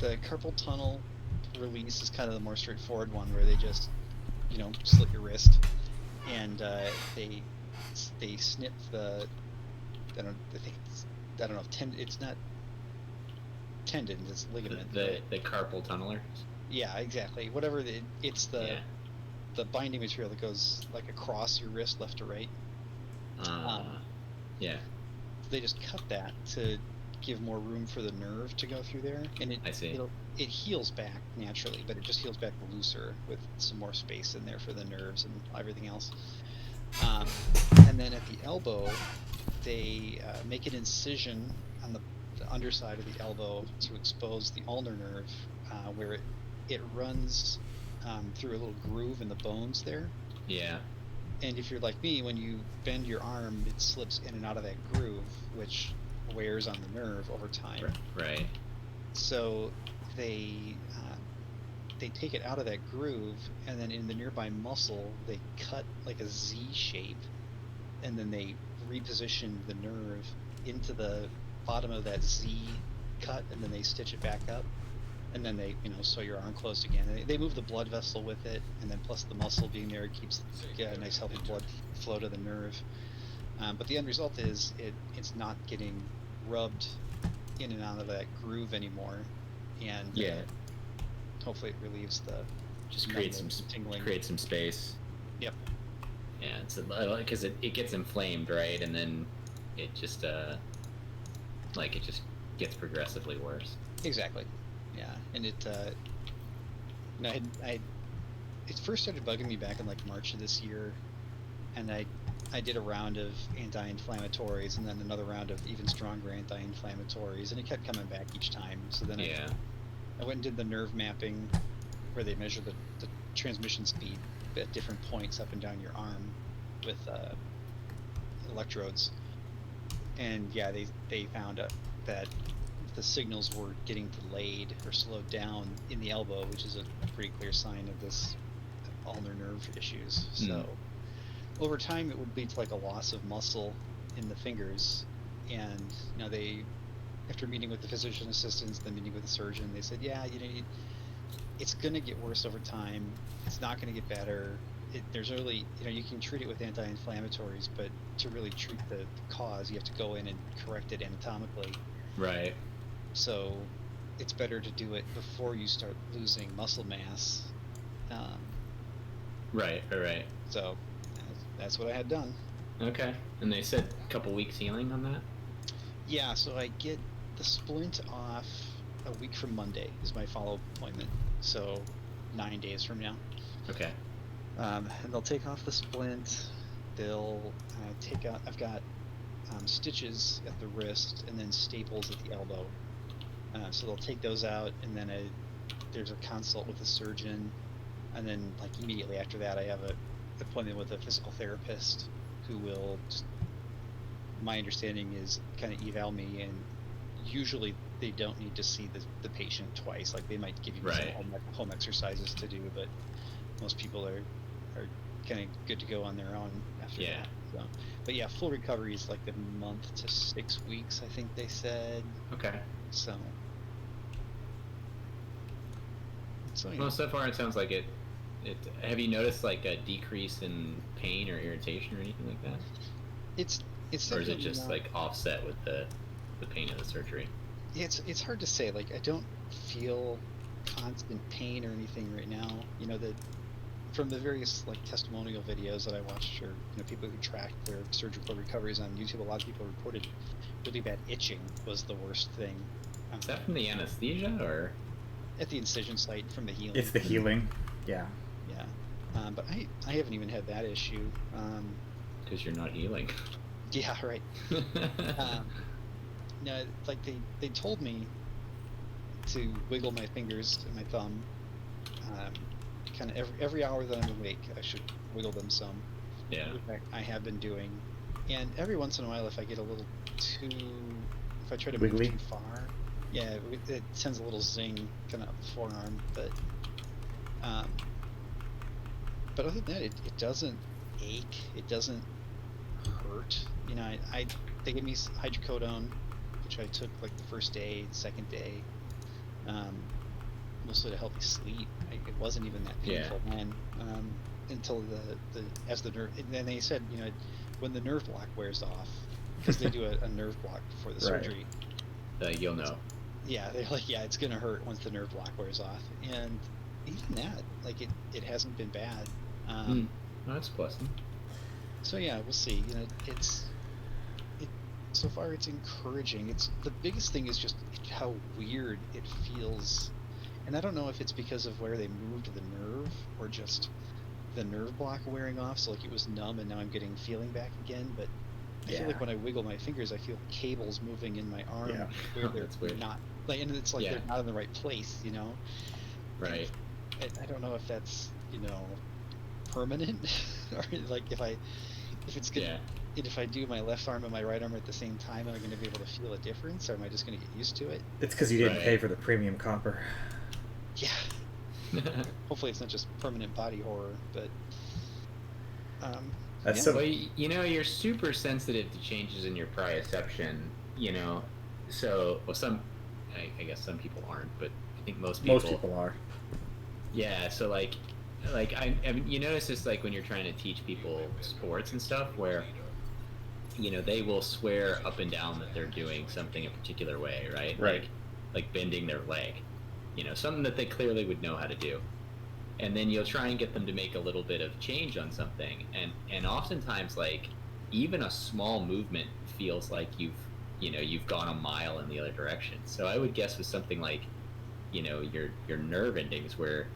the carpal tunnel release is kind of the more straightforward one, where they just, slit your wrist, and they snip the, I don't know, it's not tendons, it's ligament. The carpal tunneler. Yeah, exactly. Whatever it's the binding material that goes like across your wrist, left to right. Yeah. They just cut that to give more room for the nerve to go through there, and I see. It heals back naturally, but it just heals back looser with some more space in there for the nerves and everything else. And then at the elbow, they make an incision on the underside of the elbow to expose the ulnar nerve, where it runs through a little groove in the bones there. Yeah. And if you're like me, when you bend your arm, it slips in and out of that groove, which wears on the nerve over time. Right. So they take it out of that groove, and then in the nearby muscle, they cut like a Z shape, and then they reposition the nerve into the bottom of that Z cut, and then they stitch it back up. And then they, sew your arm closed again. They move the blood vessel with it, and then plus the muscle being there, it keeps a nice healthy blood flow to the nerve. But the end result is it's not getting rubbed in and out of that groove anymore, and hopefully it relieves the creates some tingling. Create some space. Yep. Yeah, it's because it gets inflamed, right, and then it just it just gets progressively worse. Exactly. Yeah, and it first started bugging me back in like March of this year, and I did a round of anti-inflammatories and then another round of even stronger anti-inflammatories, and it kept coming back each time. So then I went and did the nerve mapping, where they measure the transmission speed at different points up and down your arm with electrodes, and they found that the signals were getting delayed or slowed down in the elbow, which is a pretty clear sign of this ulnar nerve issues. So over time, it would lead to like a loss of muscle in the fingers, and they, after meeting with the physician assistants, then meeting with the surgeon, they said, it's going to get worse over time. It's not going to get better. There's really, you can treat it with anti-inflammatories, but to really treat the cause, you have to go in and correct it anatomically. Right. So it's better to do it before you start losing muscle mass. Right. So that's what I had done. Okay. And they said a couple weeks healing on that? Yeah, so I get the splint off a week from Monday is my follow-up appointment. So 9 days from now. Okay. And they'll take off the splint. They'll take out, I've got stitches at the wrist and then staples at the elbow. So they'll take those out, and then there's a consult with a surgeon, and then like immediately after that I have an appointment with a physical therapist who will, my understanding is, kind of eval me, and usually they don't need to see the patient twice. Like they might give you some home exercises to do, but most people are kind of good to go on their own after that. So, but yeah, full recovery is like a month to 6 weeks, I think they said. Okay. So well, so far it sounds like it. Have you noticed like a decrease in pain or irritation or anything like that? It's or is it just like offset with the pain of the surgery? It's hard to say. Like I don't feel constant pain or anything right now. From the various like testimonial videos that I watched, or people who tracked their surgical recoveries on YouTube, a lot of people reported really bad itching was the worst thing. Is that from the anesthesia or at the incision site from the healing? It's the healing. Yeah. But I haven't even had that issue. Because you're not healing. Yeah, right. No, like they told me to wiggle my fingers and my thumb. Kind of every hour that I'm awake, I should wiggle them some. Yeah. In fact, I have been doing. And every once in a while, if I get a little if I try to move too far, it sends a little zing kind of up the forearm. But other than that, it doesn't ache. It doesn't hurt. They gave me hydrocodone, which I took like the first day, second day. mostly to help me sleep. It wasn't even that painful then, until the as the nerve. And then they said, when the nerve block wears off, because they do a nerve block before the Right. surgery. You'll know. Yeah, they're like, yeah, it's gonna hurt once the nerve block wears off, and even that, like it hasn't been bad. Well, that's pleasant. So yeah, we'll see. So far it's encouraging. It's the biggest thing is just how weird it feels, and I don't know if it's because of where they moved the nerve or just the nerve block wearing off. So like it was numb, and now I'm getting feeling back again. But I feel like when I wiggle my fingers, I feel cables moving in my arm where they're not. Like, and it's like they're not in the right place, Right. I don't know if that's permanent or like if it's good. If I do my left arm and my right arm at the same time, am I going to be able to feel a difference, or am I just going to get used to it? It's because you didn't pay for the premium copper. Yeah. Hopefully it's not just permanent body horror, but well, you're super sensitive to changes in your proprioception, so I guess some people aren't, but I think most people are. Yeah, so like I mean, you notice this like when you're trying to teach people sports and stuff, where they will swear up and down that they're doing something a particular way, right? Like bending their leg, something that they clearly would know how to do. And then you'll try and get them to make a little bit of change on something, and oftentimes like even a small movement feels like you've gone a mile in the other direction. So I would guess with something like your nerve endings, where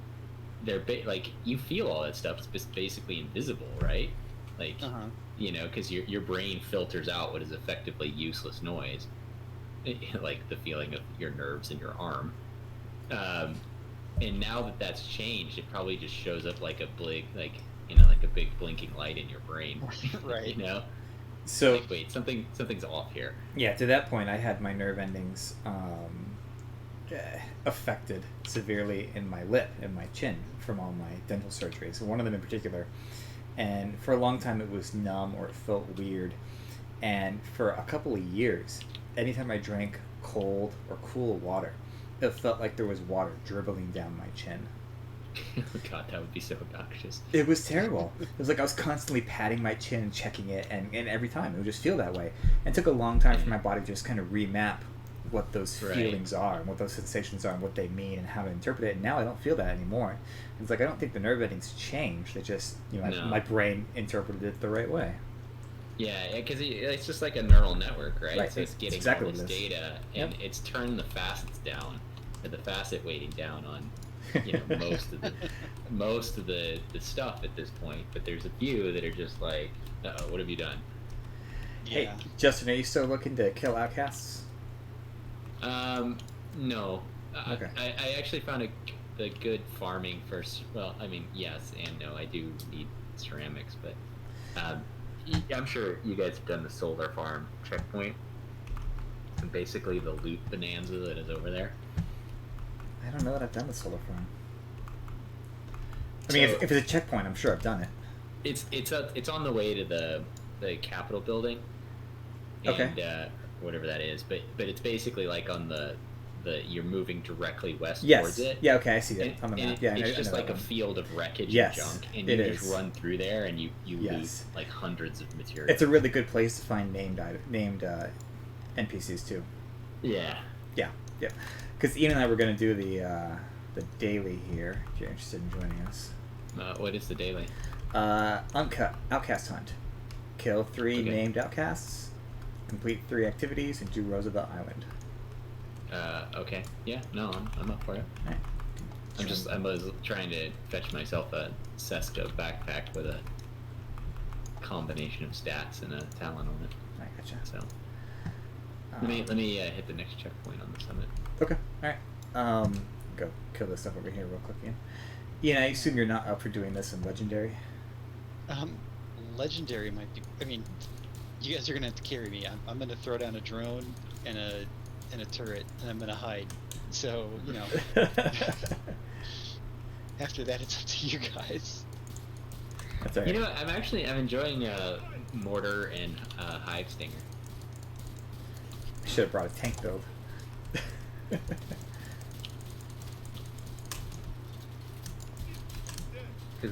they're like you feel all that stuff, it's basically invisible, right? Like because your brain filters out what is effectively useless noise, like the feeling of your nerves in your arm. And now that that's changed, it probably just shows up like a big, like a big blinking light in your brain, right? So like, wait, something's off here. Yeah, to that point, I had my nerve endings affected severely in my lip and my chin from all my dental surgeries. One of them in particular, and for a long time it was numb or it felt weird. And for a couple of years, anytime I drank cold or cool water, it felt like there was water dribbling down my chin. God, that would be so obnoxious. It was terrible. It was like I was constantly patting my chin and checking it, and every time it would just feel that way. And it took a long time for my body to just kind of remap what those feelings are and what those sensations are and what they mean and how to interpret it. And now I don't feel that anymore. It's like I don't think the nerve endings changed. They just, my brain interpreted it the right way. Yeah, because it's just like a neural network, right? So it's getting exactly all this data, and it's turned the facets down, or the facet weighting down on most of the stuff at this point. But there's a few that are just like, uh-oh, what have you done? Hey, Justin, are you still looking to kill outcasts? No. Okay. I actually found a good farming first. Well, I mean, yes and no. I do need ceramics, but I'm sure you guys have done the solar farm checkpoint. And basically the loot bonanza that is over there. I don't know that I've done the solar farm. I mean, if it's a checkpoint, I'm sure I've done it. It's on the way to the Capitol building. And, whatever that is, but it's basically like on the you're moving directly west towards it. Yeah, okay, I see it on the map. Yeah, it's just like a field of wreckage and junk, and you just run through there and you loot like hundreds of materials. It's a really good place to find named NPCs too. Yeah. Because Ian and I were going to do the daily here. If you're interested in joining us. What is the daily? Outcast hunt. Kill 3 named outcasts. Complete 3 activities and do Roosevelt Island. Okay. Yeah. No, I'm up for it. Right. I was trying to fetch myself a Seska backpack with a combination of stats and a talent on it. I gotcha. So let me hit the next checkpoint on the summit. Okay. All right. Go kill this stuff over here real quick, Ian. Ian, I assume you're not up for doing this in Legendary. Legendary might be. I mean, you guys are gonna have to carry me. I'm gonna throw down a drone and a turret, and I'm gonna hide. So after that, it's up to you guys. That's all right. I'm enjoying Mortar and Hive Stinger. I should have brought a tank build.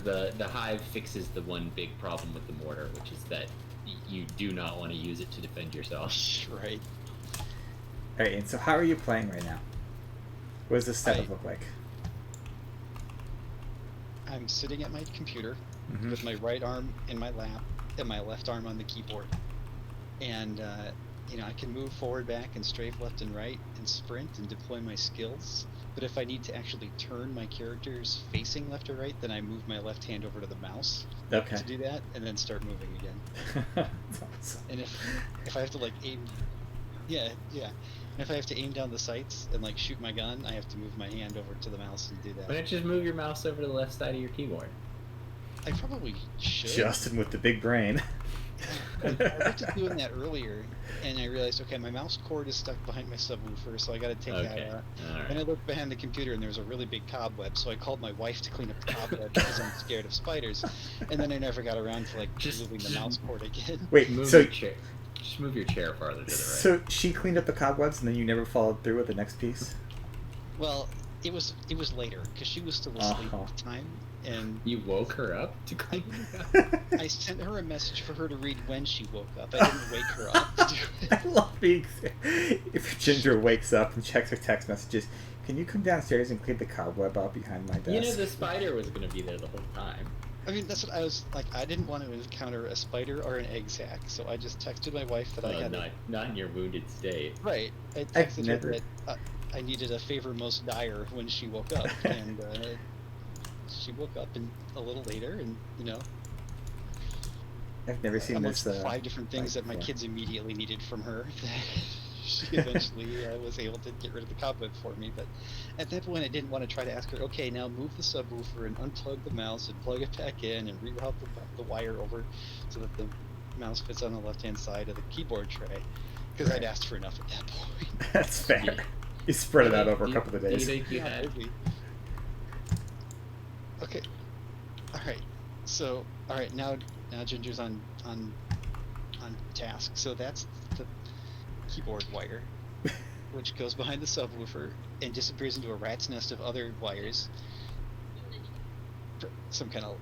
because the hive fixes the one big problem with the mortar, which is that you do not want to use it to defend yourself. Right. All right, and so how are you playing right now? What does this setup look like? I'm sitting at my computer Mm-hmm. with my right arm in my lap and my left arm on the keyboard. And, I can move forward, back, and strafe left and right and sprint and deploy my skills. But if I need to actually turn my characters facing left or right, then I move my left hand over to the mouse Okay. to do that and then start moving again. That's awesome. And if I have to like aim, yeah. And if I have to aim down the sights and like shoot my gun, I have to move my hand over to the mouse and do Why that. don't you just move your mouse over to the left side of your keyboard? I probably should. Justin with the big brain. I looked at doing that earlier, and I realized, okay, my mouse cord is stuck behind my subwoofer, so I got to take that out. All And I right. looked behind the computer, and there was a really big cobweb, so I called my wife to clean up the cobweb because I'm scared of spiders. And then I never got around to like Just- moving the mouse cord again. Wait, Move so your chair. Just move your chair farther to the right. so she cleaned up the cobwebs, and then you never followed through with the next piece? Well, it was later because she was still asleep Uh-huh. at the time, and You woke her up to clean it up? I sent her a message for her to read when she woke up. I didn't wake her up to do it. I love being. If Ginger wakes up and checks her text messages, can you come downstairs and clean the cobweb out behind my desk? You know the spider was going to be there the whole time. I mean, that's what I was like. I didn't want to encounter a spider or an egg sac, so I just texted my wife that I Well, had. not in your wounded state. Right. I I've texted never- her that I needed a favor most dire when she woke up, and she woke up a little later, and I've never seen amongst this. the 5 different things that my before. kids immediately needed from her, she eventually was able to get rid of the cobweb for me. But at that point, I didn't want to try to ask her, okay, now move the subwoofer and unplug the mouse and plug it back in and reroute the wire over so that the mouse fits on the left-hand side of the keyboard tray, because I'd Right. asked for enough at that point. That's fair. Yeah. You spread it out Do over a you- couple of do you days. think you Yeah, had? maybe. Okay. All right. Now Ginger's on task. So that's the keyboard wire, which goes behind the subwoofer and disappears into a rat's nest of other wires. Some kind of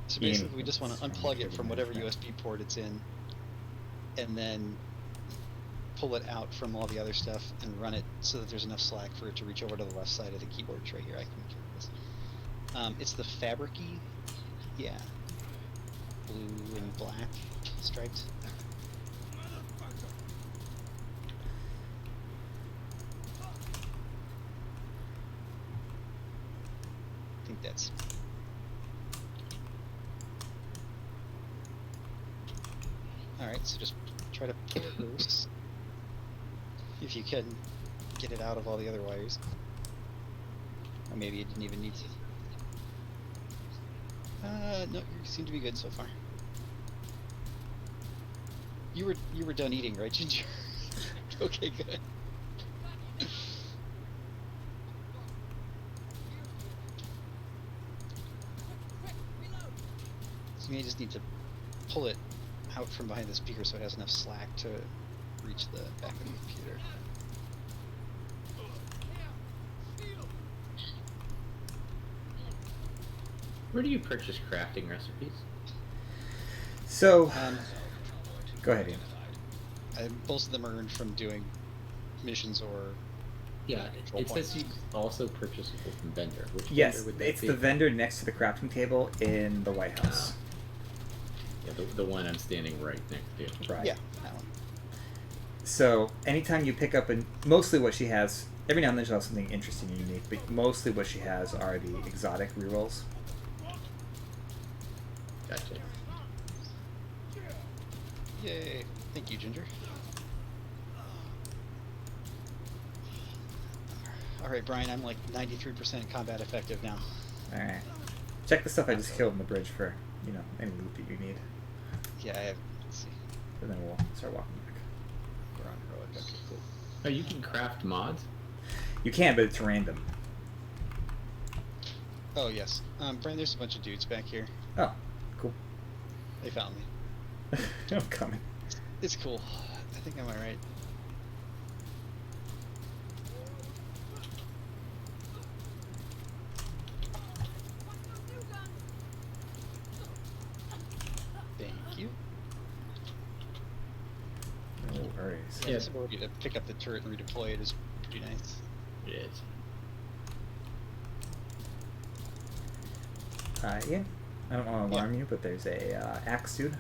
So Ian, basically, we just want to what's unplug it wrong from with whatever that? USB port it's in, and then pull it out from all the other stuff and run it so that there's enough slack for it to reach over to the left side of the keyboard tray here. I can carry this. It's the fabricy, blue and black striped. I think that's. Alright, so just try to pull it loose. If you can get it out of all the other wires. Or maybe you didn't even need to. No, you seem to be good so far. You were done eating, right, Ginger? Okay, good. So you may just need to pull it out from behind the speaker so it has enough slack to reach the back of the computer. Where do you purchase crafting recipes? So, Um, go ahead, Ian. Most of them are earned from doing missions or Yeah, control it says points. you also purchasable from vendor. Which Yes, vendor would that it's be? the vendor next to the crafting table in the White House. Yeah, the one I'm standing right next to. Right. Yeah, that one. So anytime you pick up, and mostly what she has, every now and then she'll have something interesting and unique, but mostly what she has are the exotic rerolls. Gotcha. Yay! Thank you, Ginger. All right, Brian. I'm like 93% combat effective now. All right. Check the stuff I just killed on the bridge for, any loot that you need, Yeah, I have. Let's see. and then we'll start walking back. We're on heroic. Okay, cool. Oh, you can craft mods? You can, but it's random. Oh yes, Brian. There's a bunch of dudes back here. Oh, cool. They found me. I'm coming. It's cool. I think I'm alright. flexibility to pick up the turret and redeploy it is pretty nice. It is. Ian, I don't want to alarm you, but there's a axe dude.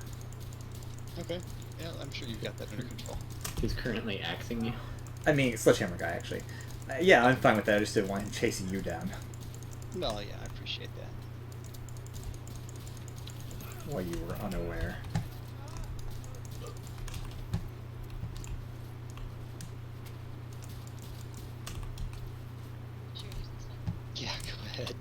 Okay. Yeah, I'm sure you've got that under control. He's currently axing you. I mean, sledgehammer guy, actually. Yeah, I'm fine with that. I just didn't want him chasing you down. Well, yeah, I appreciate that. While you were unaware. Yeah, go ahead.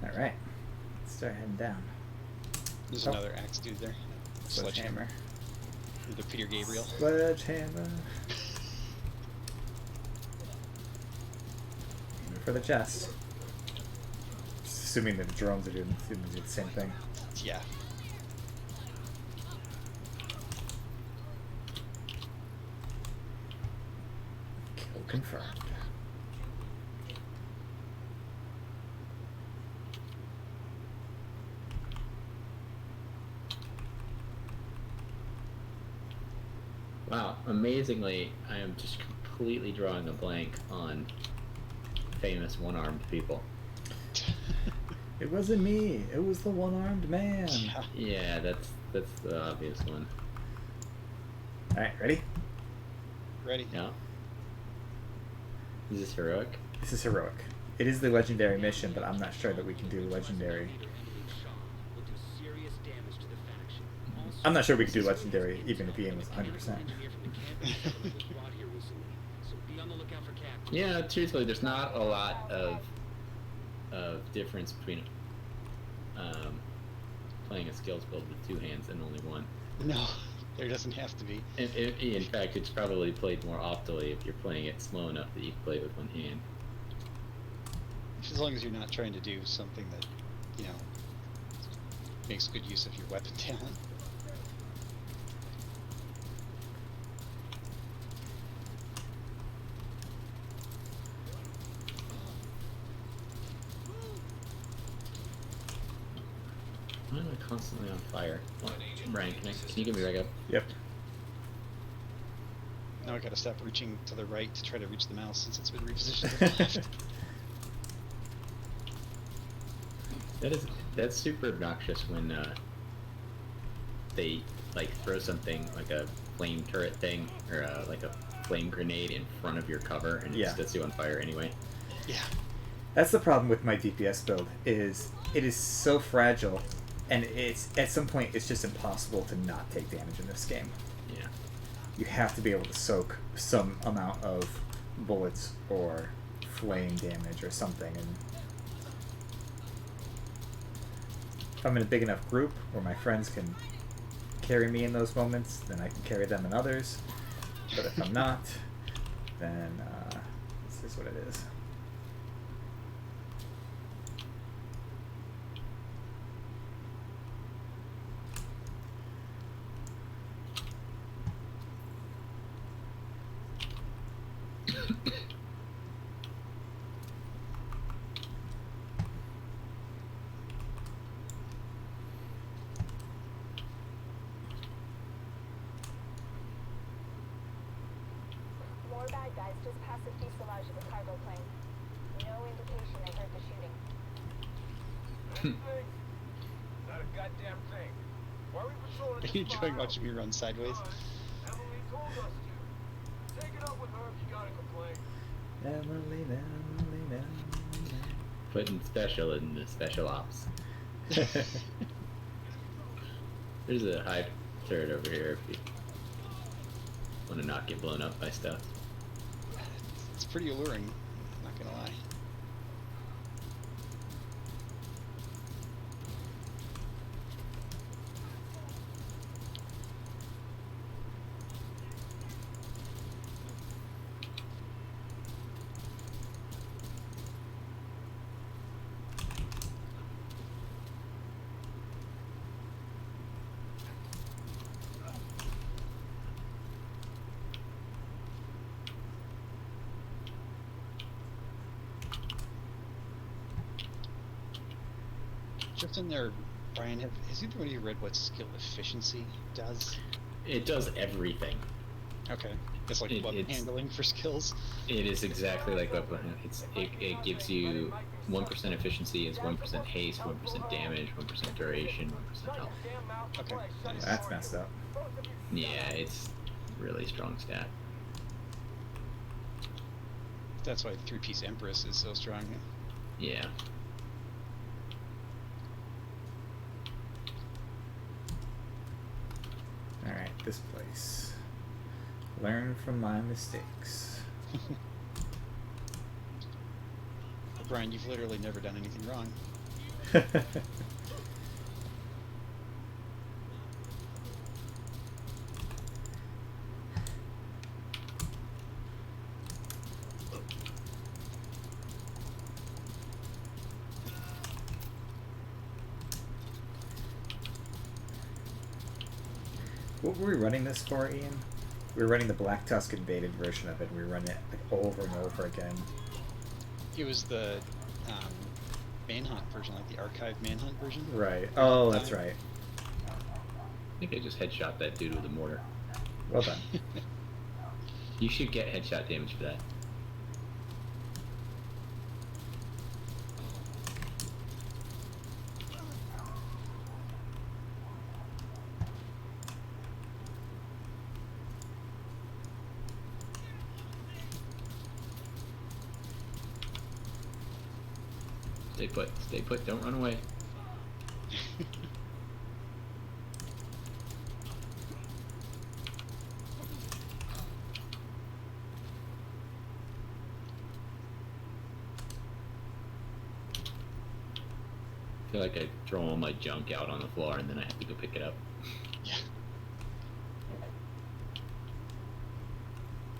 Alright. Let's start heading down. There's another axe dude there. Sledgehammer. The Peter Gabriel. Sledgehammer. Aiming for the chest. Assuming that the drones are doing the same thing. Yeah. Kill confirmed. Wow, amazingly, I am just completely drawing a blank on famous one-armed people. It wasn't me. It was the one-armed man. Yeah. Yeah, that's the obvious one. Alright, ready? Ready? Yeah. Is this heroic? This is heroic. It is the legendary mission, but I'm not sure that we can do legendary. I'm not sure we could do legendary even if Ian was 100%. Yeah, truthfully, there's not a lot of difference between playing a skills build with two hands and only one. No, there doesn't have to be. In fact, it's probably played more optimally if you're playing it slow enough that you can play it with one hand. As long as you're not trying to do something that, you know, makes good use of your weapon talent. Why am I constantly on fire? Oh, Brian, can you give me back up? Yep. Now I gotta stop reaching to the right to try to reach the mouse since it's been repositioned to the left. That's super obnoxious when they like throw something like a flame turret thing or like a flame grenade in front of your cover and it sets you on fire anyway. Yeah. That's the problem with my DPS build, is it is so fragile, and it's at some point it's just impossible to not take damage in this game. Yeah. You have to be able to soak some amount of bullets or flame damage or something, and if I'm in a big enough group where my friends can carry me in those moments, then I can carry them in others. But if I'm not, then this is what it is. More bad guys just past the fuselage of the cargo plane. No indication they heard the shooting. Not a goddamn thing. Why are we patrolling Are you enjoying watching me run sideways? Emily told us to. Take it up with her if you gotta complain. Emily, Emily, Emily. Putting special in the special ops. There's a high turret over here if you want to not get blown up by stuff. It's pretty alluring, not gonna lie. Just in there, Brian, has either one of you read what skill efficiency does? It does everything. Okay. It's like It's- weapon handling for skills. It is exactly like weapon. It gives you 1% efficiency is 1% haste, 1% damage, 1% duration, 1% health. Okay, nice. That's messed up. Yeah, it's really strong stat. That's why 3-piece Empress is so strong. Yeah. Alright, this place. Learn from my mistakes. Brian, you've literally never done anything wrong. What were we running this for, Ian? We were running the Black Tusk invaded version of it. We were running it like over and over again. It was the Manhunt version, like the archive Manhunt version. Right. Oh, that's right. I think I just headshot that dude with a mortar. Well done. You should get headshot damage for that. Stay put, don't run away. I feel like I throw all my junk out on the floor and then I have to go pick it up. Yeah.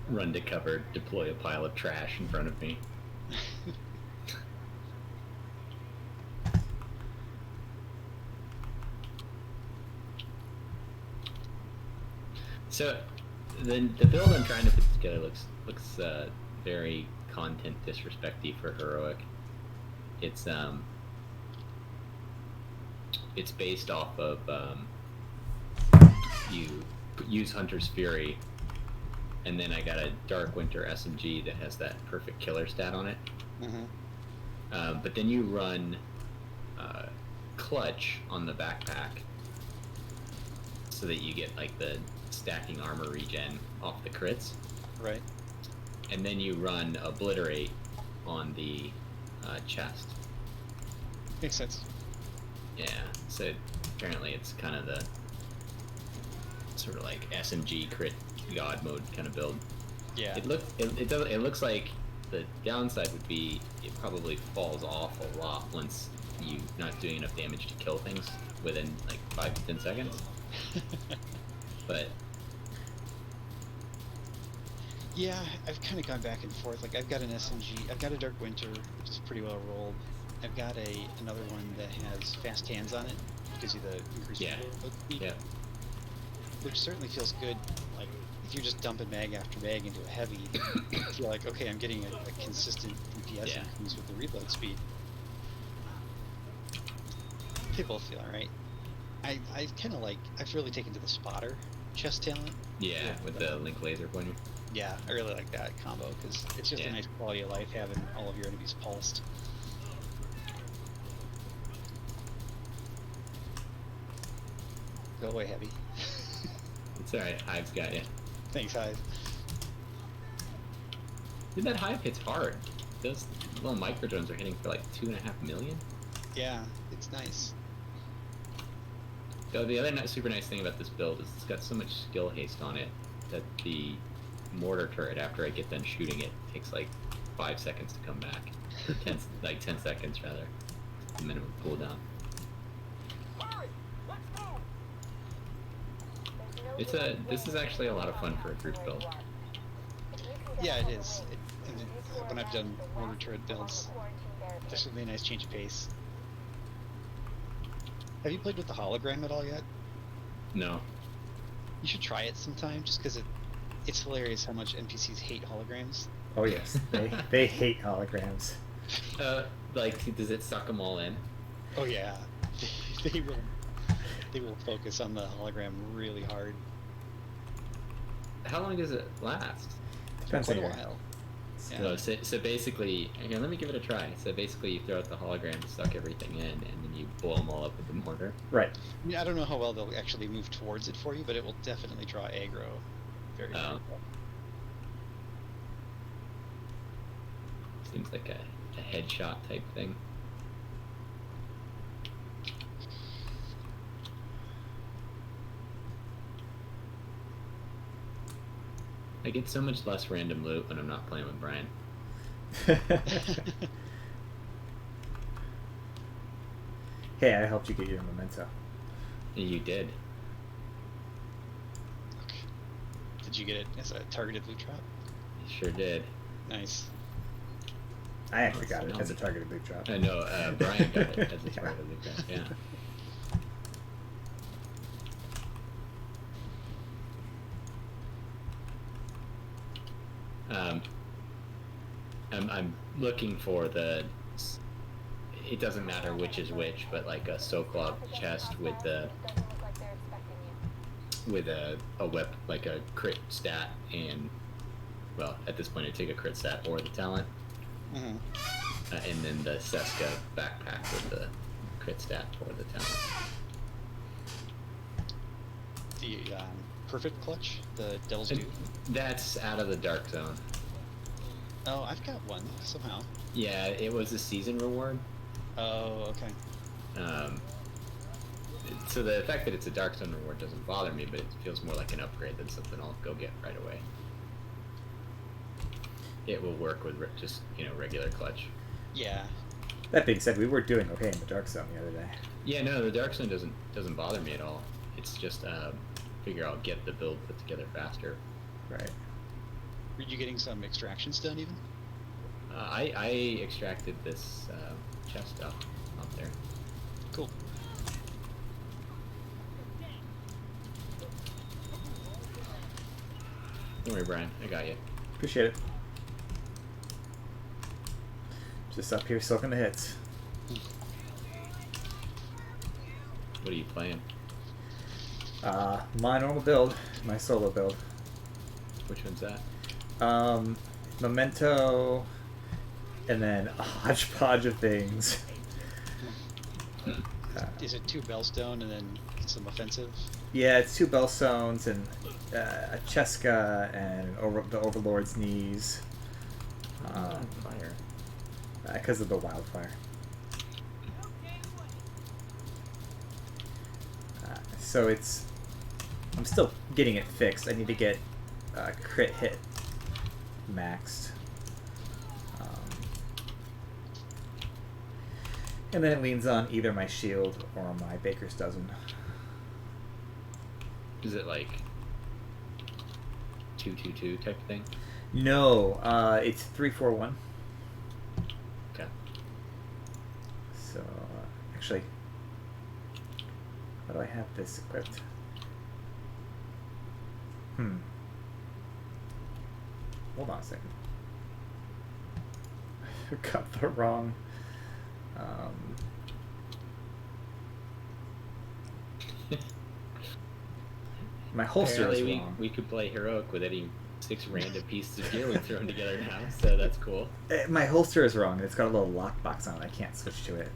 Run to cover, deploy a pile of trash in front of me. So, the build I'm trying to put together looks very content disrespecty for heroic. It's based off of you use Hunter's Fury, and then I got a Dark Winter SMG that has that perfect killer stat on it. Mm-hmm. But then you run Clutch on the backpack, so that you get like the stacking armor regen off the crits, Right. and then you run Obliterate on the chest. Makes sense. Yeah, so apparently it's kind of the sort of like SMG crit god mode kind of build. Yeah. It looks like the downside would be it probably falls off a lot once you're not doing enough damage to kill things within like 5 to 10 seconds. But Yeah, I've kind of gone back and forth. Like, I've got an SMG, I've got a Dark Winter, which is pretty well rolled. I've got another one that has fast hands on it, gives you the increased reload speed, yeah, which certainly feels good. Like, if you're just dumping mag after mag into a heavy, you feel like, okay, I'm getting a consistent DPS Yeah. increase with the reload speed. They both feel alright. I've really taken to the spotter chest talent. yeah, with the link laser pointer. Yeah, I really like that combo because it's just a Yeah. nice quality of life having all of your enemies pulsed. Go away, Heavy. It's alright, Hive's got you. Thanks, Hive. Dude, that Hive hits hard. Those little micro drones are hitting for like 2.5 million. Yeah, it's nice. So the other super nice thing about this build is it's got so much skill haste on it that the mortar turret, after I get done shooting it, takes like 5 seconds to come back. Or 10 seconds rather. The minimum cooldown. Hurry! Let's move! This is actually a lot of fun for a group build. Yeah, it is. When I've done mortar turret builds, this would be a nice change of pace. Have you played with the hologram at all yet? No. You should try it sometime, just because it's hilarious how much NPCs hate holograms. Oh yes, they hate holograms. Like, does it suck them all in? Oh yeah. they will focus on the hologram really hard. How long does it last? Depends Quite on a your- while. Yeah. So basically, here, let me give it a try. So basically, you throw out the hologram, suck everything in, and then you blow them all up with the mortar. Right. I mean, I don't know how well they'll actually move towards it for you, but it will definitely draw aggro very, very Oh. well. Seems like a headshot type thing. I get so much less random loot when I'm not playing with Brian. Hey, I helped you get your memento. You did. Did you get it as a targeted loot trap? You sure did. Nice. I actually got it as a targeted loot drop. I know, Brian got it as a target loot trap, yeah. I'm looking for the. It doesn't matter which is which, but like a Sokolov chest with the Doesn't look like they're expecting you. with a weapon like a crit stat and well at this point I take a crit stat or the talent, Mm-hmm. and then the Seska backpack with the crit stat or the talent. The perfect clutch, the Devil's And Due. that's out of the dark zone. Oh, I've got one somehow. Yeah, it was a season reward. Oh, okay. So the fact that it's a dark zone reward doesn't bother me, but it feels more like an upgrade than something I'll go get right away. It will work with just regular clutch. Yeah. That being said, we were doing okay in the dark zone the other day. Yeah, no, the dark zone doesn't bother me at all. It's just figure I'll get the build put together faster. Right. Were you getting some extractions done even? I extracted this chest up there. Cool. Don't worry, Brian. I got you. Appreciate it. Just up here soaking the hits. What are you playing? My normal build, my solo build. Which one's that? Memento, and then a hodgepodge of things. Is it 2 Bellstone and then some offensive? Yeah, it's 2 Bellstones and a Cheska and the Overlord's knees. Fire. Because of the wildfire. So it's... I'm still getting it fixed. I need to get crit hit maxed. And then it leans on either my shield or my Baker's Dozen. Is it like 2-2-2 type of thing? No, it's 3-4-1. Okay. So, actually, how do I have this equipped? Hold on a second. I got the wrong. My holster is Apparently wrong. we could play heroic with any 6 random pieces of gear we've thrown together now, so that's cool. My holster is wrong. It's got a little lockbox on it. I can't switch to it.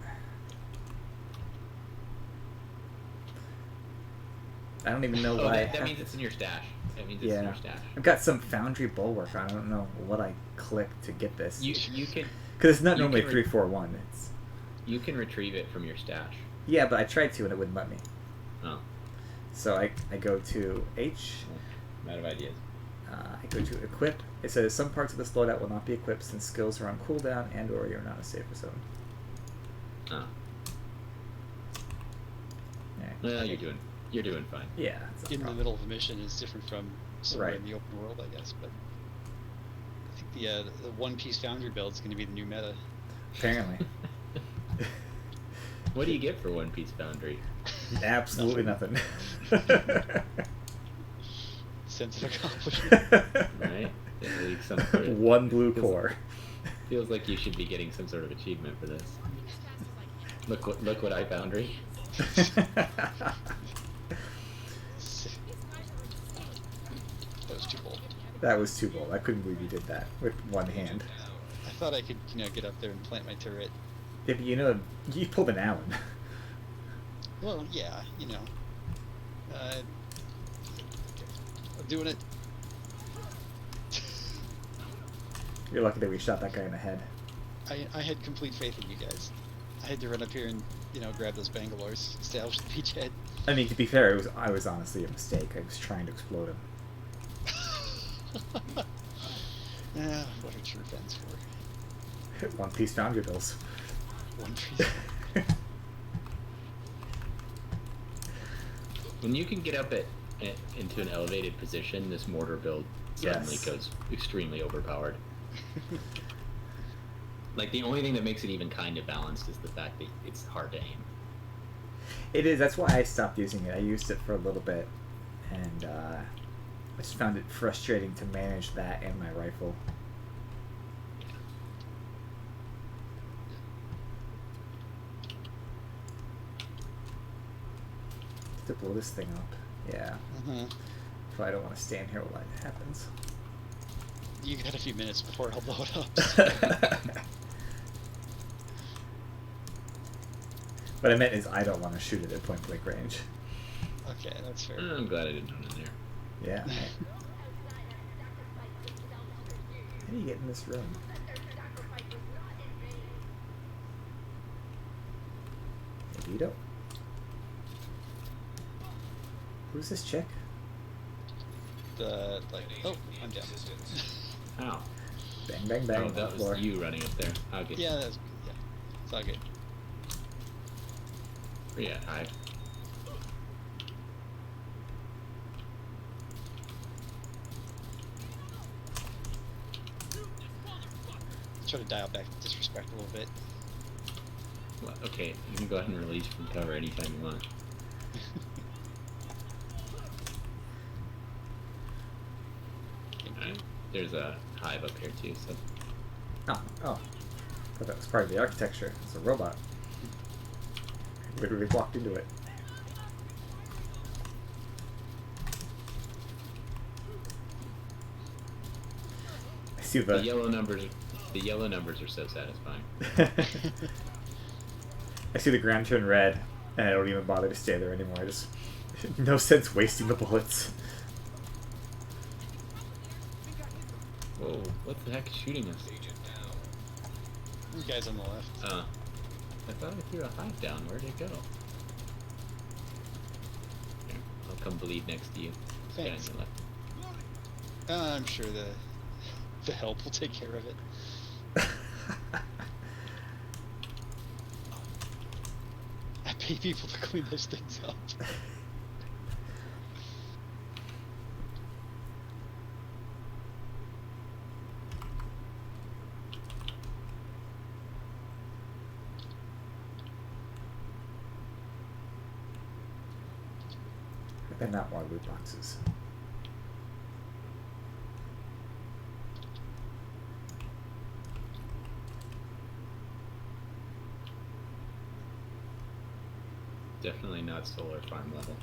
I don't even know why. That means it's in your stash. That means it's in your stash. I've got some Foundry Bulwark. I don't know what I clicked to get this. You can Because it's not you normally can 3-4-1. It's you can retrieve it from your stash. yeah, but I tried to and it wouldn't let me. Oh, So I go to H. I'm out of ideas. I go to equip. It says some parts of this loadout will not be equipped since skills are on cooldown and or you're not a safer zone. Oh, Yeah. well, you're doing fine. Yeah. That's not a In the problem. middle of a mission is different from somewhere Right. in the open world, I guess. But I think the One Piece Foundry build is going to be the new meta. Apparently. What do you get for One Piece Foundry? Absolutely nothing. Sense of accomplishment. Right? At least some sort of, One blue core. feels like you should be getting some sort of achievement for this. Look what I foundry. That was too bold. That was too bold. I couldn't believe you did that with one hand. I thought I could, get up there and plant my turret. Yeah, but you pulled an Allen. Well, yeah, I'm doing it. You're lucky that we shot that guy in the head. I had complete faith in you guys. I had to run up here and, grab those Bangalores, establish the beachhead. I mean, to be fair, I was honestly a mistake. I was trying to explode him. What are true fans for? One Piece Foundry bills. One piece. When you can get up into an elevated position, this mortar build suddenly Yes. goes extremely overpowered. Like, the only thing that makes it even kind of balanced is the fact that it's hard to aim. It is. That's why I stopped using it. I used it for a little bit, and I just found it frustrating to manage that and my rifle. To blow this thing up. Yeah. Probably don't want to stand here while that happens. You got a few minutes before I'll blow it up. What I meant is I don't want to shoot it at point blank range. Okay, that's fair. I'm glad I didn't run in there. Yeah. How do you get in this room? Hey, Vito? Who's this chick? Oh, I'm down. Ow. Bang, bang, bang. Oh, on the that floor. was you running up there. I'll get Yeah, it's all good. you. Yeah, hi. Try to dial back the disrespect a little bit. Well, okay, you can go ahead and release from cover anytime you want. Alright, there's a hive up here too, so... Oh. I thought that was part of the architecture. It's a robot. Literally walked into it. I see The yellow numbers are so satisfying. I see the ground turn red, and I don't even bother to stay there anymore. I just no sense wasting the bullets. Whoa, what the heck is shooting us? You guys on the left. I thought I threw a hive down. Where'd it go? Here, I'll come bleed next to you. Guy on Thanks. your left. I'm sure the help will take care of it. I pay people to clean those things up. And not more loot boxes. Definitely not solar farm level.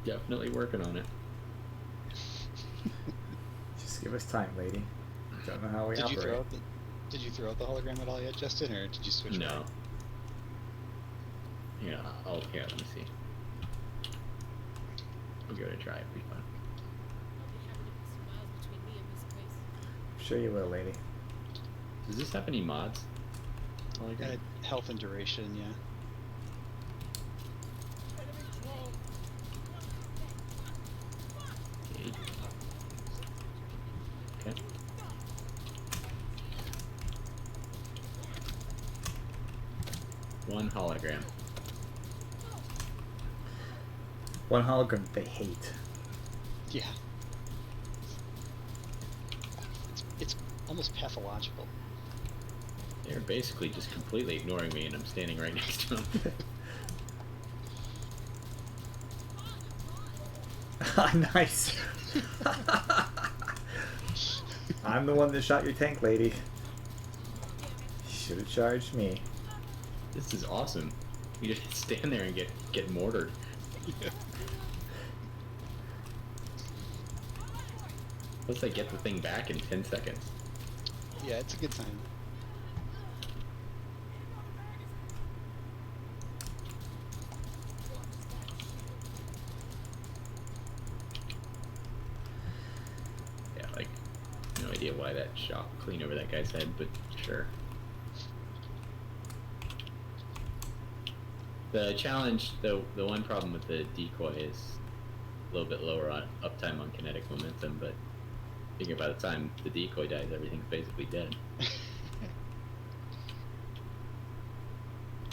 Definitely working on it. Just give us time, lady. Don't know how we Did you operate. throw out the hologram at all yet, Justin, or did you switch? No. back? Yeah, here, let me see. I'll give it a try, it'll be fun. I'm sure you will, lady. Does this have any mods? Health and duration, yeah. Okay. One hologram. One hologram they hate. Yeah. It's almost pathological. They're basically just completely ignoring me, and I'm standing right next to them. Nice. I'm the one that shot your tank, lady. should have charged me. This is awesome. You just stand there and get mortared. Plus, I get the thing back in 10 seconds. Yeah, it's a good time. Yeah, like, no idea why that shot clean over that guy's head, but sure. The challenge, the one problem with the decoy is a little bit lower on uptime on kinetic momentum, but I figure by the time the decoy dies, everything's basically dead.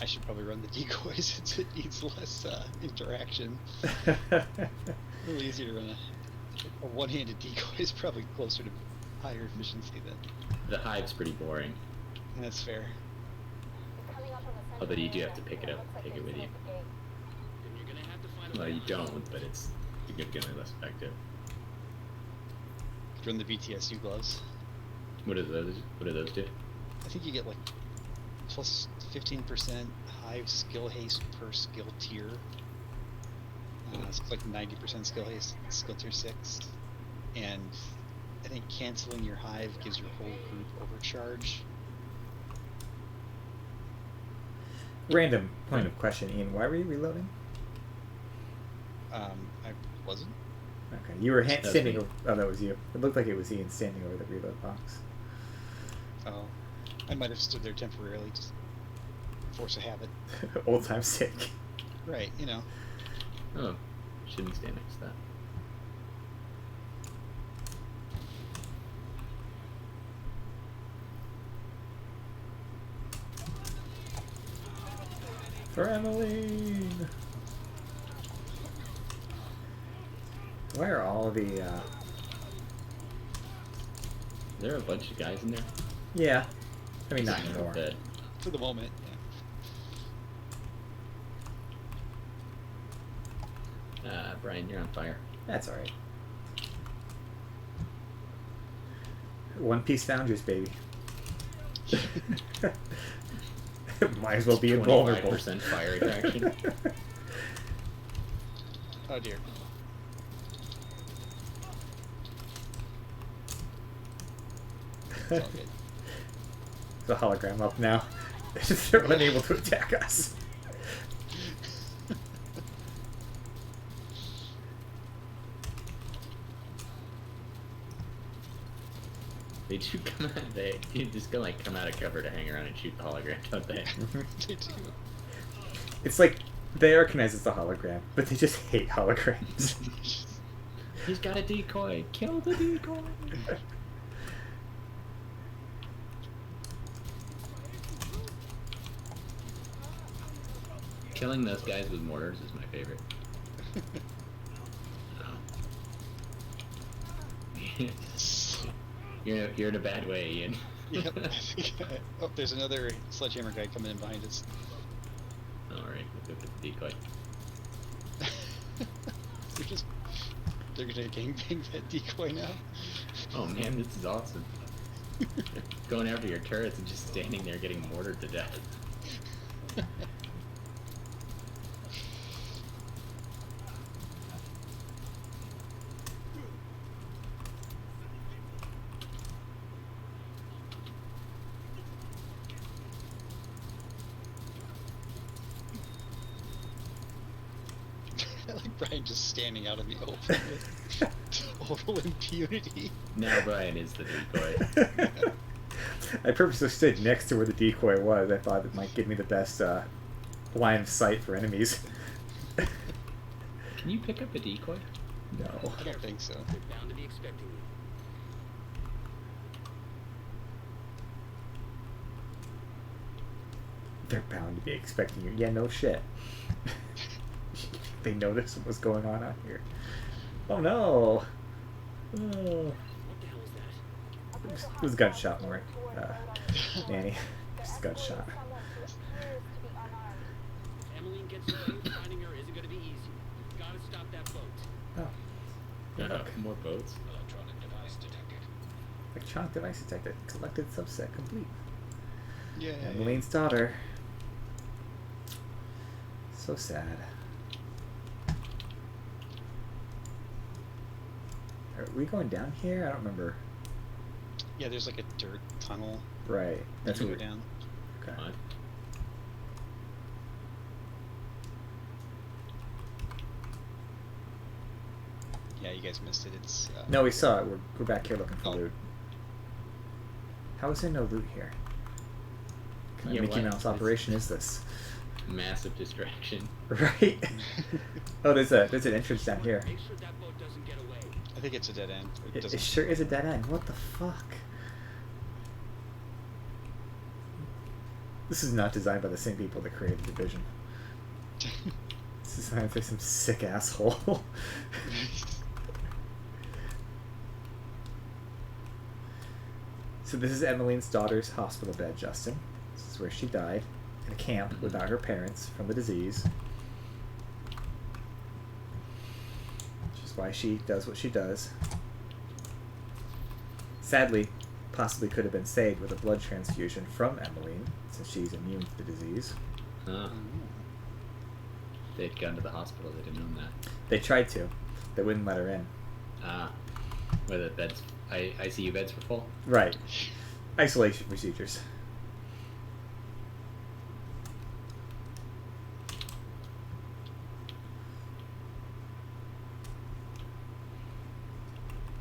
I should probably run the decoy since it needs less interaction. A little easier to run a one-handed decoy is probably closer to higher efficiency than. The hive's pretty boring, That's fair. Coming up on the although you do have to center pick it up looks and like take they it with you. sealed the gate. Then you're gonna have to find a Well, way you out. don't, but it's significantly less effective. Run the VTSU gloves. What do those do? I think you get like plus 15% hive skill haste per skill tier. So it's like 90% skill haste, skill tier 6. And I think canceling your hive gives your whole group overcharge. Random point of question, Ian. Why were you reloading? I wasn't. Okay, you were That's standing. me. Oh, that was you. It looked like it was Ian standing over the reload box. Oh, I might have stood there temporarily, just force a habit. Old time sake. Right, you know. Oh, shouldn't stand next to that. For Emmeline. Why are all the Is there a bunch of guys in there? Yeah. I mean, not They're anymore. dead. For the moment, yeah. Brian, you're on fire. That's alright. One Piece Foundries, baby. Might as well be invulnerable. 25% fire attraction. Oh dear. It's all good. The hologram up now. They're unable to attack us. They do come out. They do just go like come out of cover to hang around and shoot the hologram, don't they? They do. It's like they recognize it's a hologram, but they just hate holograms. He's got a decoy. Kill the decoy. Killing those guys with mortars is my favorite. You're in a bad way, Ian. Yep. Oh, there's another sledgehammer guy coming in behind us. Alright, we'll go get the decoy. They're gonna gangbang that decoy now. Oh man, this is awesome. Going after your turrets and just standing there getting mortared to death. I like Brian just standing out in the open with total impunity. Now Brian is the decoy. I purposely stood next to where the decoy was. I thought it might give me the best line of sight for enemies. Can you pick up a decoy? No. I don't think so. They're bound to be expecting you. They're bound to be expecting you. Yeah, no shit. They noticed what was going on out here. Oh no! Oh. What the hell is that? It was a gunshot, more. Nanny. Just a gunshot. If Emmeline gets away, finding her isn't gonna be easy. You've gotta stop that boat. Oh. Good luck. More boats. Electronic device detected. Electronic device detected. Collected subset complete. Yeah. Emmeline's daughter. So sad. Are we going down here? I don't remember. Yeah, there's like a dirt tunnel. Right. That's you what go we down. Okay. What? Yeah, you guys missed it. It's No, we saw it. We're back here looking for Oh. loot. How is there no loot here? What kind Yeah, of Mickey what? Mouse operation is this? Massive distraction. Right? Oh, there's an entrance down here. Make sure that boat doesn't get away. I think it's a dead end. It sure is a dead end. What the fuck? This is not designed by the same people that created Division. This is designed by some sick asshole. So this is Emmeline's daughter's hospital bed, Justin. This is where she died, in a camp without her parents from the disease. Which is why she does what she does. Sadly, possibly could have been saved with a blood transfusion from Emmeline, since she's immune to the disease. Huh. If they'd gone to the hospital, they'd have known that. They tried to. They wouldn't let her in. Where the beds, ICU beds were full. Right. Isolation procedures.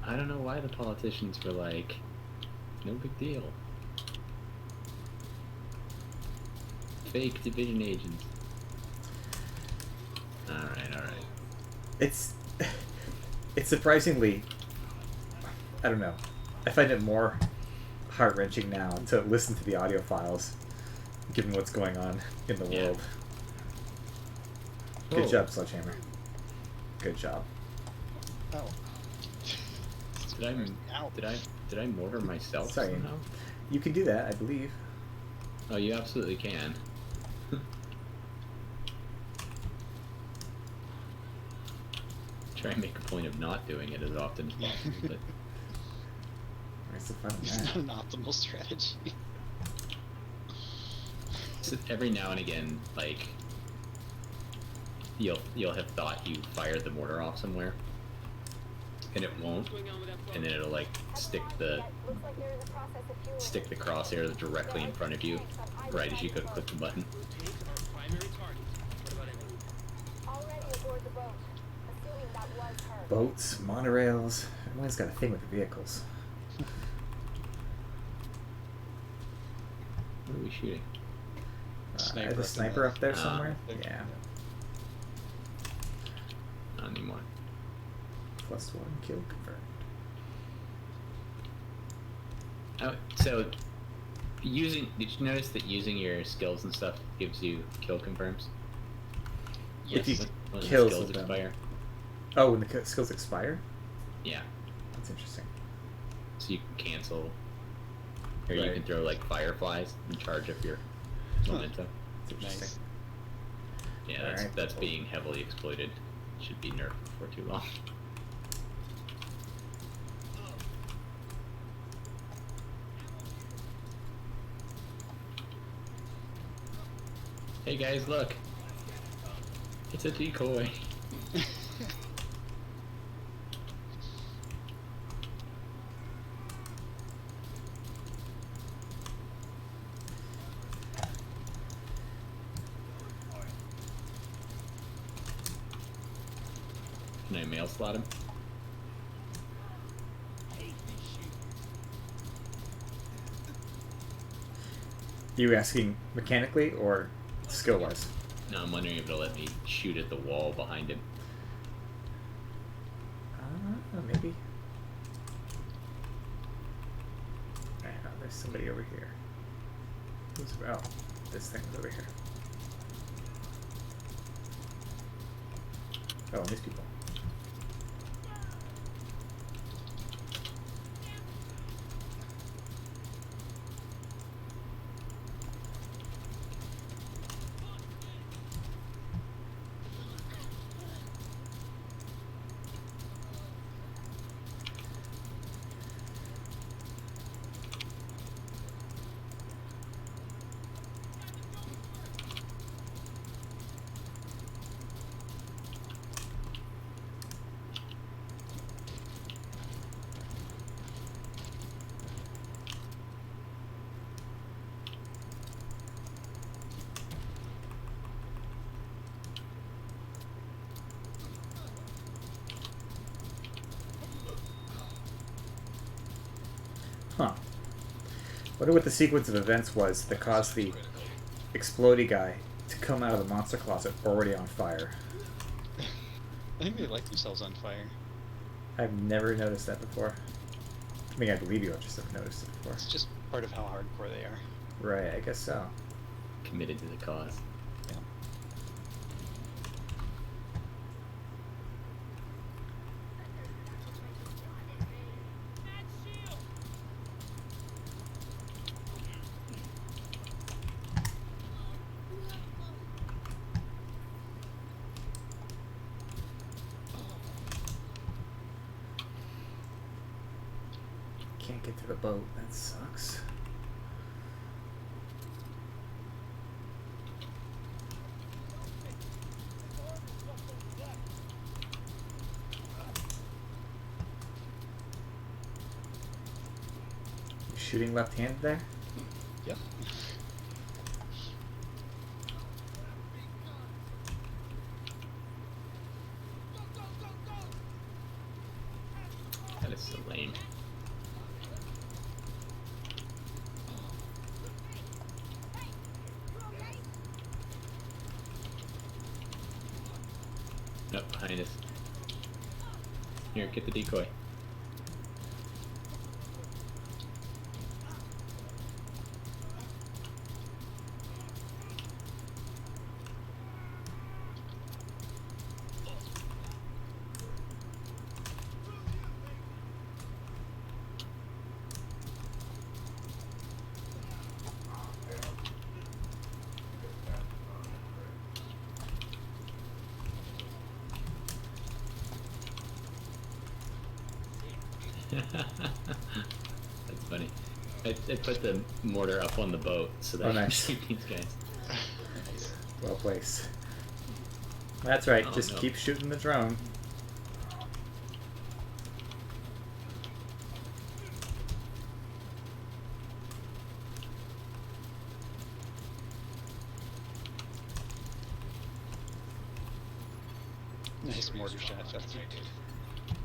I don't know why the politicians were like, no big deal. Fake Division agents. Alright. It's surprisingly, I don't know. I find it more heart-wrenching now to listen to the audio files, given what's going on in the Yeah. world. Good Oh. job, Sledgehammer. Good job. Oh. Ow. Did I mortar myself Sorry. somehow? You can do that, I believe. Oh, you absolutely can. Try and make a point of not doing it as often as possible, but Where's the fun It's of not that? an optimal strategy. so every now and again, like you'll have thought you fired the mortar off somewhere, and it won't, What's going on with that boat? and then it'll like stick the crosshair directly in front of you, right as you go to click the button. We'll take our primary target. What about everyone? Already aboard the boat. Assuming that was her. Boats, monorails. Everyone's got a thing with the vehicles. What are we shooting? Sniper There's a up in sniper the- up there Ah, somewhere? there. Yeah. Not anymore. +1 kill confirmed. Oh, so did you notice that using your skills and stuff gives you kill confirms? If you Yes. When the kills skills with them. expire? Oh, when the skills expire? Yeah. That's interesting. So you can cancel, or you Right. can throw like fireflies and charge up your momentum. That's interesting. Nice. Yeah, Alright. that's being heavily exploited. Should be nerfed before too long. Hey guys, look! It's a decoy. Can I mail slot him? You asking mechanically or skill wise? No, I'm wondering if it'll let me shoot at the wall behind him. Maybe. There's somebody over here. Oh, this thing's over here. Oh, and these people. Huh. Wonder what the sequence of events was that caused the explodey guy to come out of the monster closet already on fire. I think they light themselves on fire. I've never noticed that before. I mean, I believe you, I just haven't noticed it before. It's just part of how hardcore they are. Right, I guess so. Committed to the cause. Yeah. Can't get to the boat. That sucks. You shooting left-handed there? Yep. That is so lame. Nope, behind us. Here, get the decoy. That's funny. I put the mortar up on the boat so that Oh, I can nice. shoot these guys. Nice. Well placed. That's right, Oh, just no. keep shooting the drone. Nice mortar shot, Justin.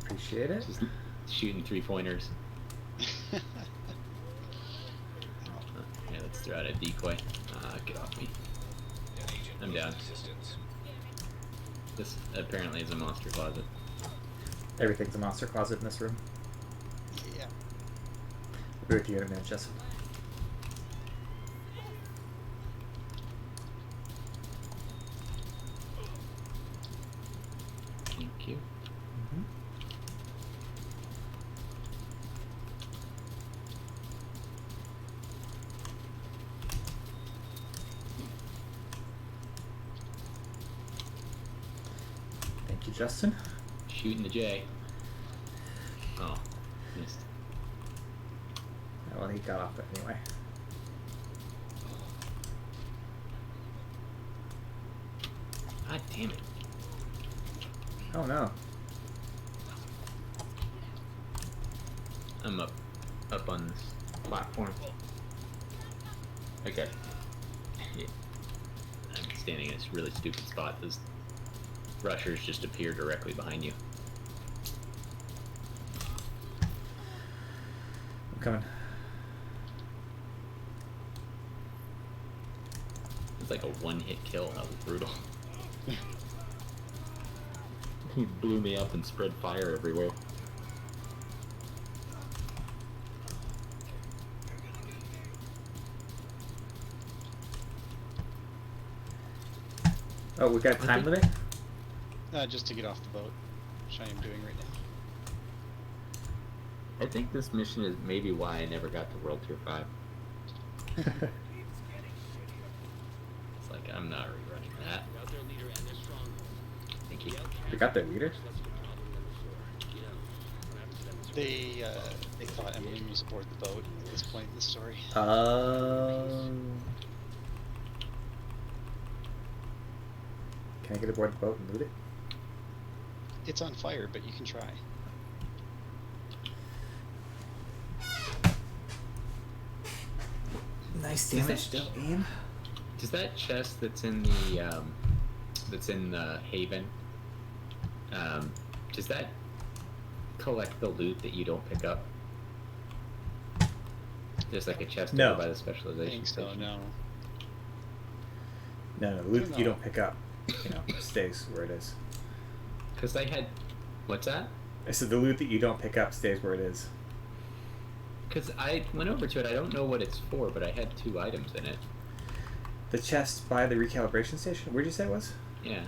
Appreciate it. Just shooting 3-pointers. Yeah, let's throw out a decoy. Get off me. I'm down. This apparently is a monster closet. Everything's a monster closet in this room. Yeah. I'll be with you in a minute, Justin. Thank you. Mm-hmm. Thank you, Justin. Shooting the J. Oh, missed. Oh, well, he got off it anyway. God damn it. Oh no. I'm up on this platform. Okay. Yeah. I'm standing in this really stupid spot. Those rushers just appear directly behind you. I'm coming. It's like a one-hit kill. That was brutal. He blew me up and spread fire everywhere. Oh, we got a time limit? Just to get off the boat, which I am doing right now. I think this mission is maybe why I never got to World Tier 5. It's like, I'm not rerunning that. Thank you. We got their leader? They thought Emily was aboard the boat at this point in the story. Can I get aboard the boat and loot it? It's on fire, but you can try. Nice Is damage, that- Ian. Does that chest that's in the Haven, does that collect the loot that you don't pick up? There's like a chest No. over by the I specialization think so. station. No. No, the loot don't that you know. don't pick up, stays where it is. Because they had, what's that? I said the loot that you don't pick up stays where it is. Because I went over to it. I don't know what it's for, but I had 2 items in it. The chest by the recalibration station. Where'd you say it was? Yeah.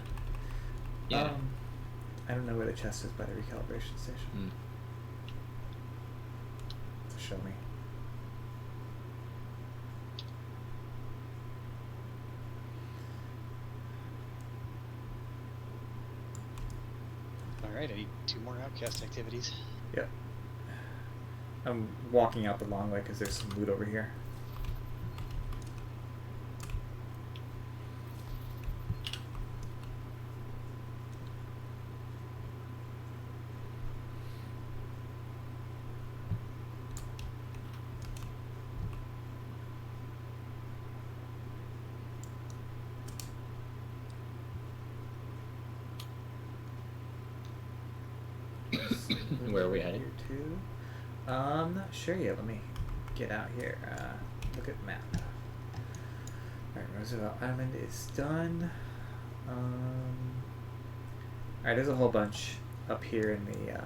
Yeah. I don't know where the chest is by the recalibration station. Mm. So show me. All right, I need 2 more outcast activities. Yep. I'm walking out the long way because there's some loot over here. Where are we headed? Here too. Not sure yet. Let me get out here. Look at the map. Alright, Roosevelt Island is done. Alright, there's a whole bunch up here in the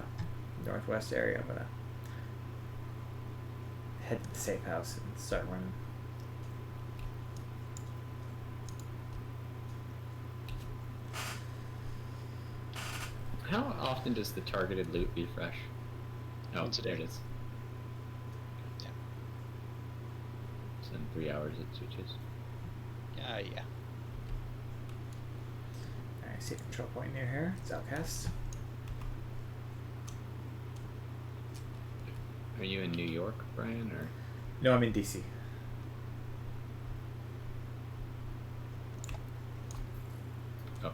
northwest area. I'm gonna head to the safe house and start running. How often does the targeted loot refresh? Oh, Once a there day. it is. Yeah. So in 3 hours it switches. Yeah. Alright, see a control point near here. It's outcast. Are you in New York, Brian, or? No, I'm in DC. Oh.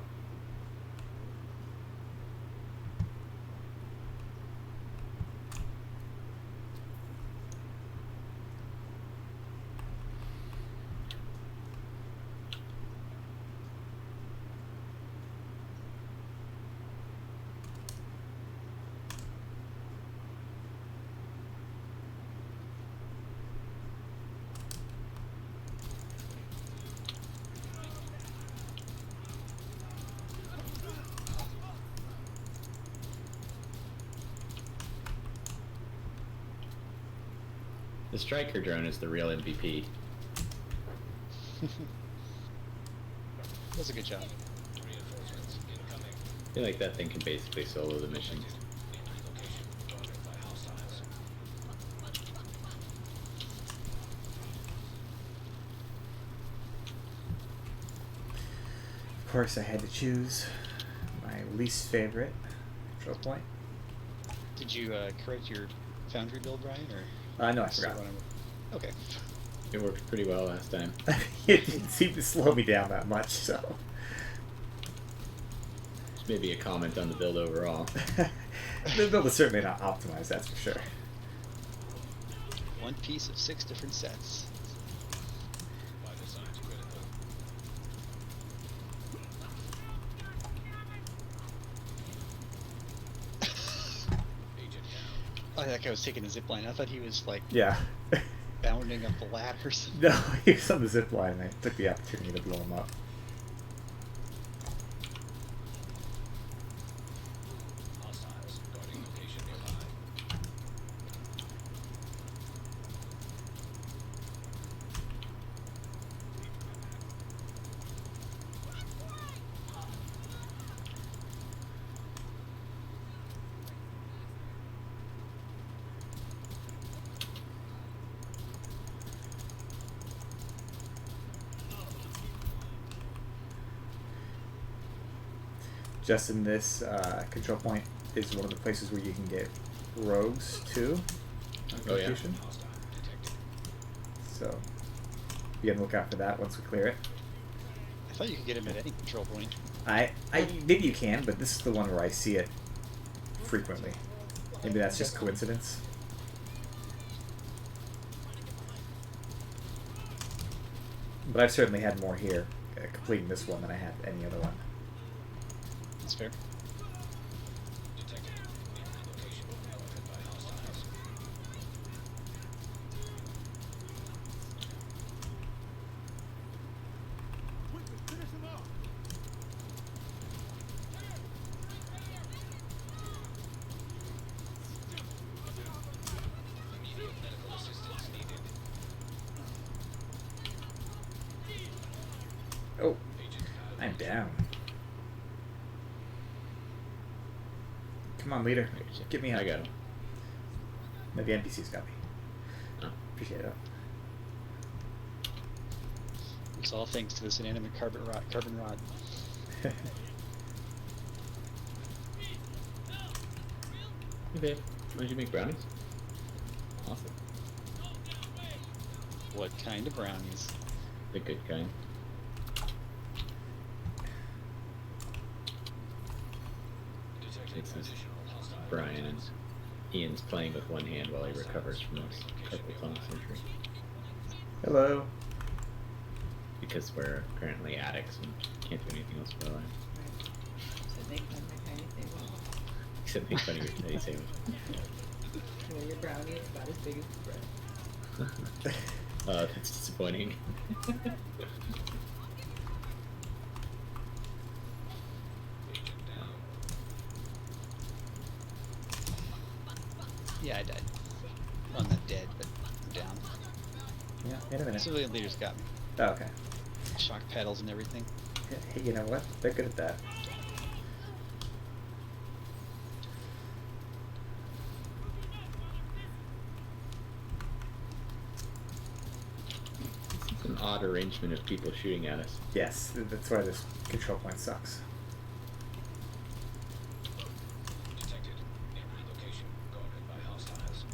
The striker drone is the real MVP. Does a good job. I feel like that thing can basically solo the mission. Of course, I had to choose my least favorite control point. Did you correct your Foundry build, Brian, or? No, I still forgot. running with- Okay. It worked pretty well last time. It didn't seem to slow me down that much, so. It's maybe a comment on the build overall. The build is certainly not optimized, that's for sure. One piece of 6 different sets. Oh, that guy was taking a zip line. I thought he was like Yeah. bounding up the ladders. No, he was on the zip line and I took the opportunity to blow him up. Just in this control point is one of the places where you can get rogues too. Oh, yeah. Location. So be on the lookout for that once we clear it. I thought you could get him at any control point. I maybe you can, but this is the one where I see it frequently. Maybe that's just coincidence. But I've certainly had more here completing this one than I had any other one. That's fair. Oh, I'm down. Come on, leader. Get me up. I got him. No, the NPC's got me. Oh. Appreciate it. It's all thanks to this inanimate carbon rod. Hey, babe. Why did you make brownies? Awesome. What kind of brownies? The good kind. This is Brian, and Ian's playing with one hand while he recovers from his carpal tunnel surgery. Hello. Because we're apparently addicts and can't do anything else with our lives. So make fun of my tiny sandwich. Except make fun of your teddy sandwich. Well, your brownie is about as big as the bread. That's disappointing. Yeah, I died. Well, I'm not dead, but I'm down. Yeah, in a minute. Civilian leaders got me. Oh, okay. Shock paddles and everything. Hey, you know what? They're good at that. It's an odd arrangement of people shooting at us. Yes, that's why this control point sucks. Detected. Neighborhood location guarded by hostiles.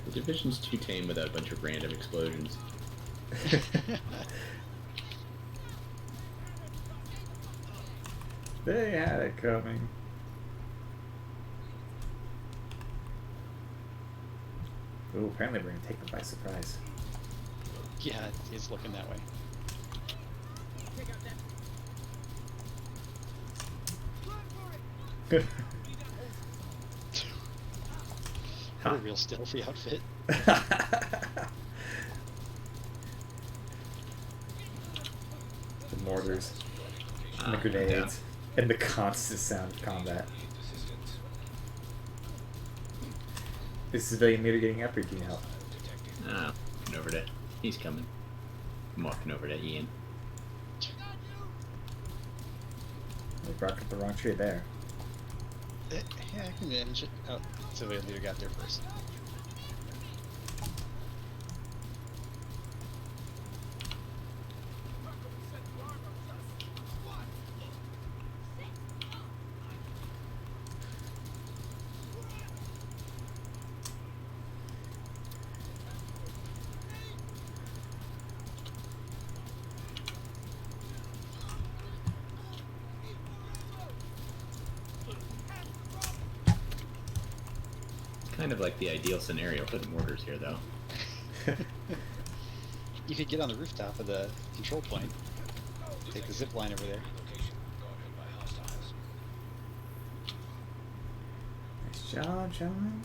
The division's too tame without a bunch of random explosions. They had it coming. Ooh, apparently we're gonna take them by surprise. Yeah, it's looking that way. What a real stealthy outfit. The mortars, and the I'm grenades, down. and the constant sound of combat. Assistance. Is civilian leader getting up or do you need help? Ah, walking over to. He's coming. I'm walking over to Ian. We barked up the wrong tree there. Yeah, I can manage it. Oh, civilian leader got there first. Kind of like the ideal scenario for the mortars here, though. You could get on the rooftop of the control point. Take the zip line over there. Location guarded by hostiles. Nice job, gentlemen.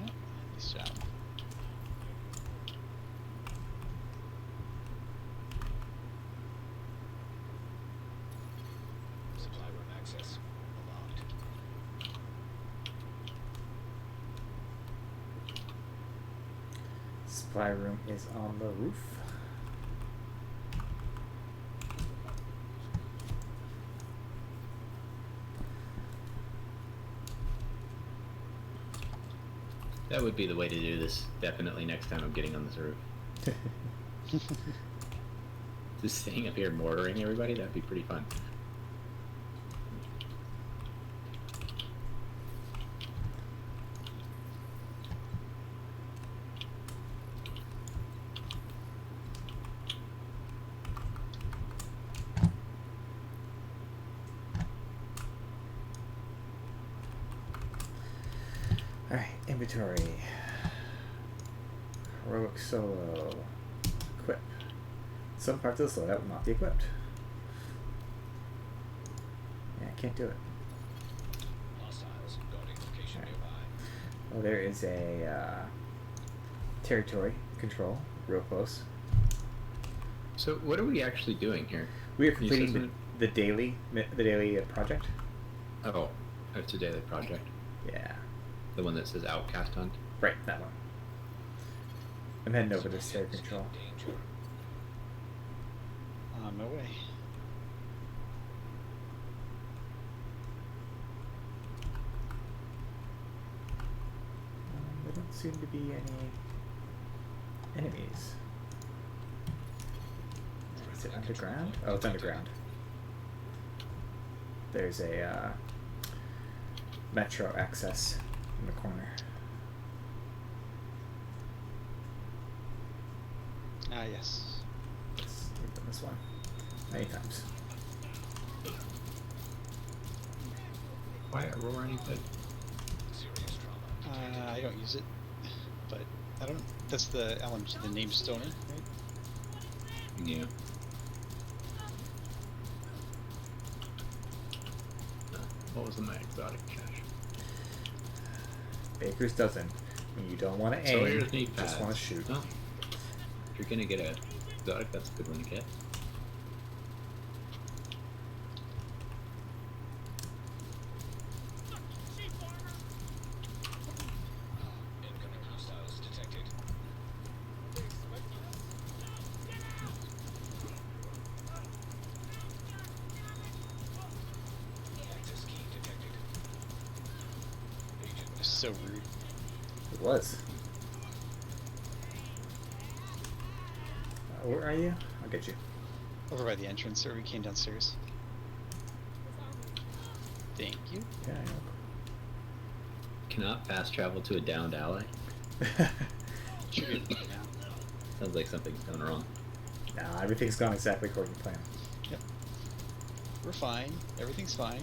Yeah, nice job. Supply room access unlocked. Supply room is on the roof. That would be the way to do this, definitely, next time I'm getting on this roof. Just staying up here mortaring everybody, that'd be pretty fun. Alright, inventory. Heroic solo. Equip. Some parts of this loadout will not be equipped. Yeah, I can't do it. Hostiles guarding location Alright. nearby. Oh, there is a territory control, real close. So what are we actually doing here? We are You said completing something? the daily project. Oh, it's a daily project. Yeah, The one that says Outcast Hunt. right, that one. I'm heading over to Stair Control. On my way. There don't seem to be any enemies. Is it underground? Oh, it's underground. There's a metro access in the corner. Ah, yes. We've done this one many times. Why Aurora any good? I don't use it, but I don't. That's the LMG, the name Stoner, right? Yeah. What was in my exotic cache? Baker's dozen. When you don't want to So aim, here's knee pads. just want to shoot. Oh. If you're gonna get a exotic, that's a good one to get. So rude. It was. Where are you? I'll get you. Over by the entrance, or we came downstairs. Thank you. Yeah, I Cannot fast travel to a downed ally. know. Should be able to do it now. Sounds like something's gone wrong. Nah, everything's gone exactly according to plan. Yep. We're fine. Everything's fine.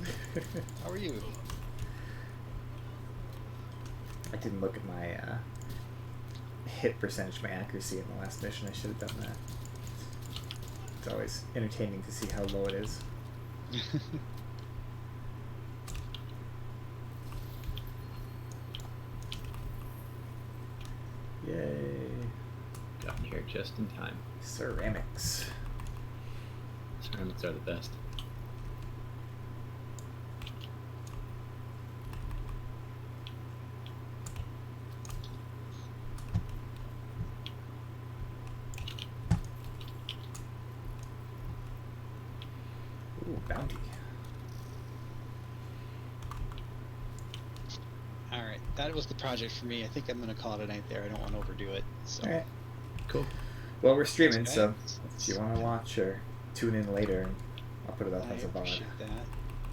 How are you? I didn't look at my hit percentage, my accuracy in the last mission. I should have done that. It's always entertaining to see how low it is. Yay. Got here just in time. Ceramics. Ceramics are the best. Ooh, bounty. Alright, that was the project for me. I think I'm going to call it a night there. I don't want to overdo it. So. Alright. Cool. Well, we're streaming, Okay. so if you want to watch or tune in later, I'll put it up I as a VOD. appreciate that.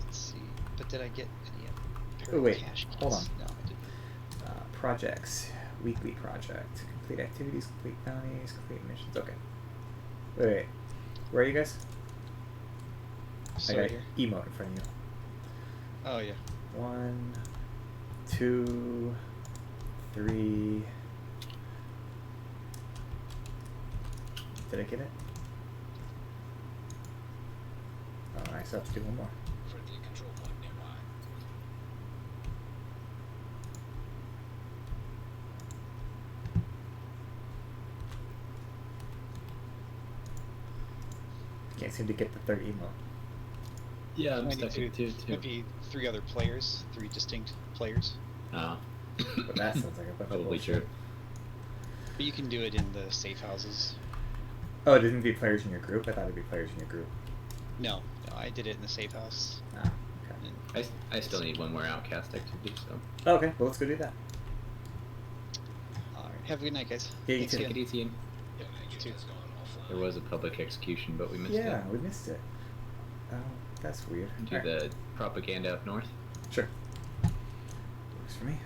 Let's see. But did I get any Oh, wait. cash Hold keys? on. No, I didn't. Projects. Weekly project. Complete activities, complete bounties, complete missions. Okay. Wait. Where are you guys? So I got here. emote in front of you. Oh, yeah. 1, 2, 3. Did I get it? Oh, I still have to do one more. Can't seem to get the third emote. Yeah, I'm I need stuck to- in two too. Maybe 3 other players, 3 distinct players. Oh. But that sounds like a bunch of Probably bullshit. true. But you can do it in the safe houses. Oh, it didn't be players in your group? I thought it'd be players in your group. No, I did it in the safe house. Ah, okay. And I still need one more outcast activity, so Oh, okay, well, let's go do that. Alright, have a good night, guys. Yeah, you Thanks too. take again. it easy. And Yep, you too. there was a public execution, but we missed Yeah, it. we missed it. Oh, that's weird. Do Alright. the propaganda up north. Sure. Works for me.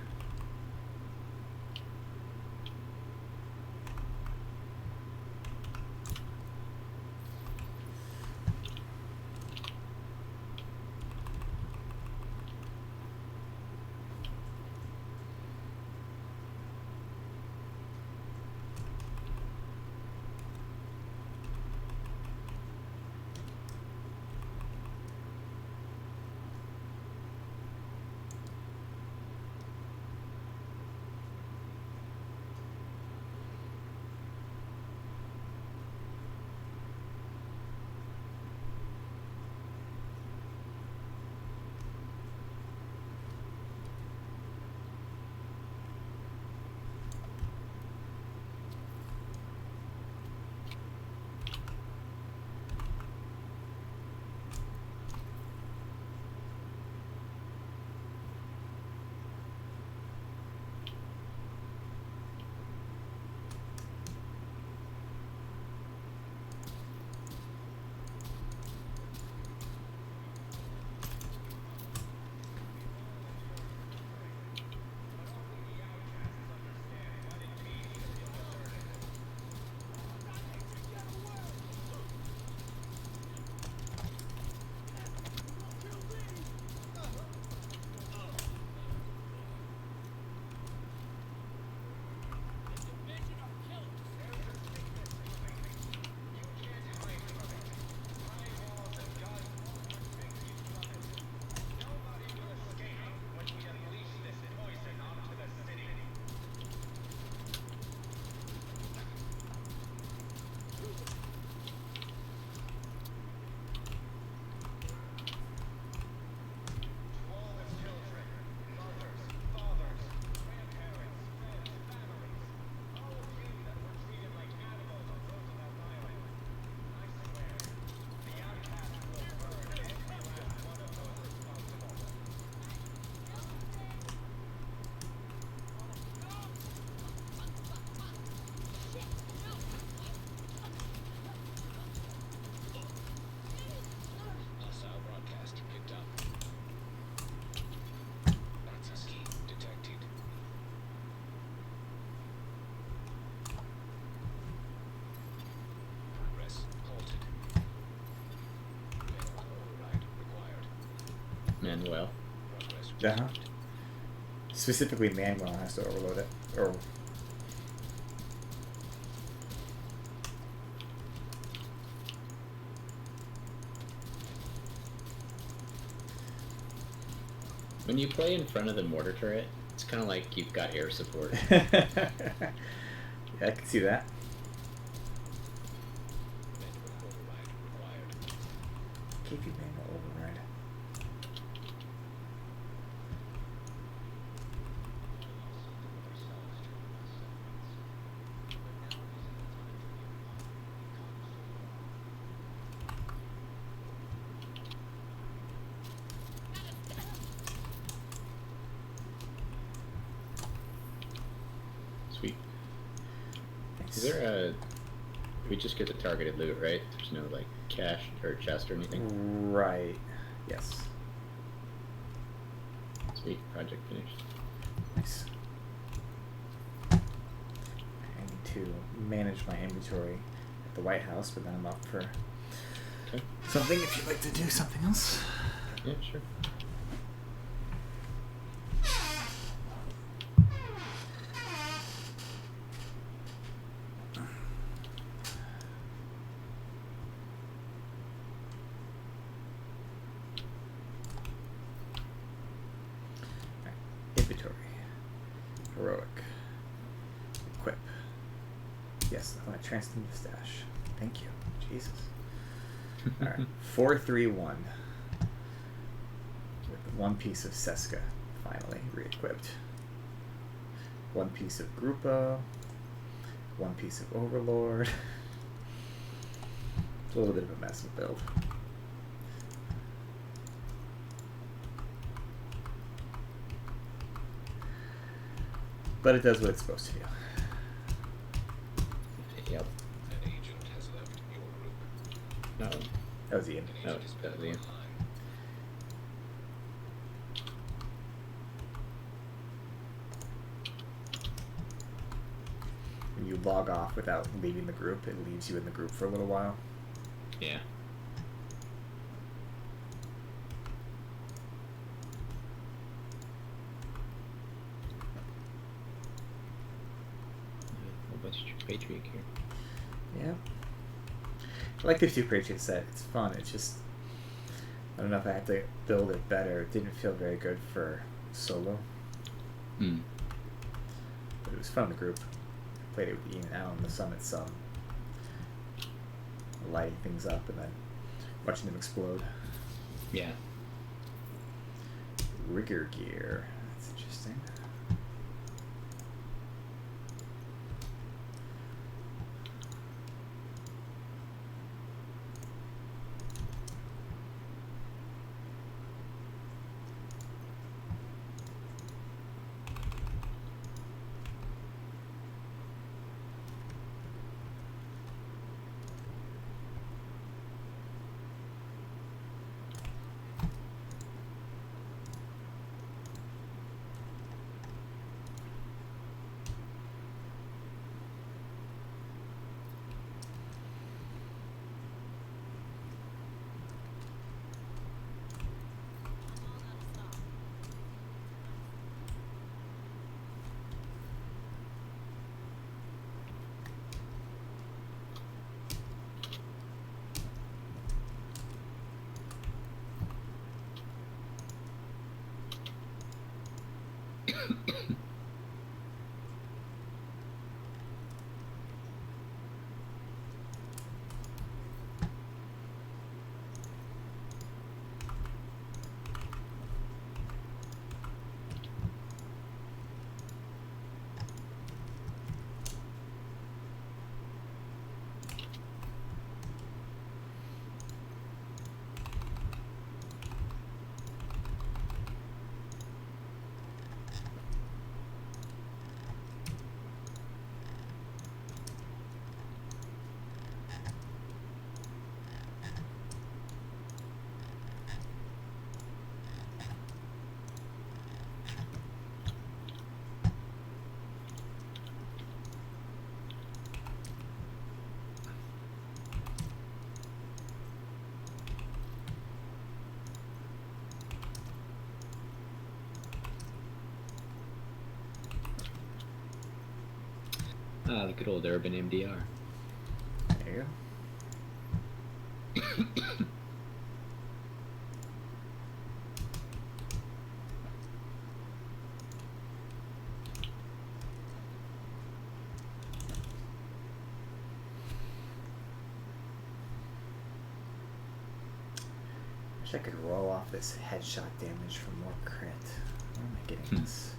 Manuel. Uh-huh. Specifically, Manuel has to overload it. Or When you play in front of the mortar turret, it's kind of like you've got air support. yeah, I can see that. KV manual override. Sweet. Nice. Is there a... We just get the targeted loot, right? There's no, like, cash or chest or anything? Right. Yes. Sweet. Project finished. Nice. I need to manage my inventory at the White House, but then I'm up for Okay. something if you'd like to do something else. Yeah, sure. Inventory. Heroic. Equip. Yes, I want to transcend the stash. Thank you. Jesus. Alright. 431. With one piece of Seska, finally re-equipped. One piece of Grupo. One piece of Overlord. It's a little bit of a mess of build. But it does what it's supposed to do. Yep. An agent has left your group. No. That was Ian. No, that was Ian. When you log off without leaving the group, it leaves you in the group for a little while. Yeah. A bunch of Patriot here. Yeah. I like the 2 Patriot set. It's fun. It's just... I don't know if I have to build it better. It didn't feel very good for solo. Hmm. But it was fun in the group. Played it with Ian and Alan, the summit some. Lighting things up and then watching them explode. Yeah. Rigger gear. That's interesting. Ah, the good old urban MDR. There you Wish I could roll off this headshot damage for more crit. Where am I getting this?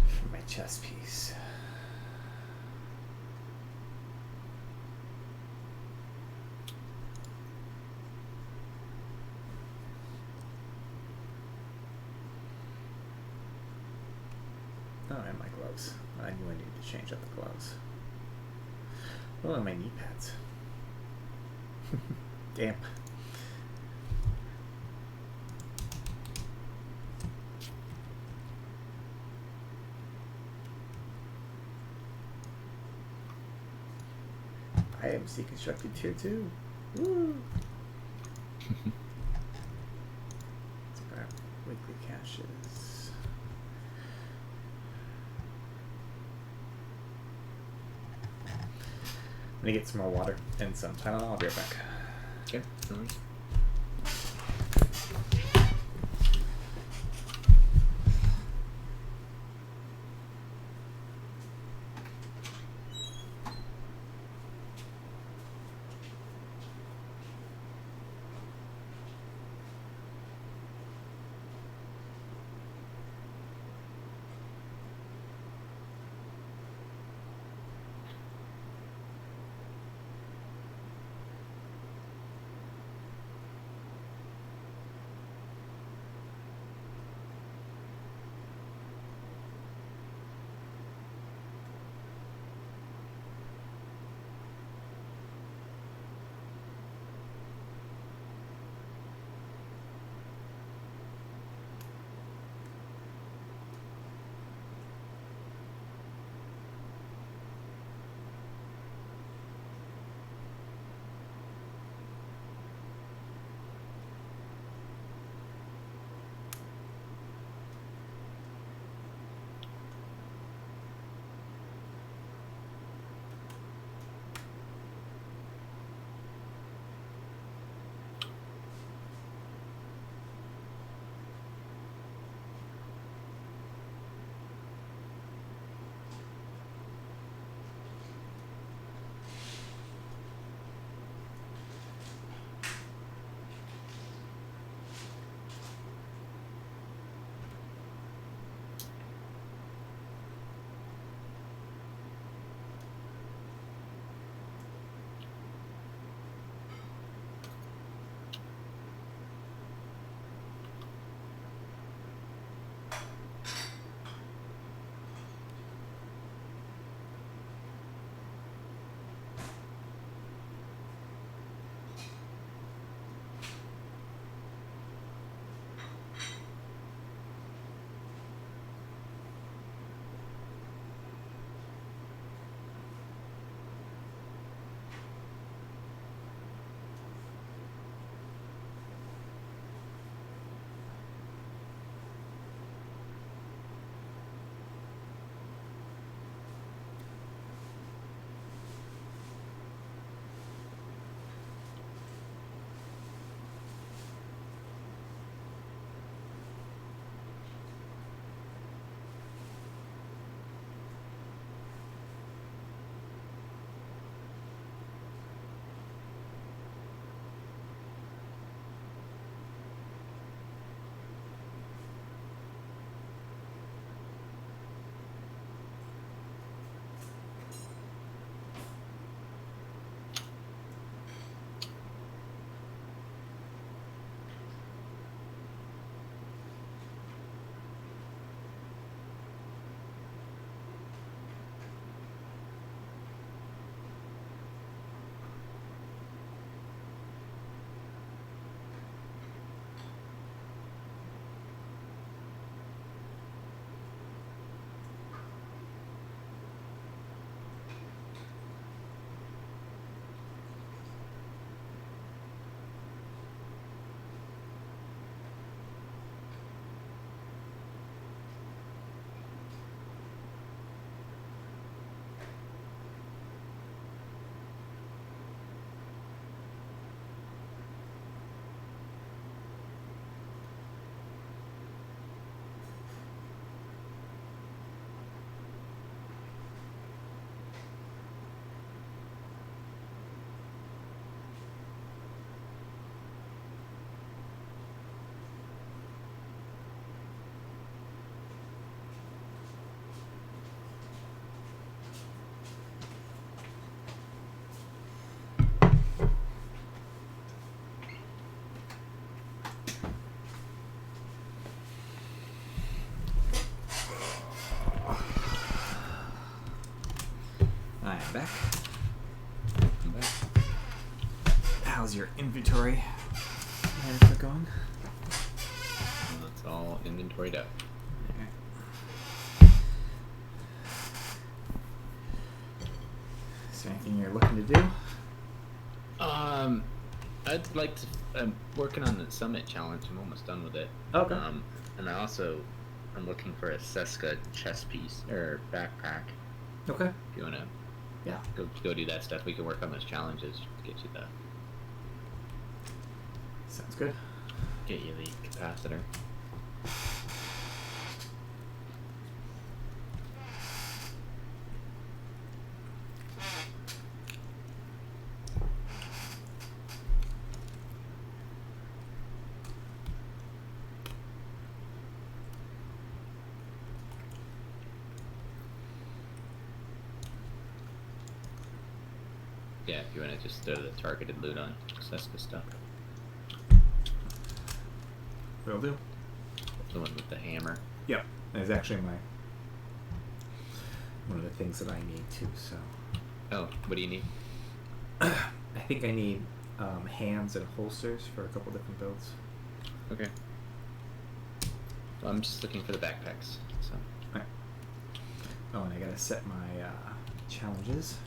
For my chest piece. Oh, and my gloves. I knew I needed to change up the gloves. Oh, and my knee pads. Damn. I am deconstructed tier 2. Woo! Let's grab weekly caches. I'm gonna get some more water and some Tylenol. I'll be right back. Okay, no worries. back. I'm back. How's your inventory management going? Well, it's all inventoried up. Is there anything you're looking to do? I'd like to. I'm working on the Summit Challenge. I'm almost done with it. Okay. And I'm looking for a Seska chest piece or backpack. Okay. If you wanna, Yeah. go do that stuff. We can work on those challenges. Get you Sounds good. the capacitor. Yeah, if you want to just throw the targeted loot on Seska stuff. Will do. The one with the hammer. Yep. That's actually one of the things that I need too. So Oh, what do you need? I think I need hands and holsters for a couple different builds. Okay. Well, I'm just looking for the backpacks. So Right. Oh, and I gotta set my challenges.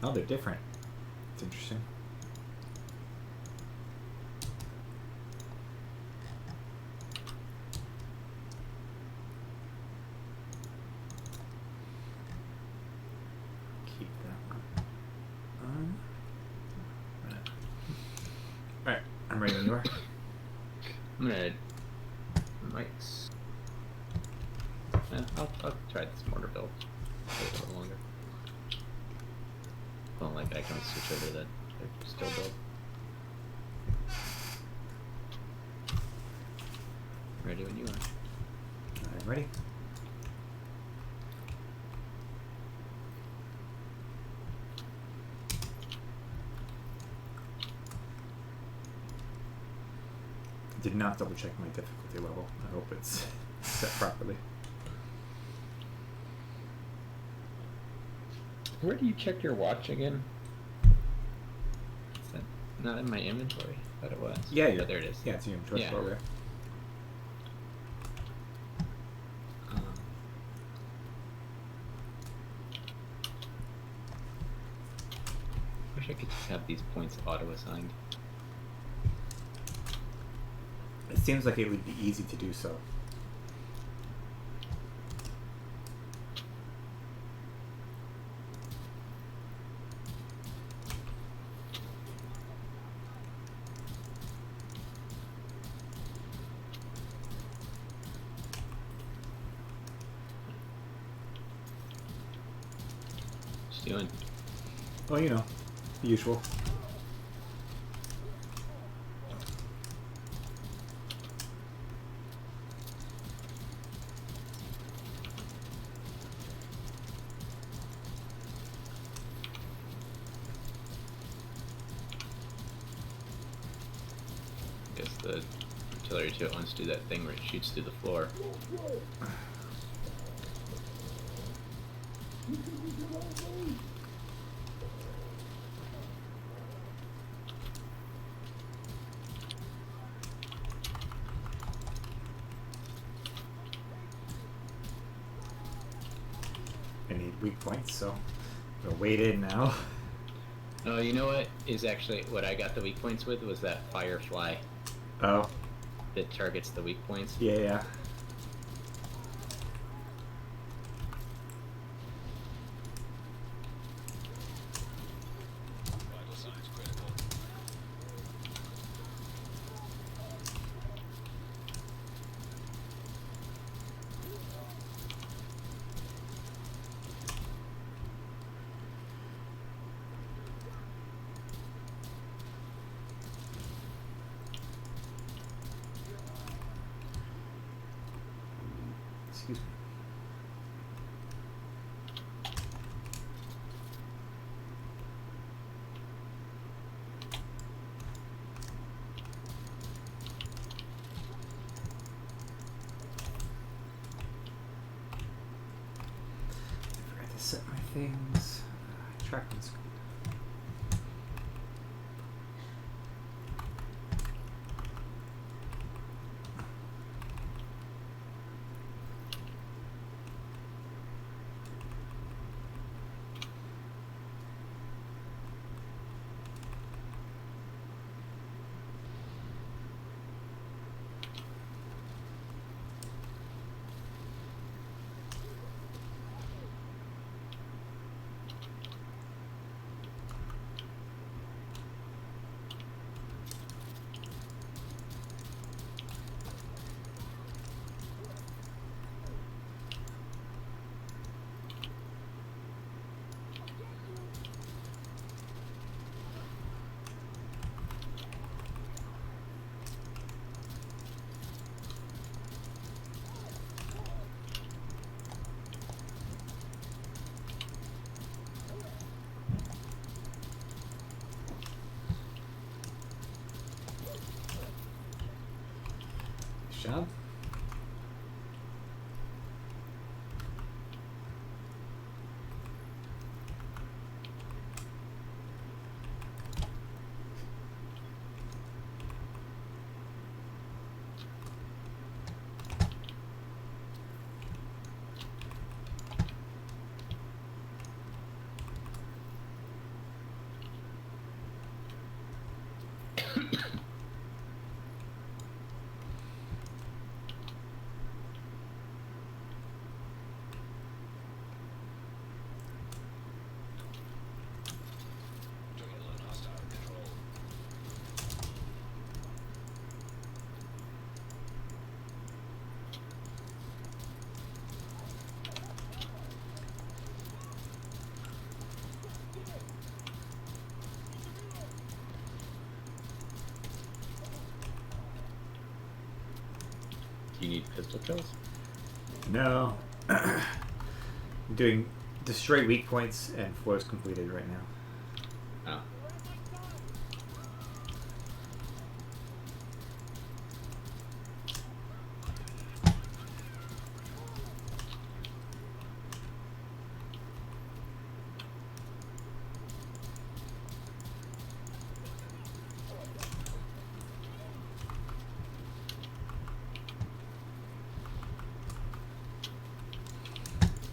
Oh, they're different. It's interesting. Keep that one on. Alright, I'm ready when you are. I'm gonna. I'll try this mortar build. Wait a little longer. Well, like I can switch over to the still build. Ready when you are. I'm ready. Did not double check my difficulty level. I hope it's set properly. Where do you check your watch again? Is that not in my inventory? I thought it was. Yeah, Oh, there it is. Yeah, it's your choice Yeah. over there. Wish I could just have these points auto-assigned. It seems like it would be easy to do so. Just doing. Well, you know, the usual. I guess the artillery turret wants to do that thing where it shoots through the floor. I need weak points, so I'm gonna wait in now. Oh, you know what is actually what I got the weak points with was that firefly Oh, that targets the weak points. yeah. Vital signs critical. Excuse me. things. Tracking screen. Job. Terminal in hostile control. Do you need pistol kills? No. I'm doing destroy weak points and floors completed right now. Oh.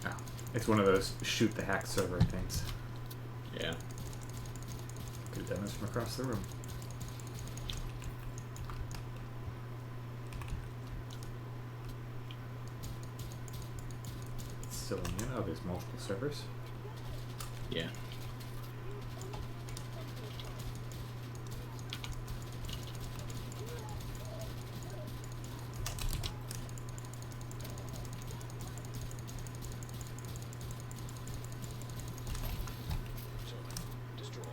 Oh. It's one of those shoot the hack server things. Yeah. Could have done this from across the room. It's still in here. Oh, there's multiple servers. Yeah. Terminal destroyed.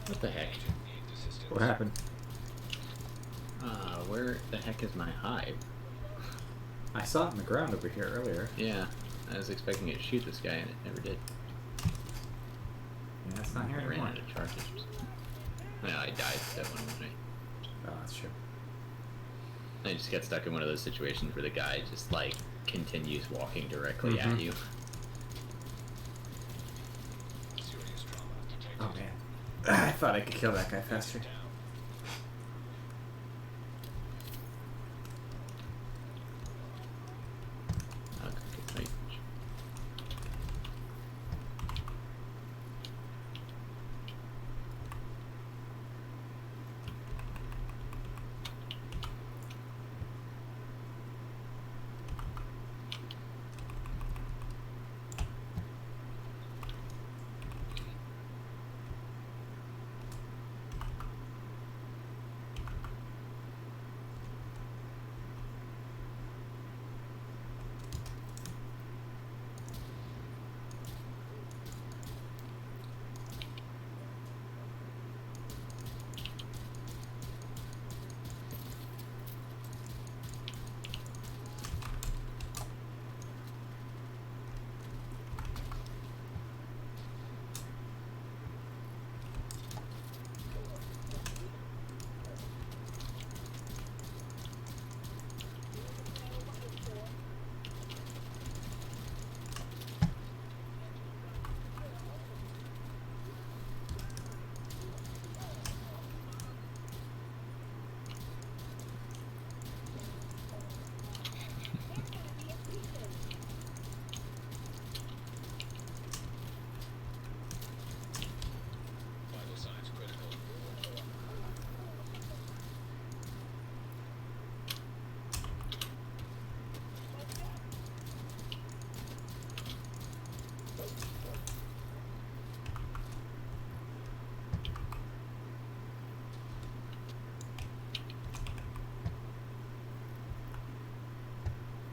What the heck? Agent needs assistance. What happened? Where the heck is my hive? I saw it on the ground over here earlier. Yeah, I was expecting it to shoot this guy and it never did. Yeah, it's not here I ran anymore. out of charges. No, I died that one, wasn't Oh, that's true. I just got stuck in one of those situations where the guy just like continues walking directly at Mhm. you. Serious trauma detected. Oh man. I thought I could kill that guy faster. Down. Oh, good range.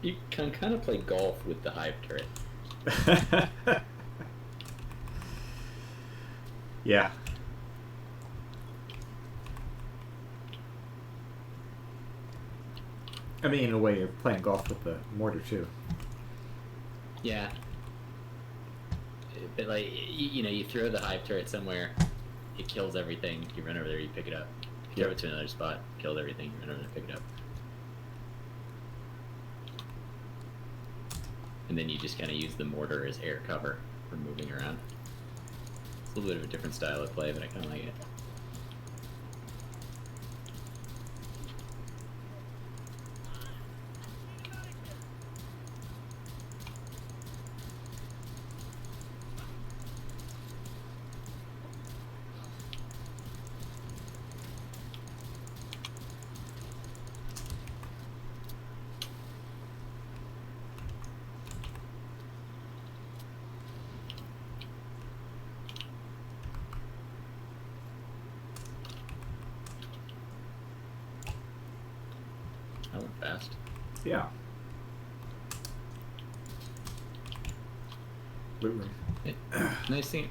You can kind of play golf with the hive turret. Yeah. I mean, in a way, you're playing golf with the mortar too. Yeah. But like, you throw the hive turret somewhere, it kills everything. You run over there, you pick it up. You throw it to another spot, killed everything. You run over there, pick it up. And then you just kind of use the mortar as air cover for moving around. It's a little bit of a different style of play, but I kind of like it. That went fast. Yeah. Loot room. Nice thing,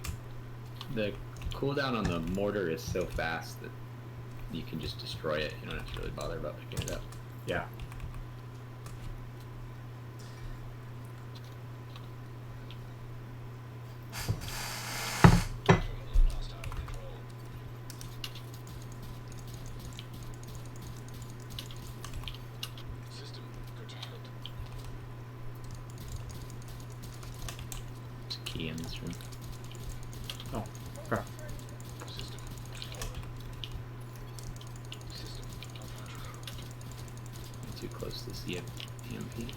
the cooldown on the mortar is so fast that you can just destroy it. You don't have to really bother about picking it up. Yeah. Hostile control. System curtailed. There's a key in this room. Oh, crap. System restored. System malfunctioning. Not too close to the EMP.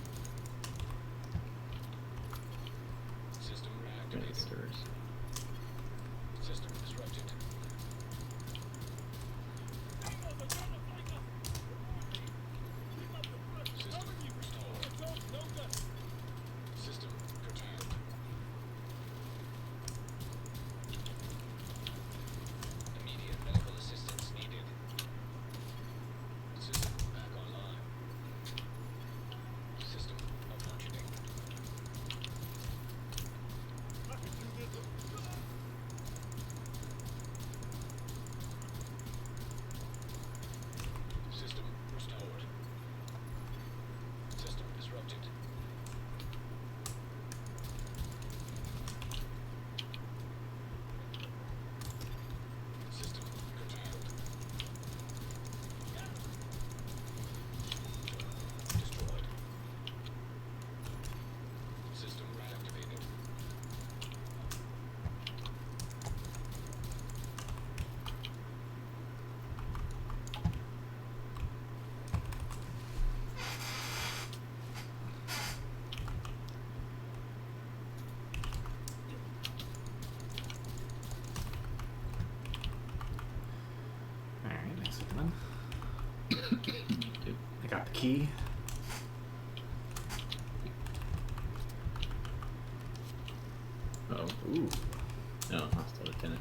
System Right, reactivated. stairs. System disrupted. System restored. System curtailed. Immediate medical assistance needed. System back online. System malfunctioning. System restored. System disrupted. System curtailed. Destroyed. System reactivated. Alright, next one. Dude. I got the key. Oh, Ooh. no, hostile lieutenant.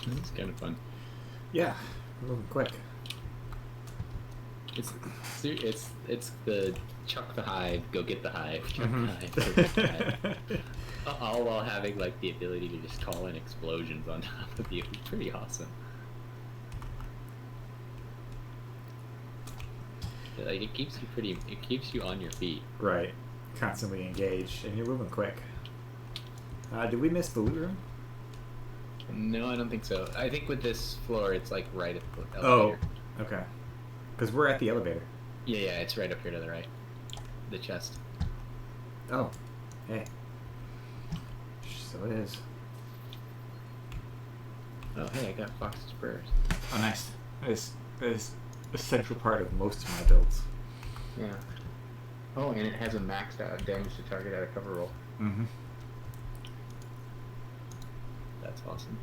It's kind of fun. Yeah, we're moving quick. It's the chuck the hive, go get the hive, chuck Mhm. the hive, go get the hive. All while having like the ability to just call in explosions on top of you. It's pretty awesome. Like it keeps you on your feet. Right. Constantly engaged, and you're moving quick. Did we miss the loot room? No, I don't think so. I think with this floor, it's like right at the Oh, elevator. okay. Because we're at the elevator. Yeah, it's right up here to the right. The chest. Oh, hey. So it is. Oh, hey, I got Fox Spurs. Oh, nice. That is a central part of most of my builds. Yeah. Oh, and it has a maxed out damage to target at a cover roll. Mm-hmm. That's awesome.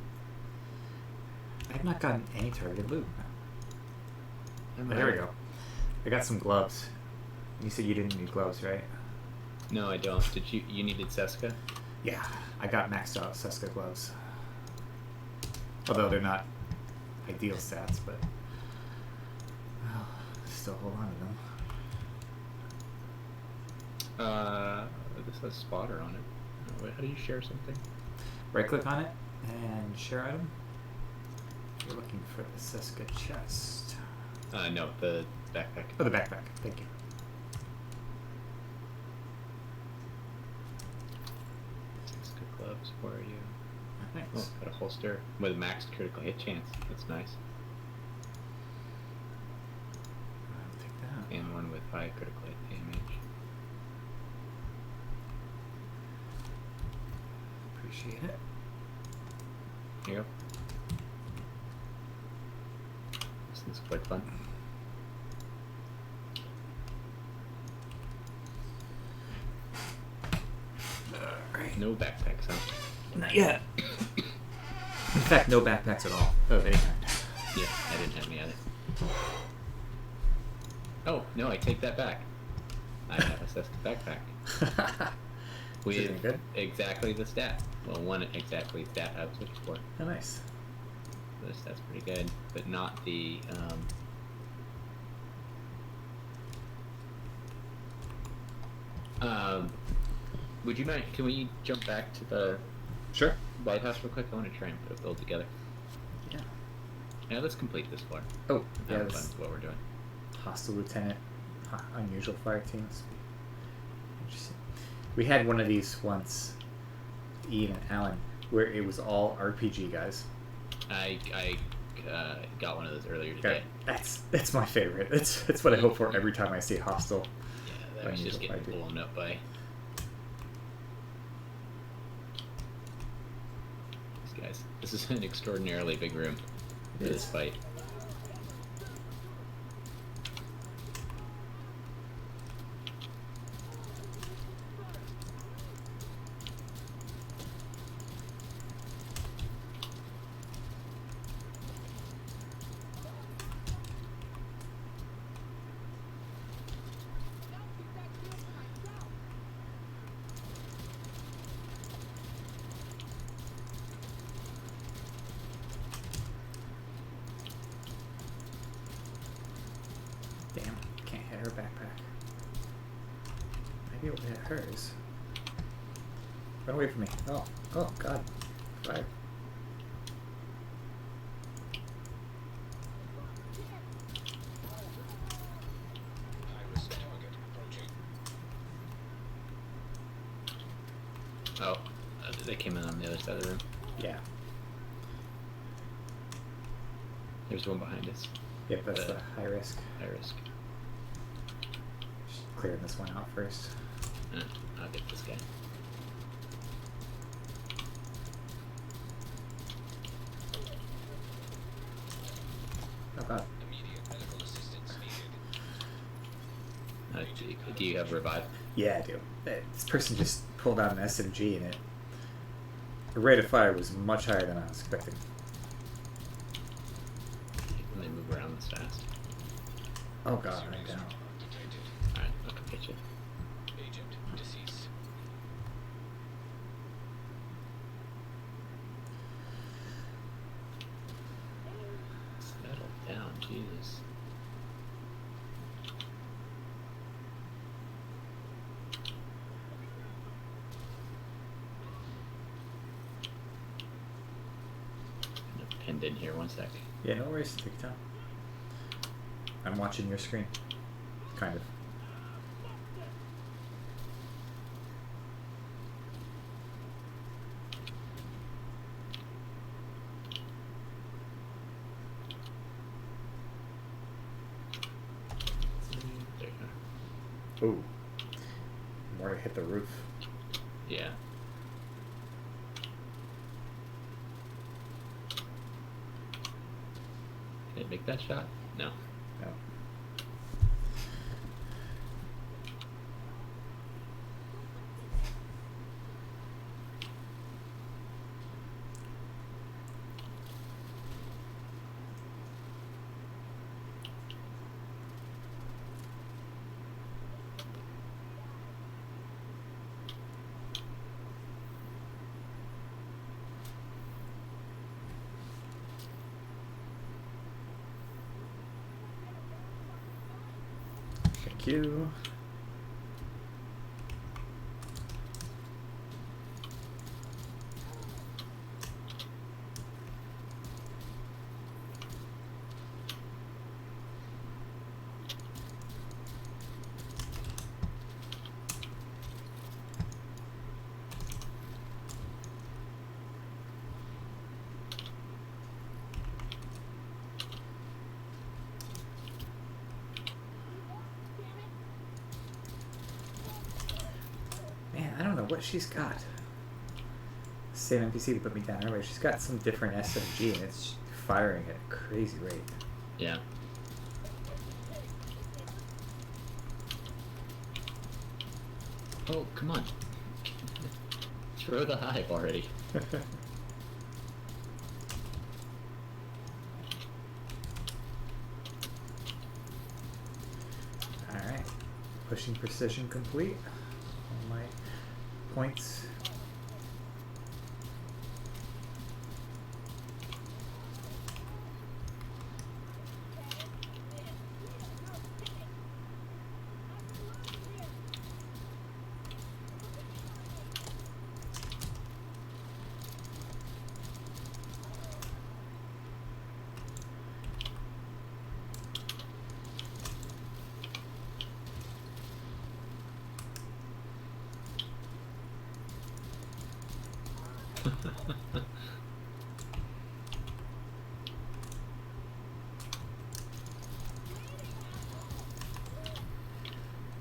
I've not gotten any targeted loot. I'm There we out. go. I got some gloves. You said you didn't need gloves, right? No, I don't. Did you needed Seska? Yeah, I got maxed out Seska gloves. Although they're not ideal stats, but well, still hold on to them. This has spotter on it. Oh, wait, how do you share something? Right click on it and share item. You're looking for the Seska chest. No, the backpack. Oh, the backpack. Thank you. Seska gloves. Where are you? Thanks. Oh, got a holster with a maxed critical hit chance. That's nice. I'll take that. And one with high critical hit damage. Appreciate it. Here you go. This is quite fun. Alright. No backpacks, huh? Not yet. In fact, no backpacks at all. Of any kind. Yeah, I didn't have any either. Oh, no, I take that back. I have assessed the backpack. Is it any With good? exactly the stat. Well, one exactly stat I was looking for. Oh, nice. The stat's pretty good, but not the, would you mind, can we jump back to the Sure. lighthouse real quick? I want to try and put a build together. Yeah. Now let's complete this floor. Oh, yeah, Have fun that's with what we're doing. hostile lieutenant, unusual fire teams. Interesting. We had one of these once, Ian and Alan, where it was all RPG guys. I got one of those earlier today. That's my favorite. That's what I hope for every time I see hostile. Yeah, that was just Unusual getting fighting. blown up by these guys. This is an extraordinarily big room for It this is. fight. Damn, can't hit her backpack. Might be able to hit hers. Run away from me. Oh god. Fire. High-risk target approaching. Oh, they came in on the other side of the room. Yeah. There's one behind us. Yep, that's The- the high risk. High risk. Just clearing this one out first. I'll get this guy. Oh god. Immediate medical assistance needed. Do you have revive? Yeah, I do. This person just pulled out an SMG and the rate of fire was much higher than I was expecting. When they move around this fast. Oh god, I'm Serious down. trauma detected. Alright, I'll come get you. Agent deceased. pinned in here. 1 sec. Yeah, no worries. Take your time. I'm watching your screen. Kind of. There you go. Ooh. More to hit the roof. Yeah. Can it make that shot? No. No. Thank you. Man, I don't know what she's got. Same NPC to put me down earlier. She's got some different SMG and it's firing at a crazy rate. Yeah. Oh, come on. Throw the hive already. Alright. Pushing precision complete. All my points.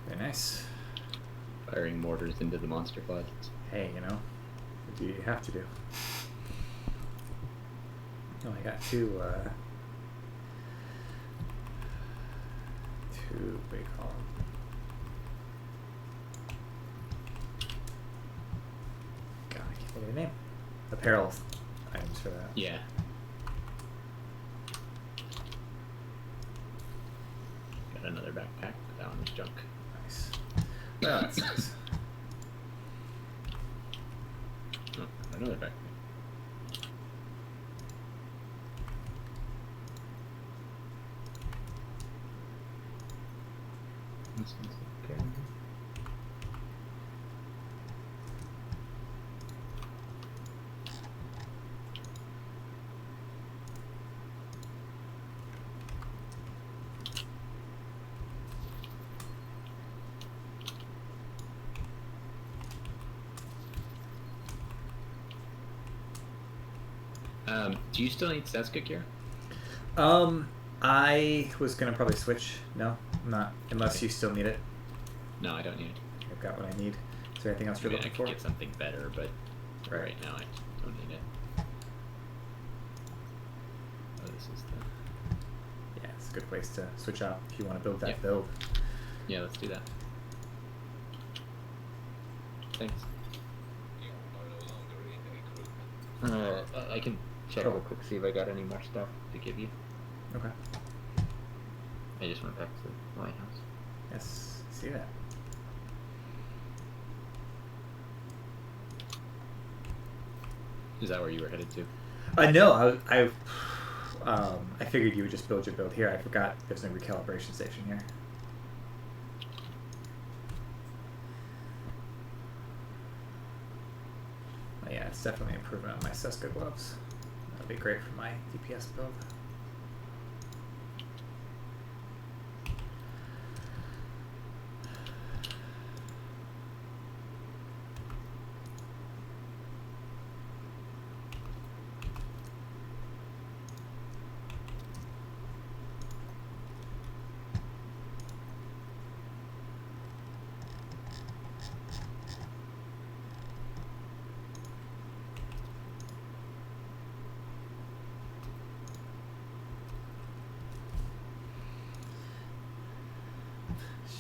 Very nice. Firing mortars into the monster closets. Hey, you know, what do you have to do? Oh, I got two what do you call them? God, I can't think of the name. Apparel items for that. Yeah. Got another backpack. That one was junk. Nice. Oh, that's nice. Oh, another backpack. This one's okay. Do you still need Seska gear? I was gonna probably switch. No, I'm not. Unless you still need it. No, I don't need it. I've got what I need. Is there anything else I you're mean, I looking could for? get something better, but right now I don't need it. Oh, this is the... Yeah, it's a good place to switch out if you want to build that Yep. build. Yeah, let's do that. Thanks. You are no longer in the group. I can check real quick, see if I got any more stuff to give you. Okay. I just went back to the White House. Yes, see that. Is that where you were headed to? No, I figured you would just build your build here. I forgot there's no recalibration station here. Oh, yeah, it's definitely an improvement on my Seska gloves. That'd be great for my DPS build.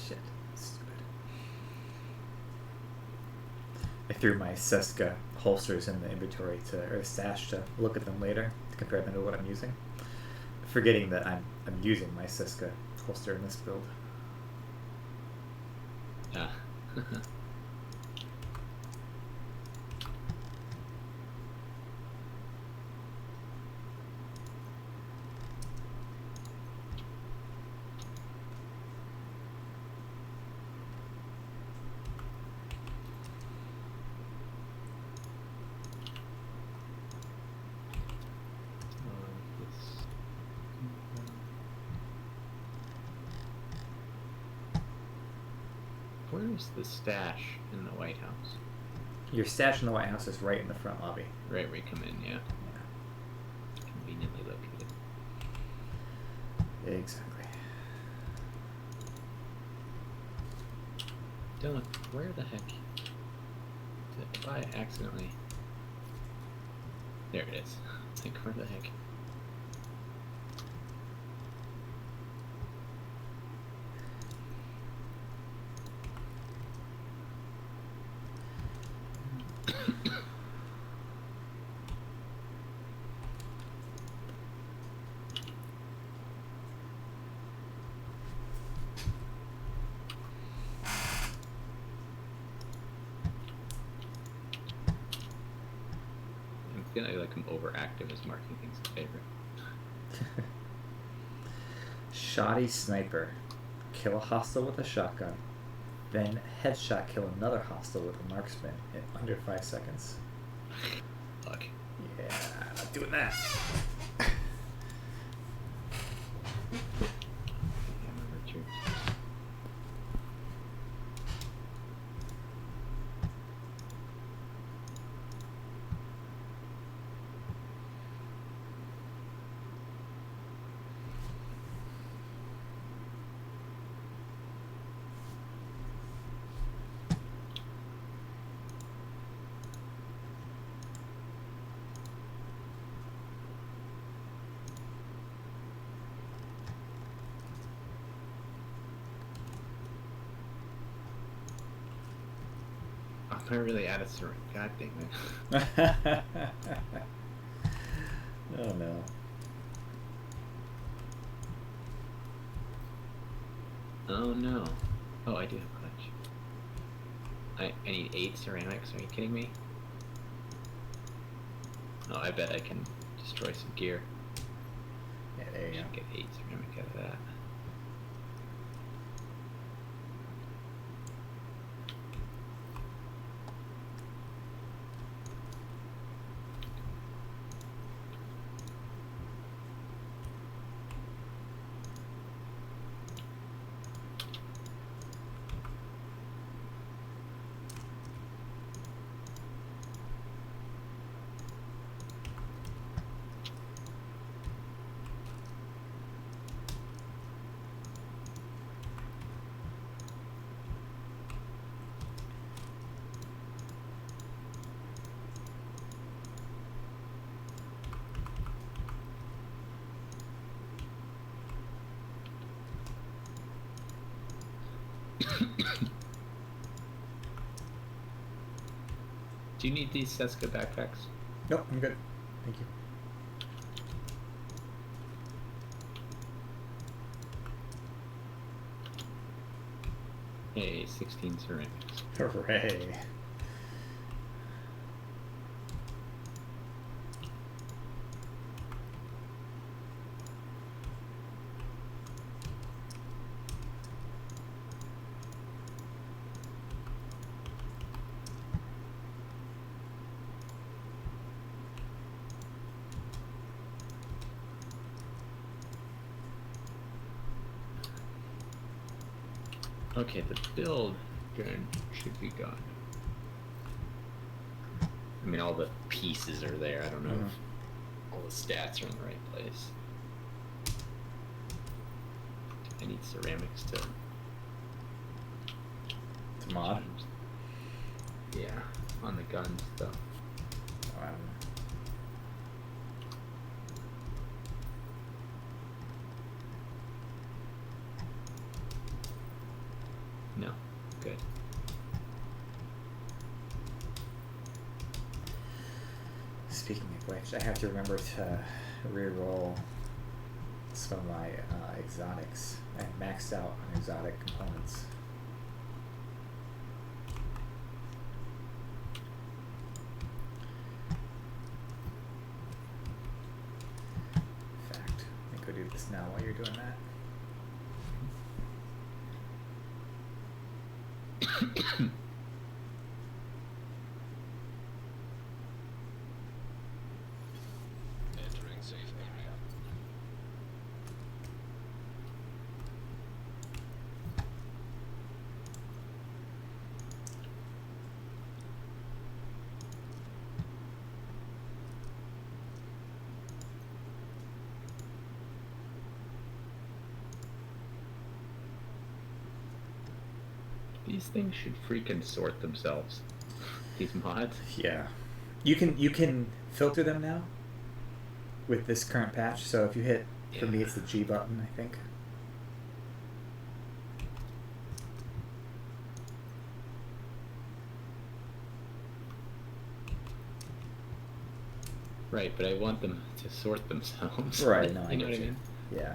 Shit, stupid. I threw my Seska holsters in the inventory or stash to look at them later to compare them to what I'm using, forgetting that I'm using my Seska holster in this build. Ah. Where's the stash in the White House? Your stash in the White House is right in the front lobby. Right where you come in, yeah. Yeah. Conveniently located. Exactly. Dylan, where the heck? If I accidentally... There it is. Like, where the heck? I'm feeling like I'm overactive as marking things a favorite. Shoddy sniper. Kill a hostile with a shotgun. Then headshot kill another hostile with a marksman in under 5 seconds. Fuck. Yeah, not doing that. Richard. I really added syringe. God damn it. Oh no. Oh no. Oh, I do have clutch. I need 8 ceramics. Are you kidding me? Oh, I bet I can destroy some gear. Yeah, there you go. Should get 8 ceramic out of that. Do you need these Seska backpacks? Nope, I'm good. Thank you. Hey, 16 ceramics. Hooray. Okay, the build gun should be gone. I mean, all the pieces are there. I don't know if all the stats are in the right place. I need ceramics to mod. change. Yeah, on the guns though. Oh, I don't know. No, good. Speaking of which, I have to remember to re-roll some of my exotics. I maxed out on exotic components. In fact, let me go do this now while you're doing that. Entering safe area. These things should freaking sort themselves. These mods. Yeah, you can filter them now with this current patch. So if you hit, for me, it's the G button, I think. Right, but I want them to sort themselves. Right. No, I you know get what I you. mean? Yeah.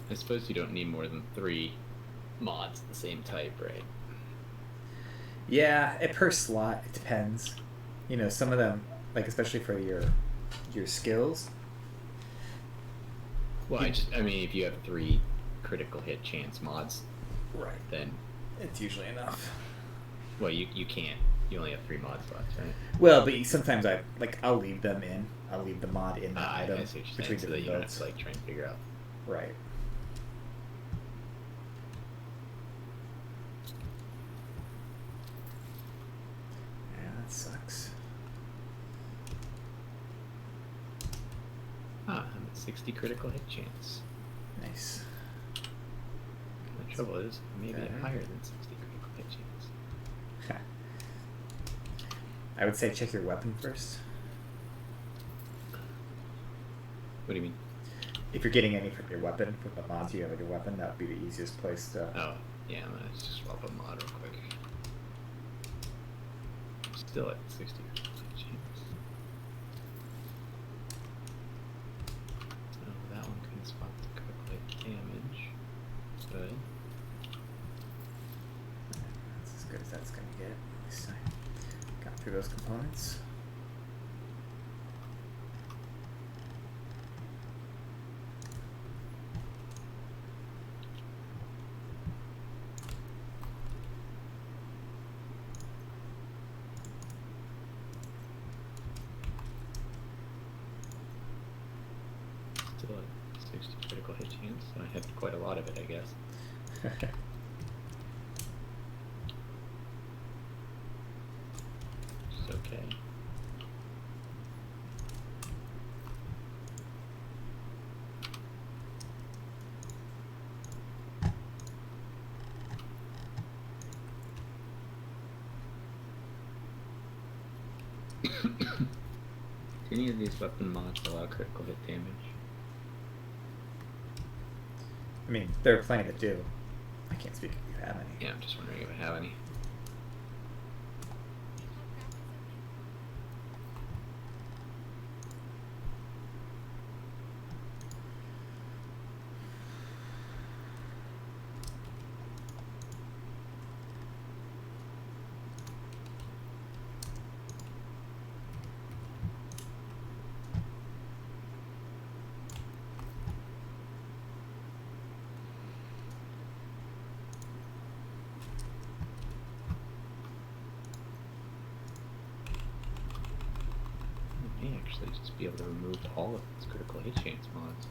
I suppose you don't need more than 3 mods of the same type, right? Yeah, per slot, it depends. You know, some of them, like especially for your skills. Well, I mean, if you have 3 critical hit chance mods, Right. then It's usually enough. well, you can't. You only have 3 mod slots, right? Well, but sometimes I'll leave them in. I'll leave the mod in the I item see what you're between saying, so the that you don't have builds. to like try and figure out. Right. Yeah, that sucks. I'm at 60 critical hit chance. Nice. The trouble is, maybe Okay. higher than 60 critical hit chance. I would say check your weapon first. What do you mean? If you're getting any from your weapon, from the mods you have in your weapon, that would be the easiest place to... Oh, yeah, I'm gonna just swap a mod real quick. Still at 60 critical hit chance. So that one can swap the critical hit damage. Good. That's as good as that's going to get. At least I got through those components. Still at 60 critical hit chance. So I had quite a lot of it, I guess. It's okay. Do any of these weapon mods allow critical hit damage? I mean, there are plenty that do. I can't speak if you have any. Yeah, I'm just wondering if I have any. may actually just be able to remove all of its critical hit chance mods.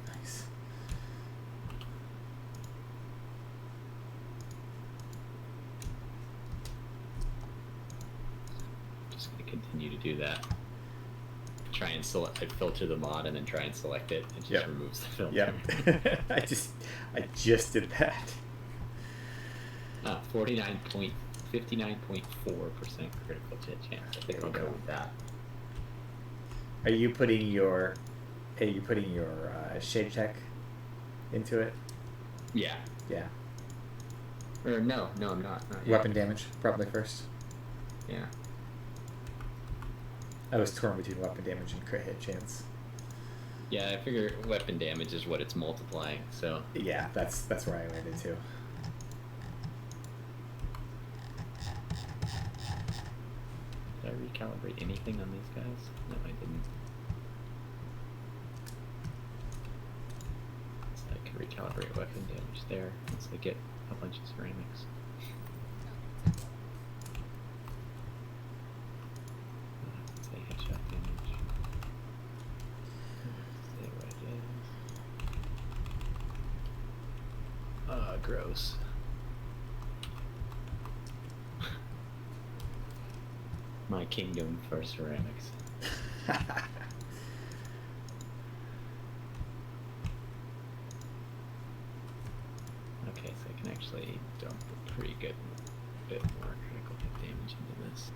Nice. Just gonna continue to do that. Try and select. I filter the mod and then try and select it. It just Yep. removes the filter. Yep. I just did that. 59.4% critical hit chance. I think I'll go with that. Are you putting your shade check into it? Yeah. Yeah. Or no, I'm not. Not yet. Weapon damage probably first. Yeah. I was torn between weapon damage and crit hit chance. Yeah, I figure weapon damage is what it's multiplying. So Yeah, that's where I landed too. did I recalibrate anything on these guys? No, I didn't. So I can recalibrate weapon damage there once I get a bunch of ceramics. Say headshot damage. Say what it is. Gross. My kingdom for ceramics. Okay, so I can actually dump a pretty good bit more critical hit damage into this.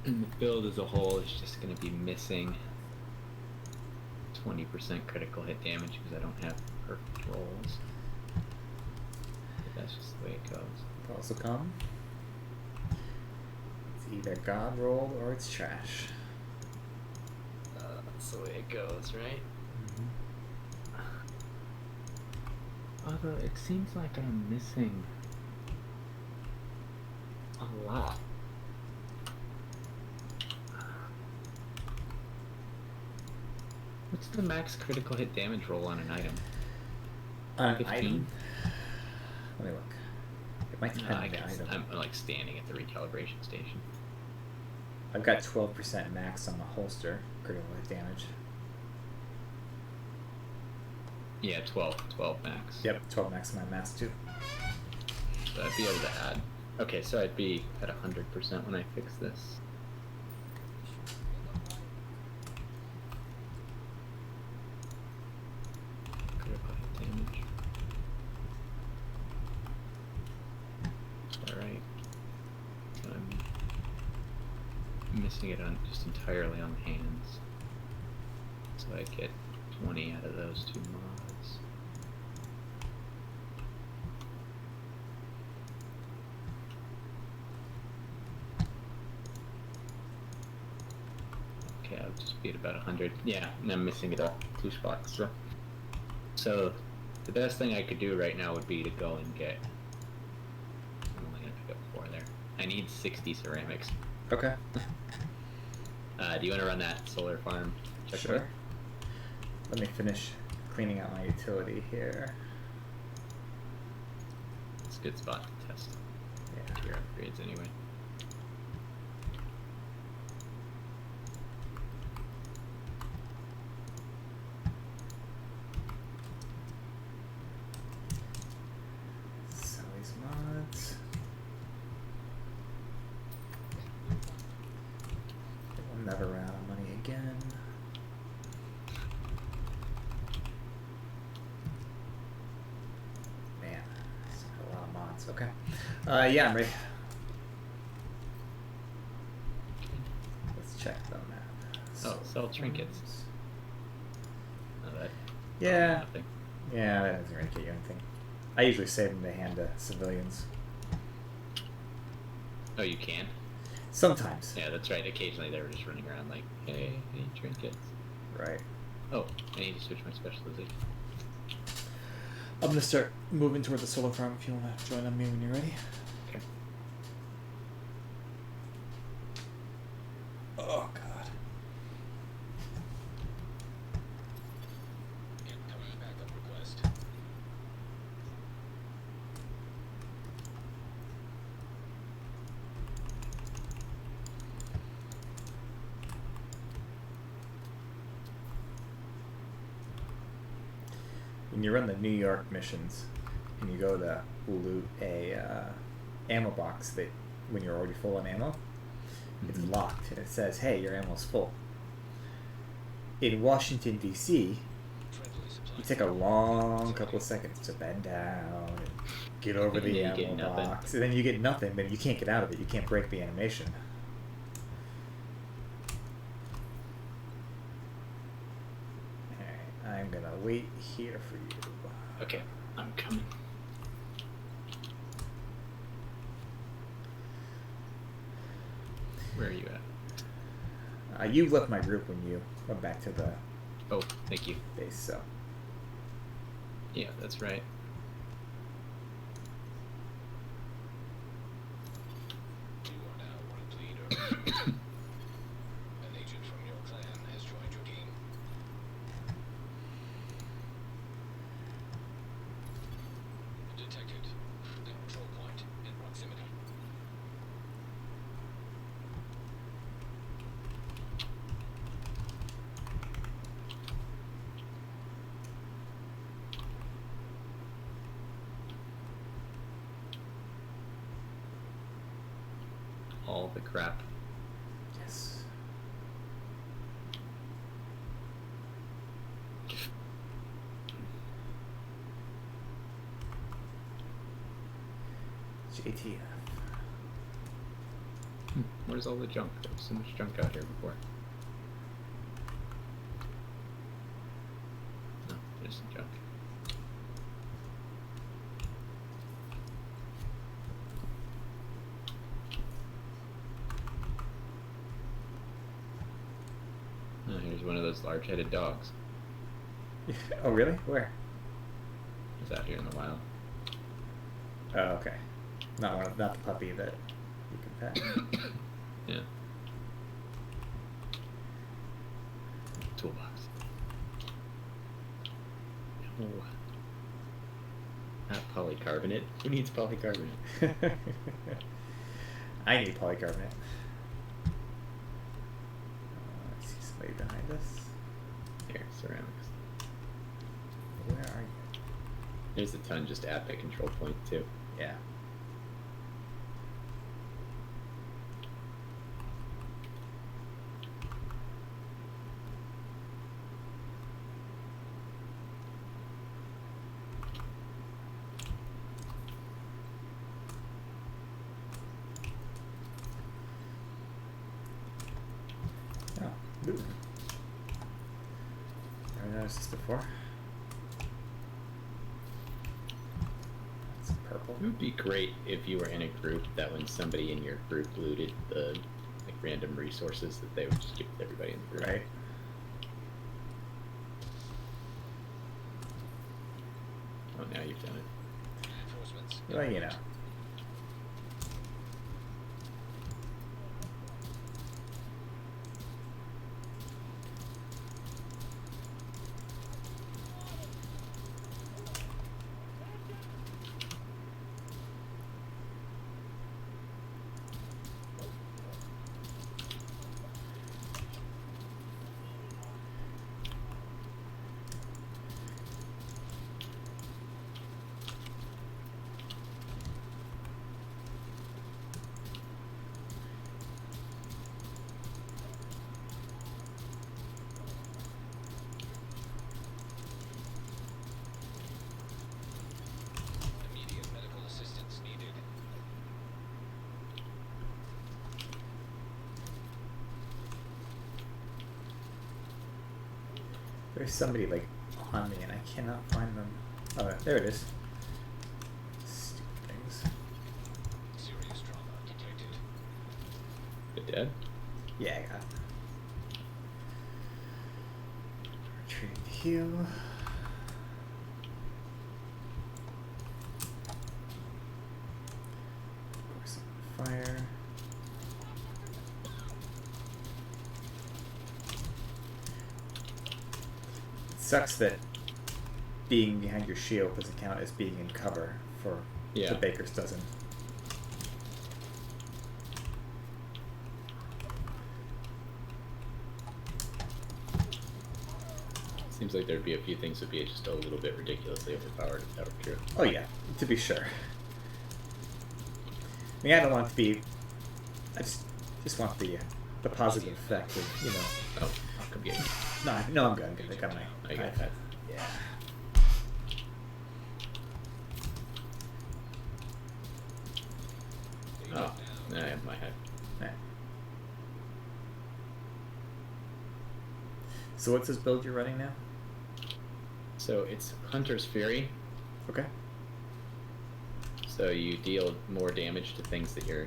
And the build as a whole is just going to be missing 20% critical hit damage because I don't have perfect rolls. But that's just the way it goes. It'll also come. It's either god rolled or it's trash. That's the way it goes, right? Mm-hmm. Although it seems like I'm missing a lot. What's the max critical hit damage roll on an item? On an 15? item? Let me look. It might depend I on the guess item. I'm like standing at the recalibration station. I've got 12% max on the holster critical hit damage. Yeah, 12 max. Yep, 12 max on my mask too. So I'd be able to add. Okay, so I'd be at 100% when I fix this. Critical hit damage. Alright. So I'm missing it on just entirely on hands. So I get 20 out of those two mods. Okay, I'll just be at about 100. Yeah, and I'm missing it all. 2 spots. So the best thing I could do right now would be to go and get. I'm only gonna pick up 4 there. I need 60 ceramics. Okay. Do you want to run that solar farm checkpoint? Sure. Let me finish cleaning out my utility here. It's a good spot to test Yeah. your upgrades anyway. Sell these mods. We'll never run out of money again. Man, that's a lot of mods. Okay. Yeah, I'm ready. Let's check the map. Oh, sell trinkets. Oh, that. Yeah. Nothing. Yeah, that doesn't really get you anything. I usually save them to hand to civilians. Oh, you can? Sometimes. Yeah, that's right. Occasionally they were just running around like, hey, I need trinkets. Right. Oh, I need to switch my specialization. I'm gonna start moving toward the solar farm if you wanna join on me when you're ready. Okay. Oh god. when you run the New York missions, and you go to loot a ammo box that when you're already full on ammo, it's locked and it says, "Hey, your ammo's full." In Washington D.C., you take a long couple of seconds to bend down and get over the And you get ammo nothing. box, and then you get nothing, but you can't get out of it. You can't break the animation. Alright, I'm gonna wait here for you. Okay, I'm coming. Where are you at? You left my group when you went back to the Oh, thank you. base, so. Yeah, that's right. You are now one of the leaders. An agent from your clan has joined your team. Detected. The control point in proximity. All the crap. Yes. JTF. Where's all the junk? There was so much junk out here before. No, there's some junk. Oh, here's one of those large-headed dogs. Oh, really? Where? It's out here in the wild. Oh, okay. Not the puppy that you can pet. Yeah. Toolbox. Oh. Not polycarbonate. Who needs polycarbonate? I need polycarbonate. I see somebody behind us. Here, ceramics. Where are you? There's a ton just at the control point too. Yeah. Oh, blue. Never noticed this before. That's purple. It would be great if you were in a group that when somebody in your group looted the like random resources that they would just give to everybody in the group. Right? Oh, now you've done it. Reinforcements. Well, you know. Immediate medical assistance needed. There's somebody like on me and I cannot find them. Oh, there it is. Stupid things. Serious trauma detected. The dead? Yeah, I got it. Retreating to heal. Course on fire. It sucks that being behind your shield doesn't count as being in cover for Yeah. the baker's dozen. Seems like there'd be a few things that'd be just a little bit ridiculously overpowered if that were true. Oh yeah, to be sure. I mean, I don't want it to be. I just want the positive effect of, you know. Oh, I'll come get you. No, I'm good. I'm good. I got my Oh, you got iPad. that. Yeah. Oh, I have my head. Alright. So what's this build you're running now? So it's Hunter's Fury. Okay. So you deal more damage to things that you're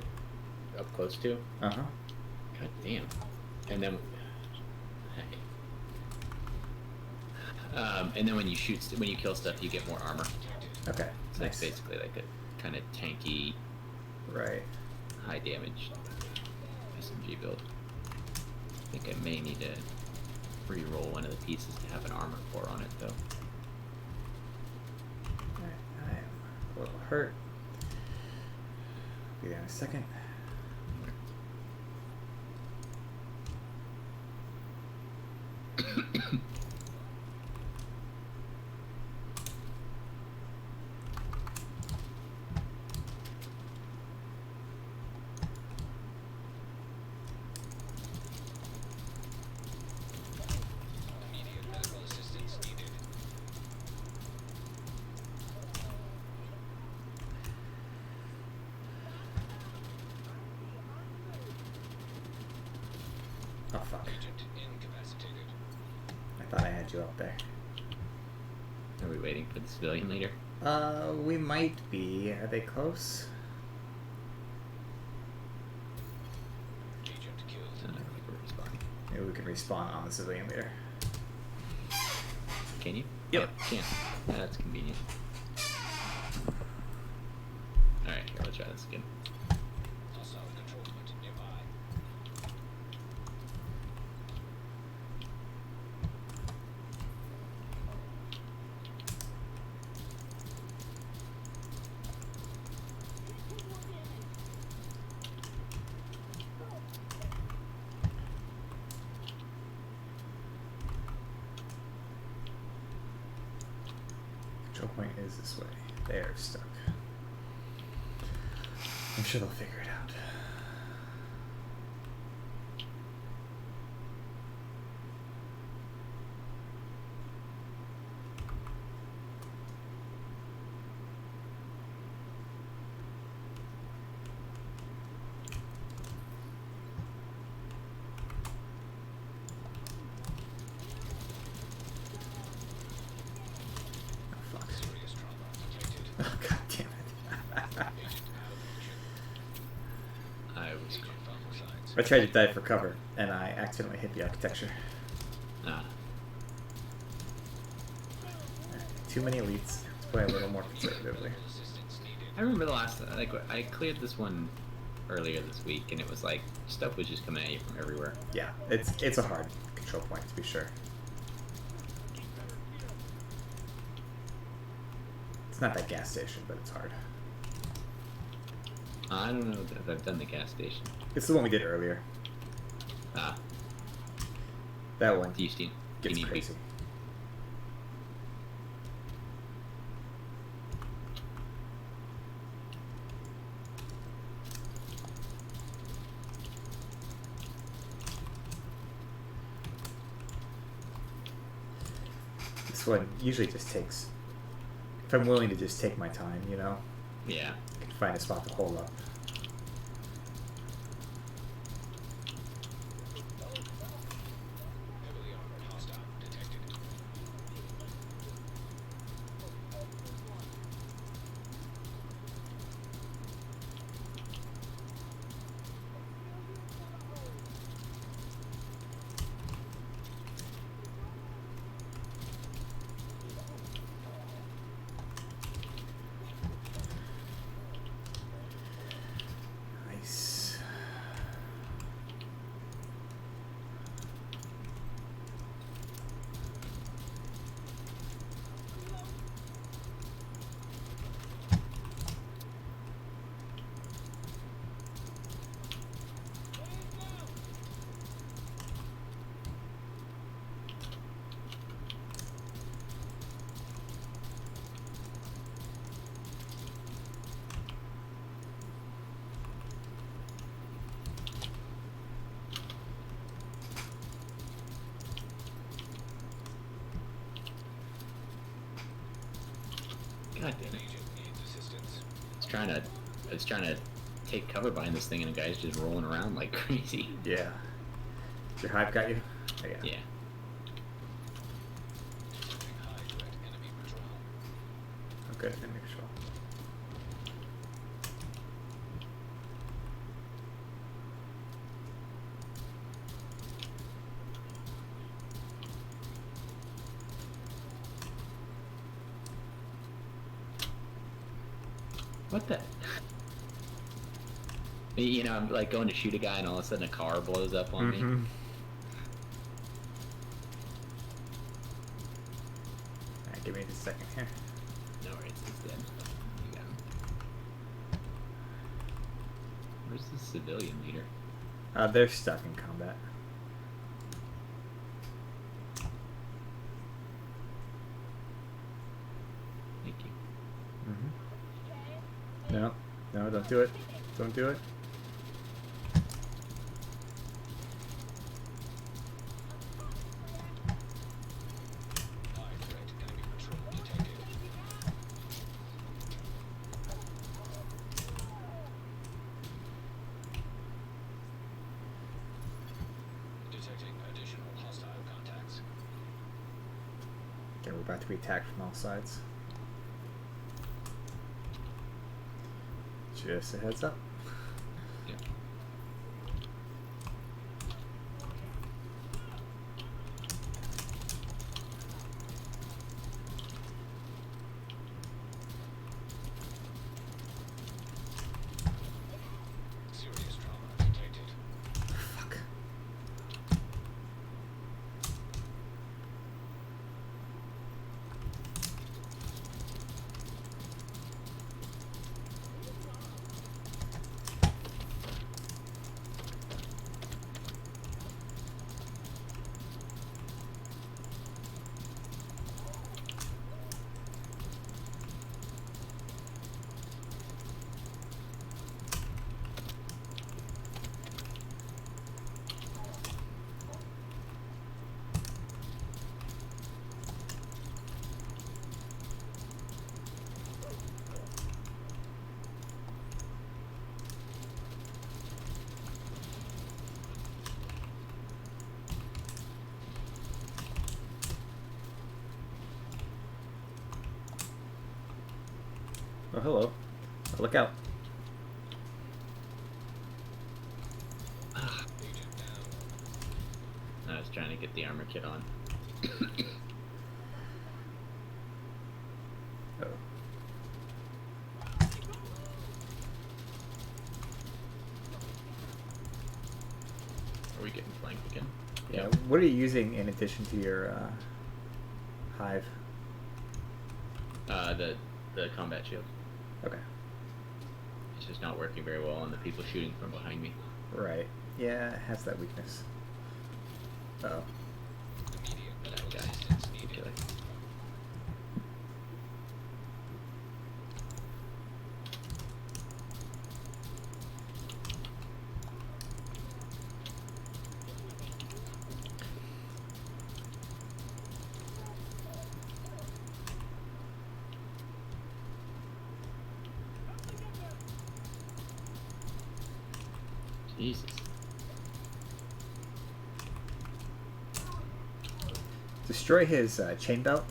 up close to. Uh-huh. God damn. And then, and then when you when you kill stuff, you get more armor. Okay. It's like basically like a kind of tanky, Right. high damage SMG build. I think I may need to re-roll one of the pieces to have an armor core on it though. Alright, I am a little hurt. Be there in a second. Immediate medical assistance needed. Oh fuck. Agent incapacitated. I thought I had you up there. Are we waiting for the civilian leader? We might be. Are they close? Agent killed. I think we're respawning. Maybe we can respawn on the civilian leader. Can you? Yep. Oh, can. Yeah, that's convenient. Alright, here, let's try this again. Hostile control point nearby. Control point is this way. They're stuck. I'm sure they'll figure it out. Oh fuck. Serious trauma detected. Oh god damn it. Agent out of mission. I was. Agent vital signs. I tried to dive for cover and I accidentally hit the architecture. Ah. Too many elites. Let's play a little more conservatively. Medical assistance needed. I remember the last, like, I cleared this one earlier this week, and it was like, stuff was just coming at you from everywhere. Yeah, it's a hard control point to be sure. It's not that gas station, but it's hard. I don't know if I've done the gas station. It's the one we did earlier. Ah, That one do you need gets to be- crazy. This one usually just takes. If I'm willing to just take my time, you know, Yeah. I can find a spot to hold up. Heavily armored hostile detected. God damn it. I was trying to take cover behind this thing, and the guy's just rolling around like crazy. Yeah. Your hive got you? Oh, yeah. Yeah. Okay, let me make sure. What the? You know, I'm like going to shoot a guy, and all of a sudden a car blows up on me. Mm-hmm. Alright, give me just a second here. No worries, he's dead. You got him. Where's the civilian leader? They're stuck in combat. Thank you. Mm-hmm. No, no, don't do it. Don't do it. Detecting additional hostile contacts. Okay, we're about to be attacked from all sides. Just a heads up. Yeah. Serious trauma detected. Fuck. Oh, hello. Oh, look out. Agent down. I was trying to get the armor kit on. Oh. Are we getting flanked again? Yeah, Yep. what are you using in addition to your hive? The combat shield. Okay. It's just not working very well on the people shooting from behind me. Right. Yeah, it has that weakness. Uh-oh. Immediate That medical guy. assistance needed. Killer. Jesus. Destroy his chain belt.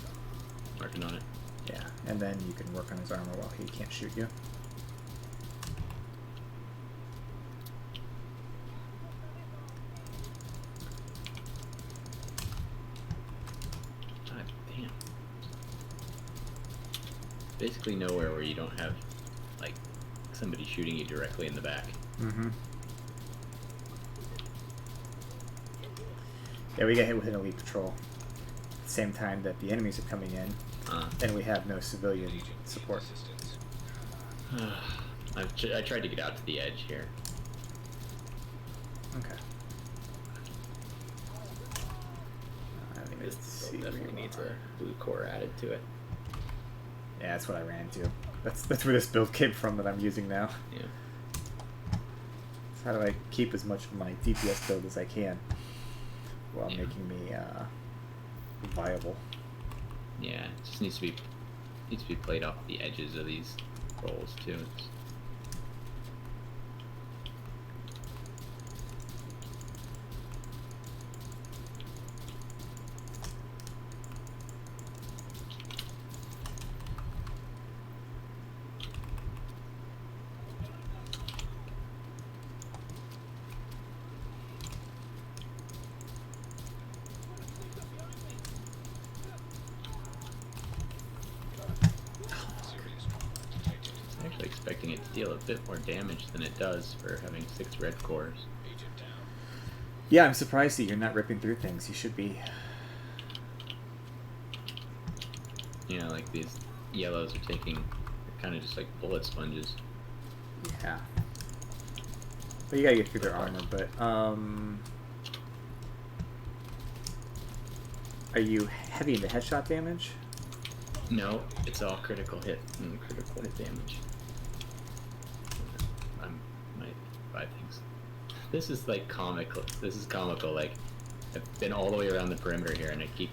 Working on it. Yeah, and then you can work on his armor while he can't shoot you. God damn. Basically nowhere where you don't have, like, somebody shooting you directly in the back. Mm-hmm. Yeah, we get hit with an elite patrol. At the same time that the enemies are coming in, and we have no civilian Agent needs support. assistance. I tried to get out to the edge here. Okay. Let me This see build where definitely you needs are. a blue core added to it. Yeah, that's what I ran into. That's where this build came from that I'm using now. Yeah. So how do I keep as much of my DPS build as I can while Yeah. making me viable? Yeah, it just needs to be needs to be played off the edges of these rolls too. I'm actually expecting it to deal a bit more damage than it does for having 6 red cores. Agent down. Yeah, I'm surprised that you're not ripping through things. You should be. You know, like these yellows are taking, they're kind of just like bullet sponges. Yeah. Well, you gotta get through their armor, but are you heavy into headshot damage? No, it's all critical hit and critical hit damage. My 5 things. This is like comical. This is comical. Like, I've been all the way around the perimeter here, and I keep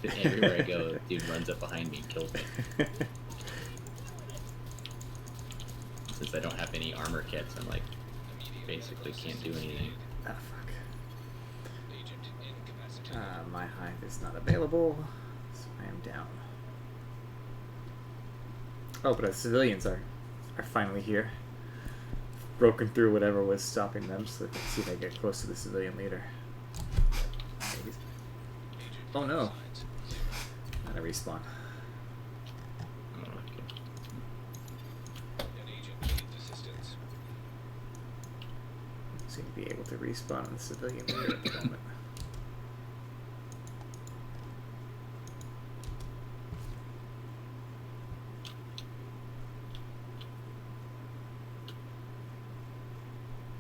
everywhere I go, dude runs up behind me and kills me. Since I don't have any armor kits, I'm like basically can't do anything. Ah, fuck. Agent incapacitated. My hive is not available, so I am down. Oh, but the civilians are finally here. Broken through whatever was stopping them, so let's see if I get close to the civilian leader. Agent Oh no, signs. not a respawn. Oh, okay. An agent needs assistance. Seem to be able to respawn on the civilian leader at the moment.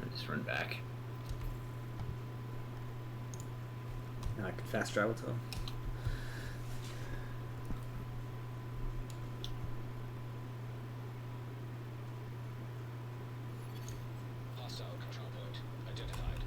I just run back. Now I can fast travel to him. Hostile control point identified.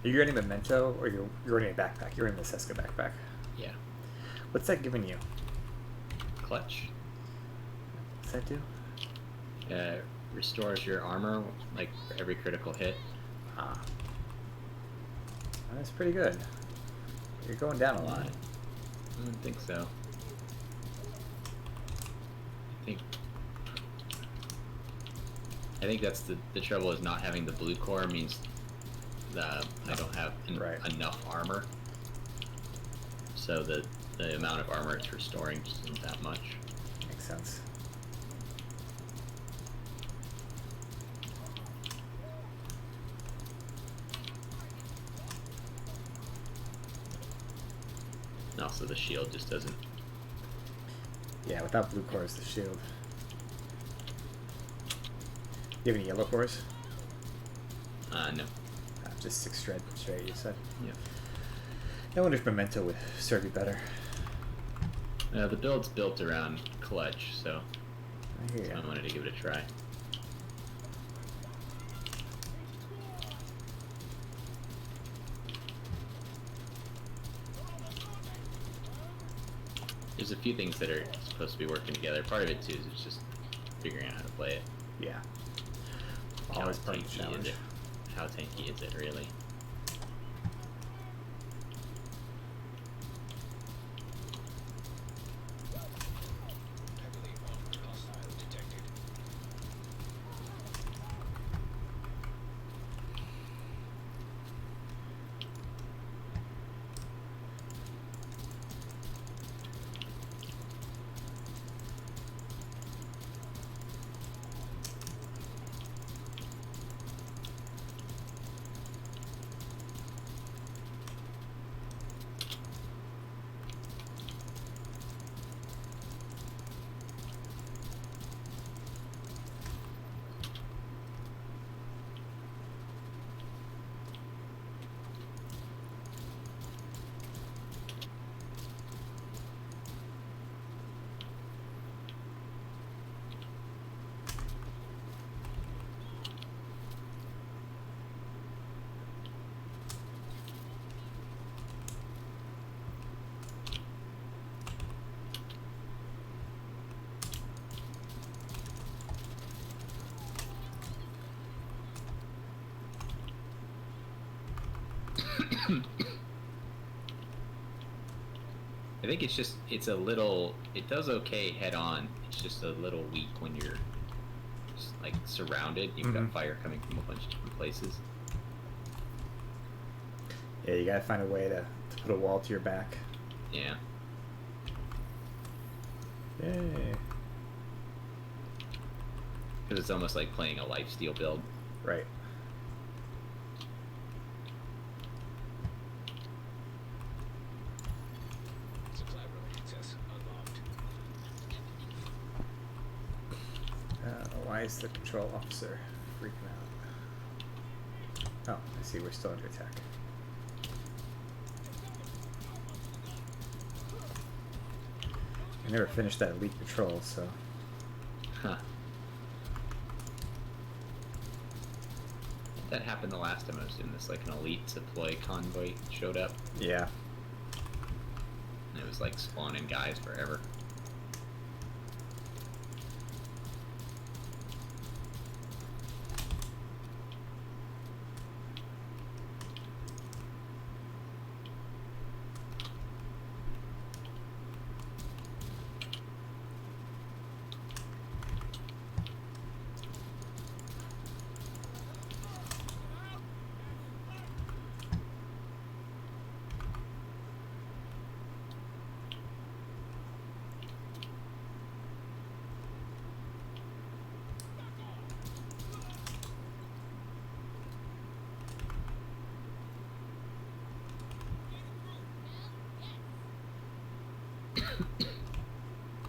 Are you running Memento, or you're running a backpack? You're in the Seska backpack. Yeah. What's that giving you? Clutch. What's that do? Restores your armor like for every critical hit. Ah. That's pretty good. You're going down a lot. I don't think so. I think that's the trouble is not having the blue core means that I don't have Right. enough armor. So the amount of armor it's restoring just isn't that much. Makes sense. And also the shield just doesn't. Yeah, without blue cores, the shield. Do you have any yellow cores? No. Just 6 straight, you said. Yeah. I wonder if Memento would serve you better. The build's built around clutch, so I hear I ya. wanted to give it a try. There's a few things that are supposed to be working together. Part of it too is just figuring out how to play it. Yeah. How Always part of the tanky challenge. is it? How tanky is it really? I think it's a little, it does okay head on. It's just a little weak when you're just like surrounded. You've got fire coming from a bunch of different places. Yeah, you gotta find a way to put a wall to your back. Yeah. Yay. Because it's almost like playing a lifesteal build. Right. Supply room access unlocked. Why is the control officer freaking out? Oh, I see. We're still under attack. I never finished that elite patrol, so. Huh. That happened the last time I was doing this, like an elite deploy convoy showed up, Yeah. and it was like spawning guys forever.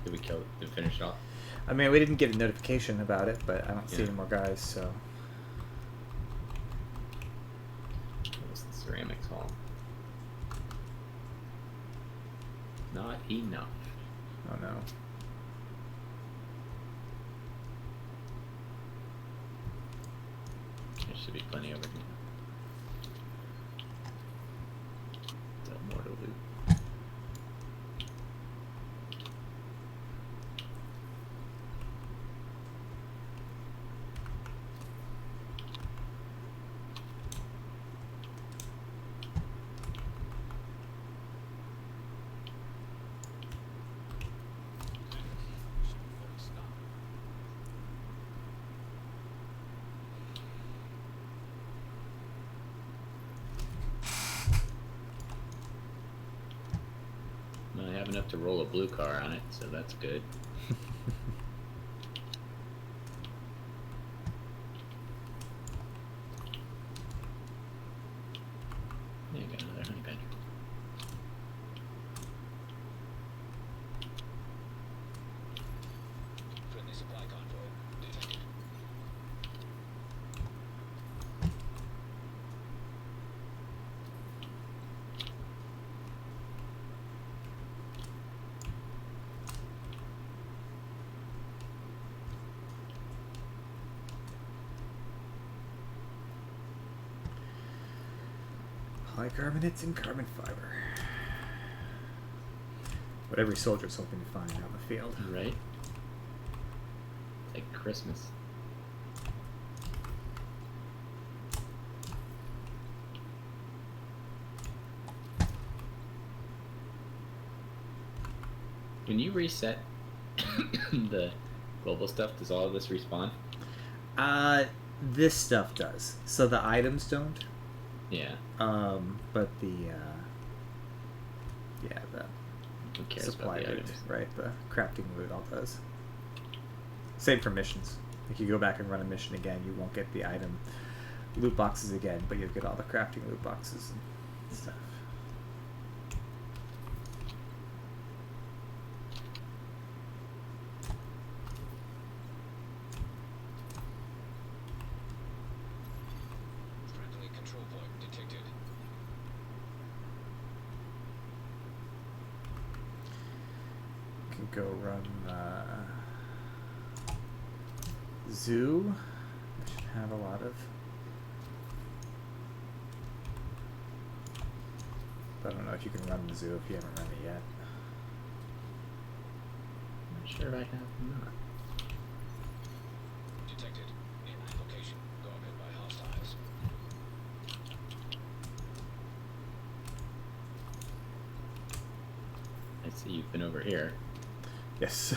Did we finish it off? I mean, we didn't get a notification about it, but I don't see Yeah. any more guys, so. What was the ceramics hall? Not enough. Oh no. There should be plenty over here. Still more to loot. I have enough to roll a blue car on it, so that's good. Yeah, got another honey badger. Friendly supply convoy detected. Polycarbonates and carbon fiber. What every soldier's hoping to find out in the field. Right? It's like Christmas. When you reset the global stuff, does all of this respawn? This stuff does. So the items don't. Yeah. But the the Who cares supply about the loot, items? right? The crafting loot all does. Same for missions. If you go back and run a mission again, you won't get the item loot boxes again, but you'll get all the crafting loot boxes and stuff. Friendly control point detected. You can go run zoo. I should have a lot of. I don't know if you can run the zoo if you haven't run it yet. I'm not sure if I have or not. Detected. Nearby location. Guarded by hostiles. see you've been over here. Yes.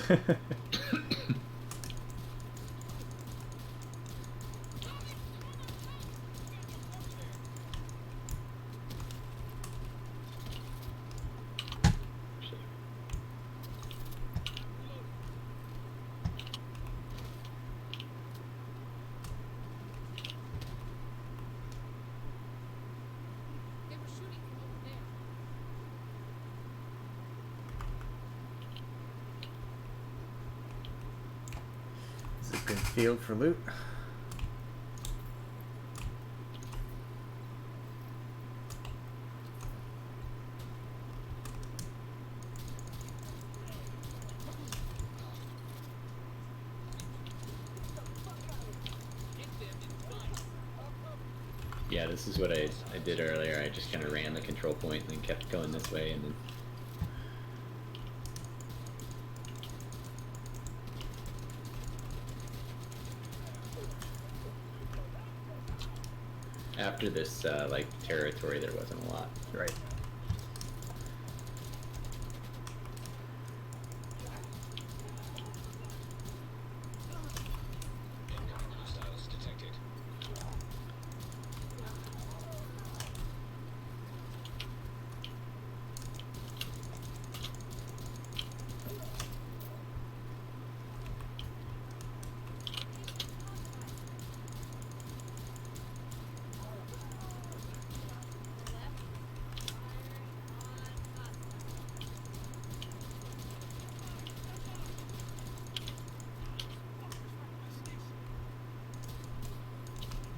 This is a good field for loot. Yeah, this is what I did earlier. I just kind of ran the control point and then kept going this way, and then after this like territory, there wasn't a lot. Right. Incoming hostiles detected.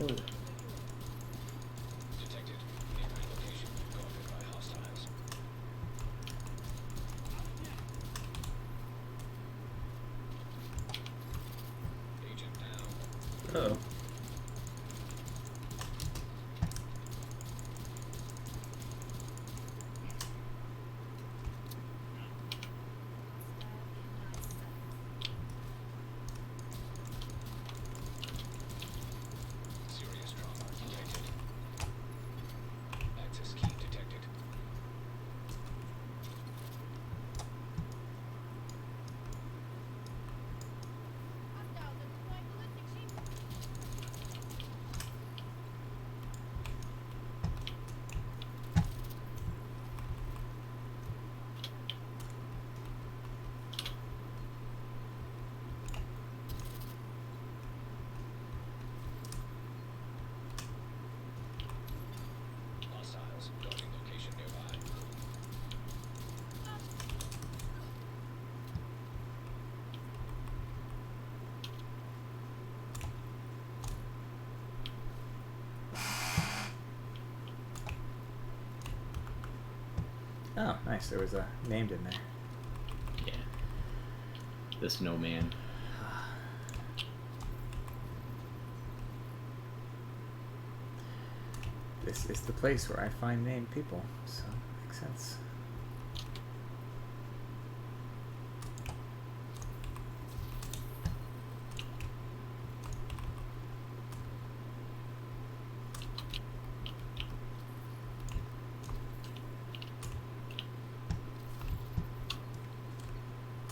Ooh. Detected. Nearby location guarded by hostiles. Agent down. Oh. Serious trauma detected. Access key detected. Hostiles guarding location nearby. Oh, nice. There was a named in there. Yeah, the snowman. This is the place where I find named people, so makes sense.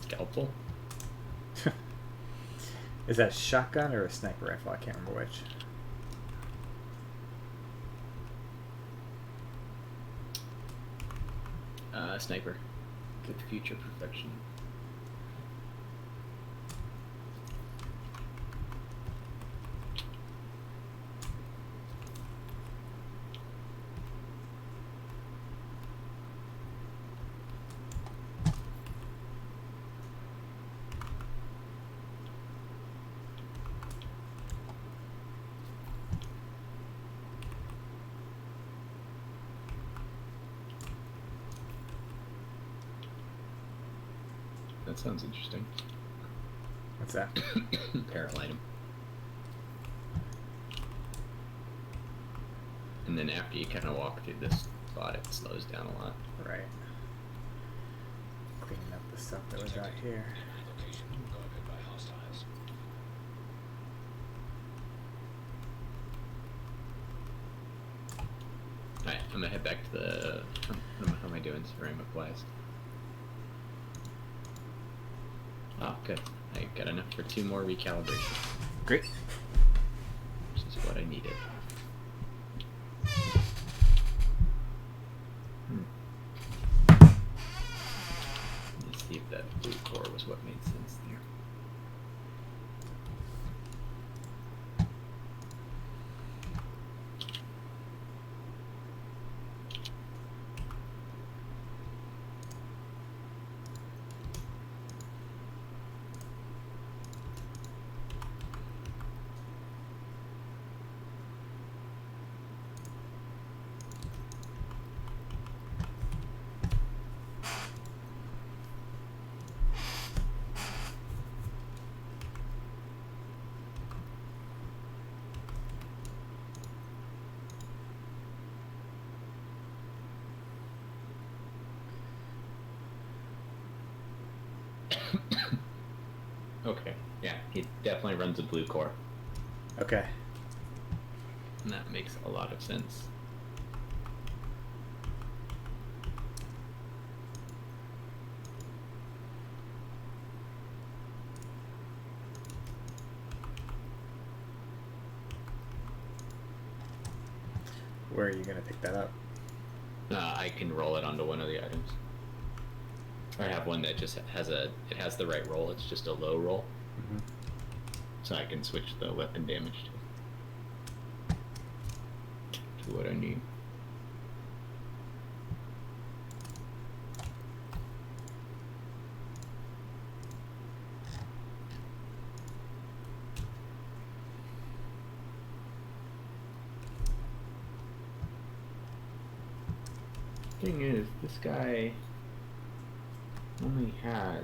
Scalpel. Is that a shotgun or a sniper rifle? I can't remember which. Sniper. Good future perfection. That sounds interesting. What's that? Paralyte and then after you kind of walk through this spot, it slows down a lot. Right. Cleaning up the stuff that was out here. Nearby location guarded by hostiles. Alright, I'm gonna head back to the... How am I doing ceramic wise? Oh, good. I got enough for 2 more recalibrations, Great. which is what I needed. Let's see if that blue core was what made sense there. Okay, yeah, he definitely runs a blue core, Okay. and that makes a lot of sense. Where are you gonna pick that up? I can roll it onto one of the items. I have one that just has it has the right roll, it's just a low roll. Mm-hmm. So I can switch the weapon damage to what I need. Thing is, this guy only has,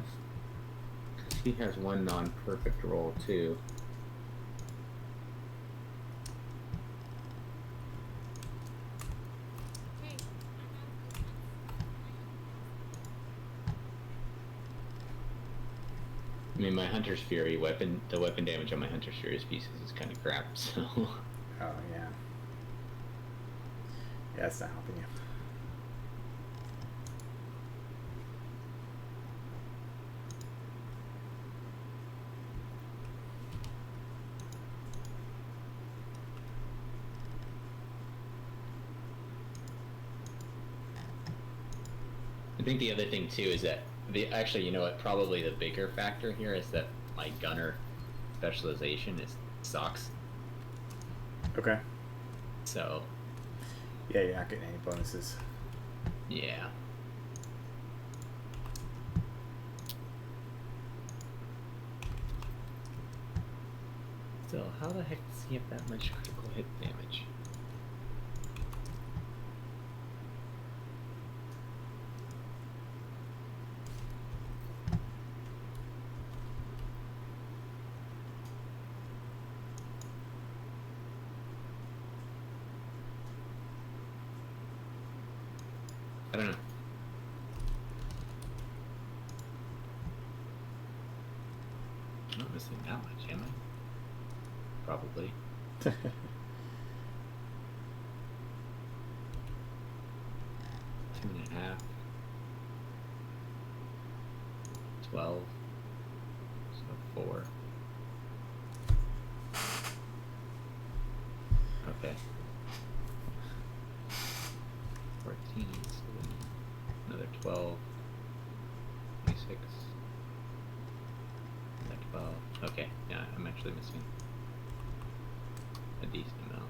he has one non-perfect roll too. I mean, my Hunter's Fury weapon, the weapon damage on my Hunter's Fury's pieces is kind of crap, so. Oh yeah. Yeah, that's not helping you. I think the other thing too is that actually, you know what? Probably the bigger factor here is that my gunner specialization sucks. Okay. So Yeah, you're not getting any bonuses. yeah. So how the heck does he have that much critical hit damage? I don't know. I'm not missing that much, am I? Probably. 2.5. 12. So 4. Okay. 14. So then another 12. 26. Another 12. Okay, yeah, I'm actually missing a decent amount.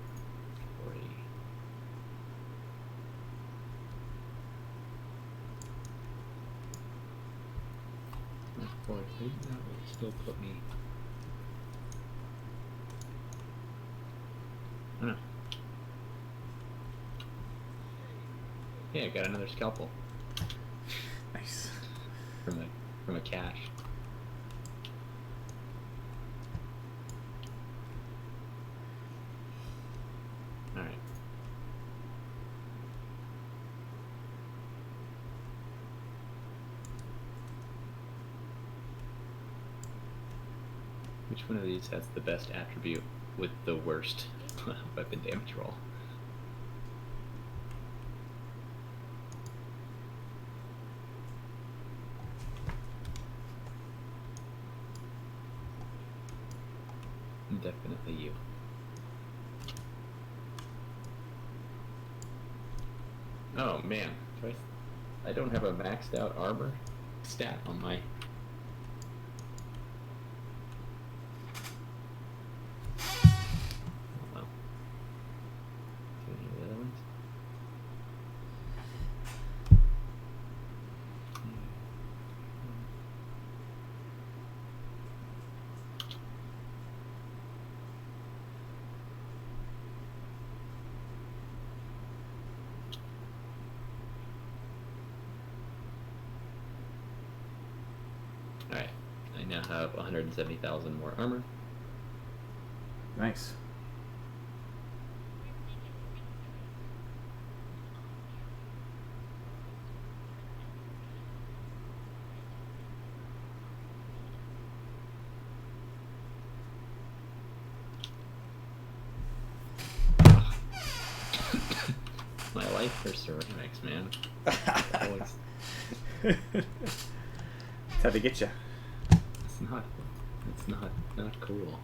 40. That's 40. That would still put me. I don't know. Yeah, I got another scalpel Nice. from a cache. All right. Which one of these has the best attribute with the worst weapon damage roll? definitely you. Oh man, I don't have a maxed out armor stat on my. Oh well. Do any of the other ones? Alright, I now have 170,000 more armor. Nice. My life for ceramics, man. Always. It's how they get you. It's not cool.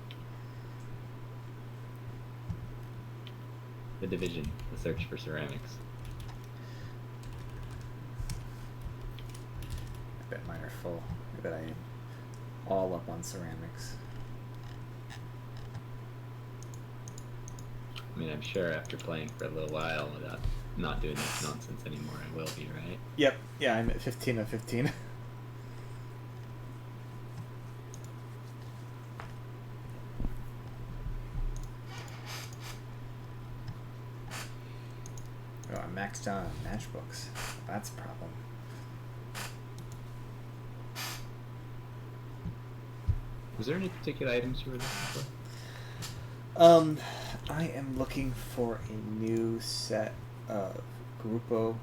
The Division, the search for ceramics. I bet mine are full. I bet I am all up on ceramics. I mean, I'm sure after playing for a little while without not doing this nonsense anymore, I will be, right? Yep. Yeah, I'm at 15 of 15. Oh, I'm maxed out on matchbooks. That's a problem. Was there any particular items you were looking for? I am looking for a new set of Grupo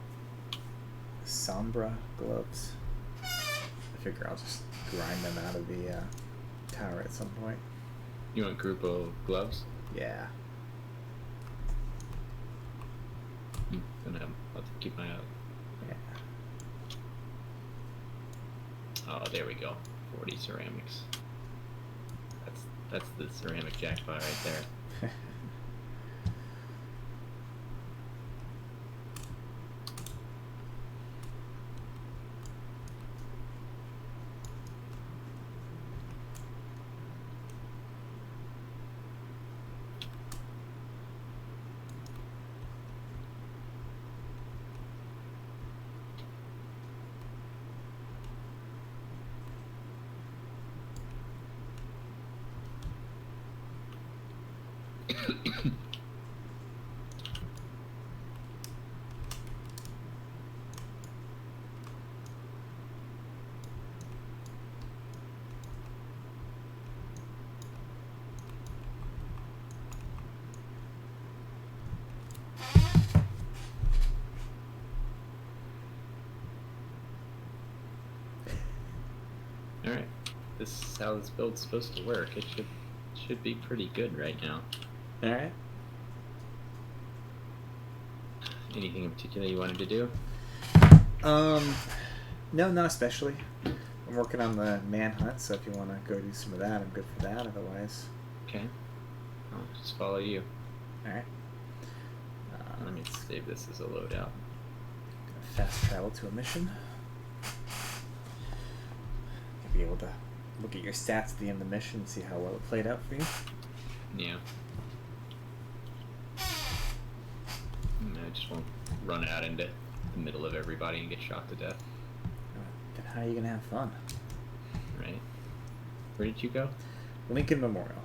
Sombra gloves. I figure I'll just grind them out of the tower at some point. You want Grupo gloves? Yeah. Gonna have to keep my eye out. Yeah. Oh, there we go. 40 ceramics. That's the ceramic jackpot right there. Alright. This is how this build's supposed to work. It should be pretty good right now. Alright. Anything in particular you wanted to do? No, not especially. I'm working on the manhunt, so if you want to go do some of that, I'm good for that. Otherwise, Okay. I'll just follow you. alright. Let me save this as a loadout. Fast travel to a mission. You'll be able to look at your stats at the end of the mission and see how well it played out for you. Yeah. I just won't run out into the middle of everybody and get shot to death. Then how are you gonna have fun? Right? Where did you go? Lincoln Memorial.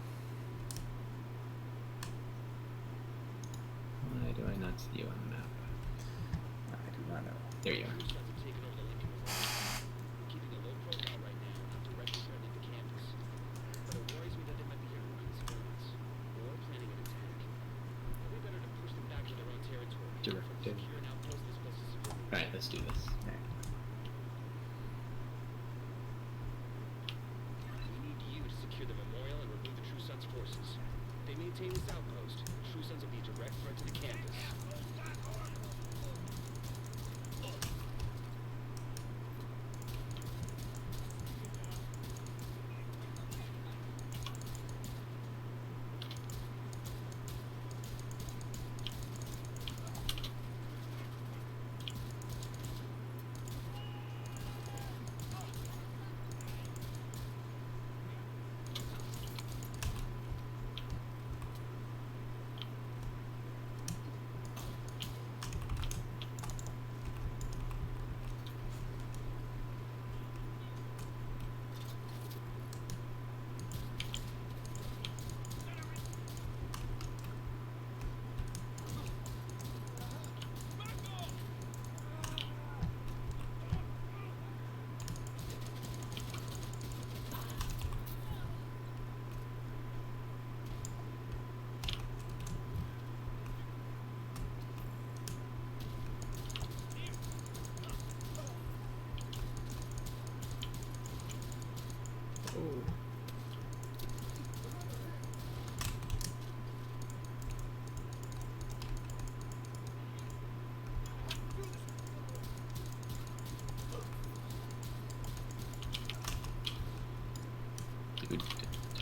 Why do I not see you on the map? I do not know. There you are. Keeping a low profile right now, not directly threatening the campus. But it worries me that they might be here recruiting civilians or planning an attack. It'll be better to push them back to their own territory. Directed. Secure an outpost as close as civilians. Alright, let's do this. Alright. We need you to secure the memorial and remove the True Sons forces. If they maintain this outpost, True Sons will be a direct threat to the campus.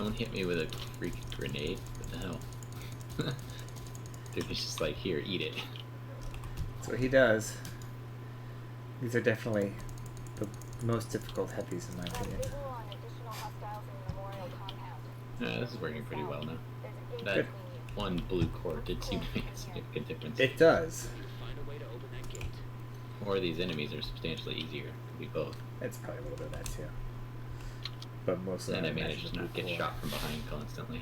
Someone hit me with a freaking grenade. What the hell? Dude, he's just like, here, eat it. That's what he does. These are definitely the most difficult heavies in my Got a opinion. visual on additional hostiles in the memorial compound. This is working pretty well now. There's a gate That Good. between you. one blue core did seem to make a significant difference. It does. We need to find a way to open that gate. Or these enemies are substantially easier. Could be both. It's probably a little bit of that too. But mostly And I I managed imagine to the not get core. shot from behind constantly.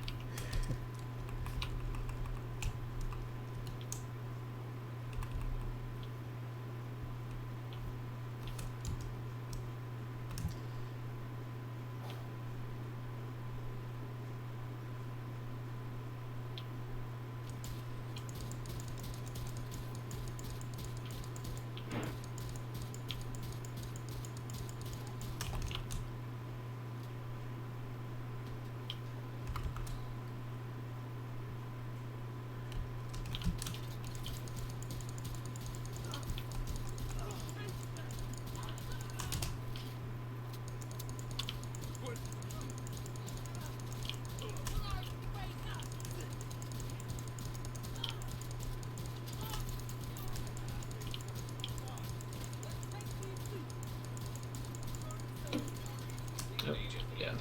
Oh, yeah.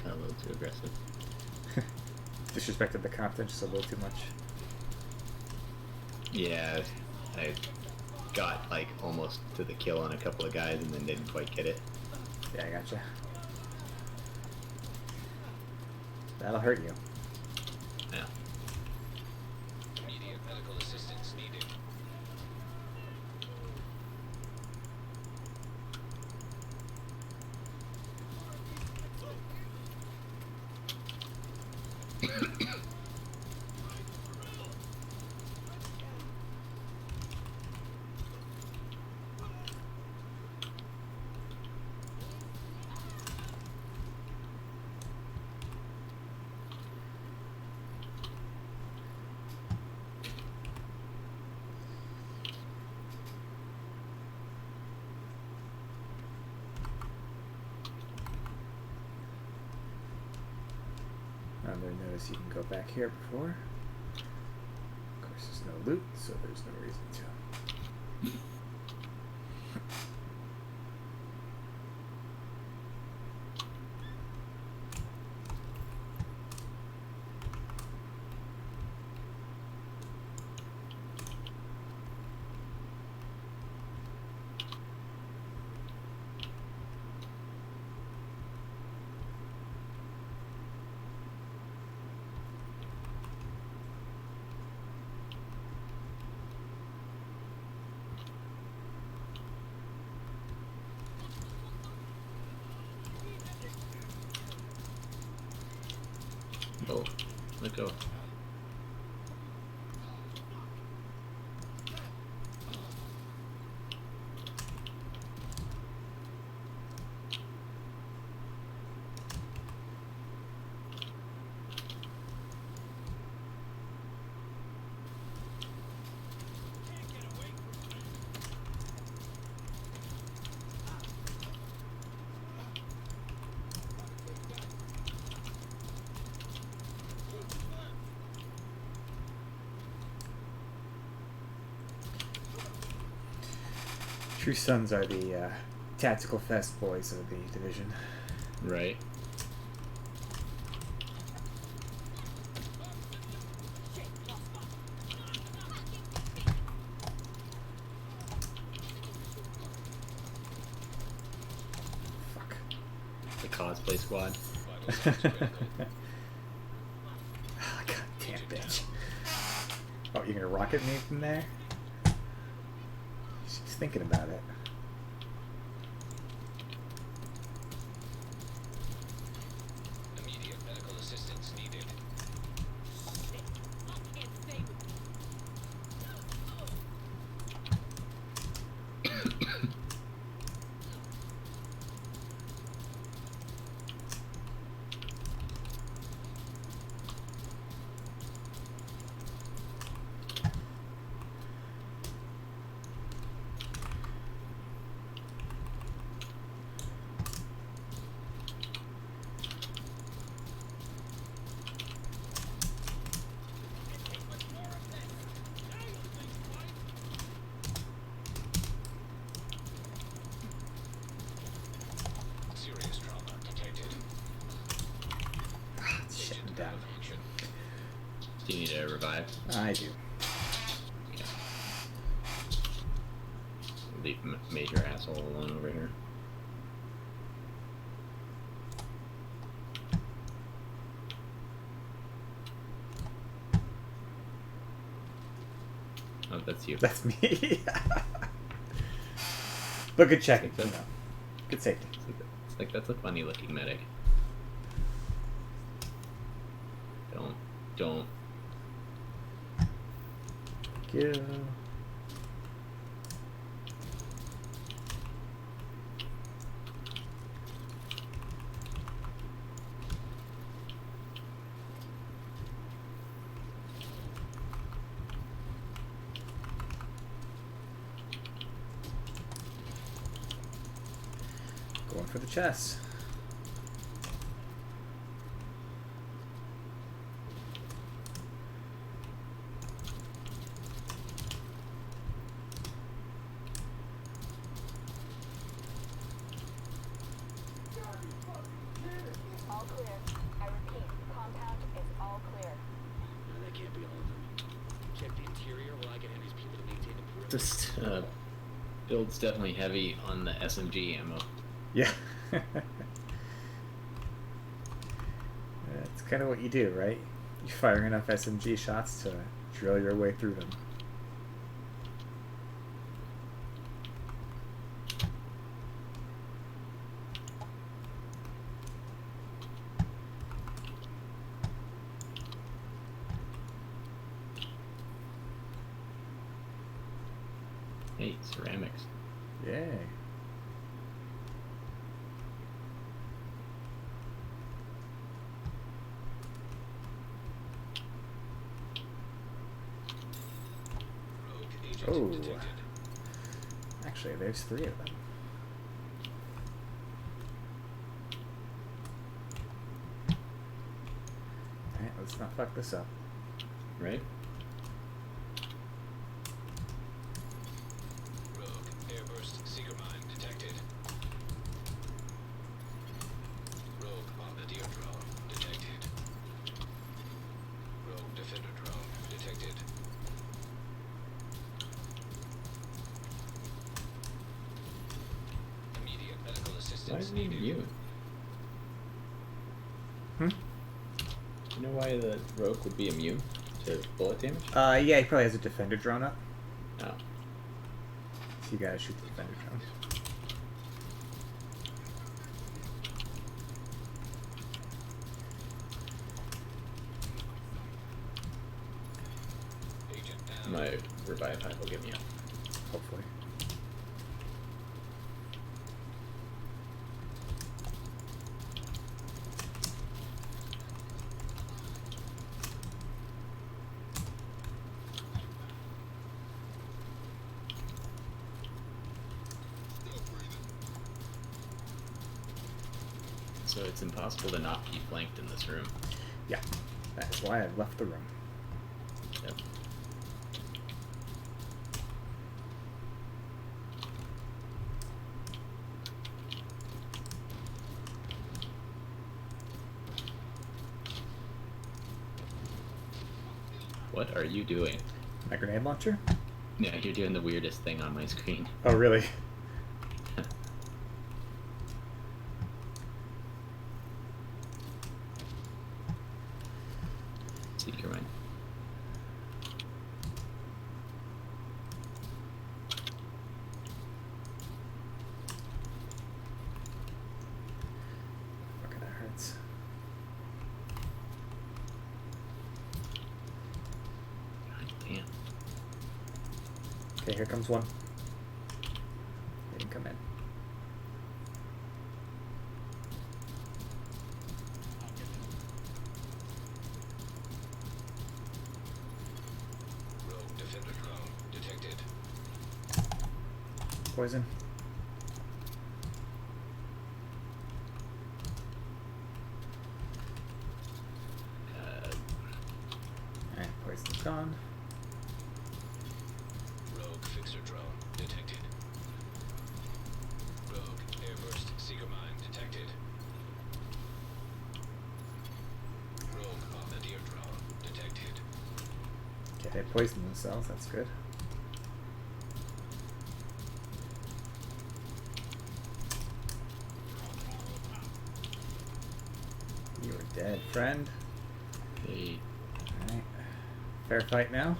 A little too aggressive. Disrespected the captain just a little too much. Yeah, I got like almost to the kill on a couple of guys and then didn't quite get it. Yeah, I gotcha. That'll hurt you. Yeah. Immediate medical assistance needed. Another notice you can go back here before. Of course, there's no loot, so there's no reason to. Oh, let go. True Sons are the tactical fast boys of the division. Right. Fuck. The cosplay squad. Ah, God damn bitch. Oh, you're gonna rocket me from there? She's thinking about it. Immediate medical assistance needed. Do you need a revive? I do. Okay. Leave major asshole alone over here. Oh, that's you. That's me. But good checking. It's You know. Good safety. It's like that's a funny looking medic. Don't. Yeah. Going for the chest. All clear. I repeat, compound is all clear. No, that can't be all of them. Check the interior while I get Henry's people to maintain the perimeter. This build's definitely heavy on the SMG ammo. Yeah. That's kind of what you do, right? You fire enough SMG shots to drill your way through them. Hey, ceramics. Yay. Oh. Actually, there's 3 of them. Alright, let's not fuck this up. Right? Rogue airburst seeker mine detected. Rogue bombardier drone detected. Rogue defender drone detected. Immediate medical Why assistance is he needed. immune? Hmm? You know why the rogue would be immune to bullet damage? Yeah, he probably has a defender drone up. Oh. So you gotta shoot the defender drone. Agent down. My revive pipe will get me up. Hopefully. So it's impossible to not be flanked in this room. Yeah. That is why I left the room. Yep. What are you doing? My grenade launcher? Yeah, you're doing the weirdest thing on my screen. Oh, really? Seeker mine. Okay, that hurts. God damn. Okay, here comes one. They didn't come in. Rogue defender drone detected. Poison. Alright, poison's gone. Rogue fixer drone detected. Rogue airburst seeker mine detected. Rogue bombardier drone detected. Yeah, they poisoned themselves. That's good. You are dead, friend. Hey. Alright. Fair fight now.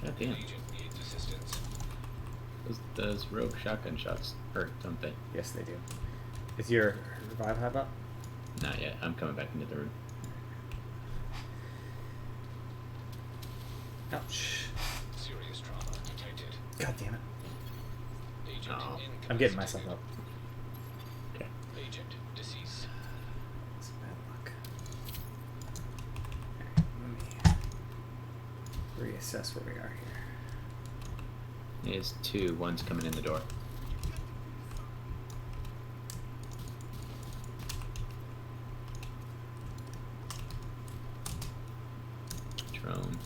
God damn. Those rogue shotgun shots hurt, don't they? Yes, they do. Is your revive hab up? Not yet. I'm coming back into the room. Ouch. Serious trauma detected. God damn it. Agent Oh, I'm getting myself up. Okay. Agent deceased. It's bad luck. Alright, let me reassess where we are here. There's two. One's coming in the door. Drone.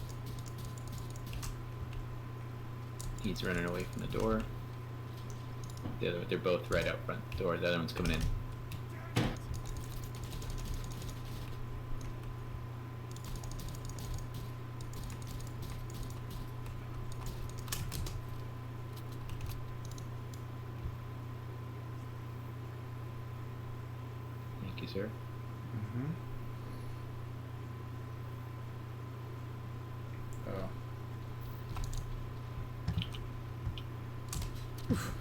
He's running away from the door. They're both right out front door. The other one's coming in. Thank you, sir. Mm-hmm. Oh. Oof.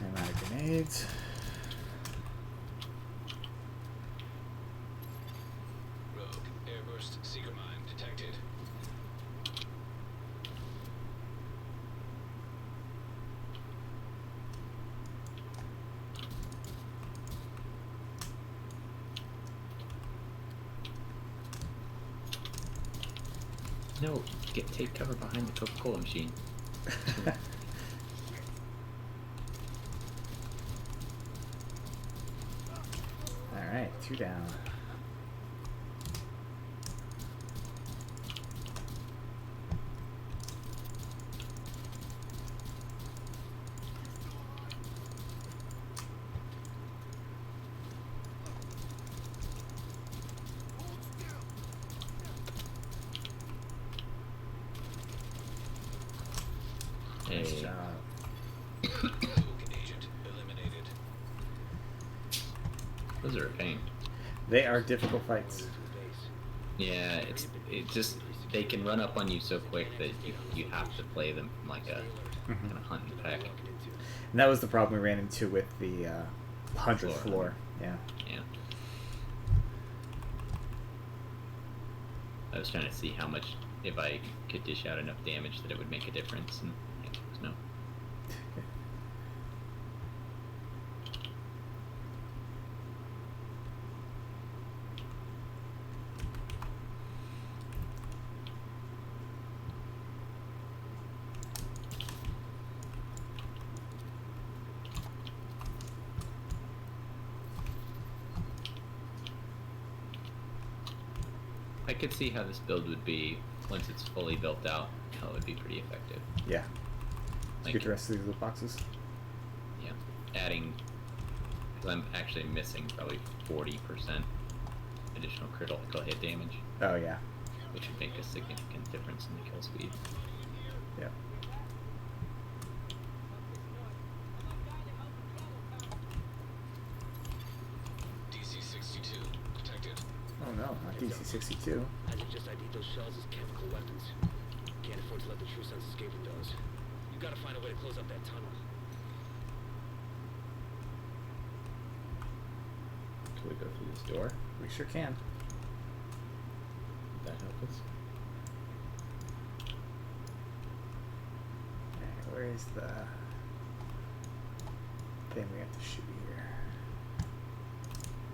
I'm out of grenades. Rogue airburst seeker mine detected. No, take cover behind the Coca-Cola machine. Alright, 2 down. Nice Hey. job. Rogue agent eliminated. Those are a pain. They are difficult fights. Yeah, it just they can run up on you so quick that you have to play them from like a kind of hunt and peck. And that was the problem we ran into with the 100th Floor. floor. Yeah. Yeah. I was trying to see how much, if I could dish out enough damage that it would make a difference, and the answer was no. I could see how this build would be once it's fully built out. How it would be pretty effective. Yeah. Like, Get the rest of these loot boxes. yeah, adding, because I'm actually missing probably 40% additional critical hit damage, Oh, yeah. which would make a significant difference in the kill speed. Yeah. DC-62 detected. Oh, no. Not DC-62. I think just ID those shells as chemical weapons. Can't afford to let the true sense escape with those. You gotta find a way to close up that tunnel. Can we go through this door? We sure can. Would that help us? Alright, where is the thing we have to shoot here?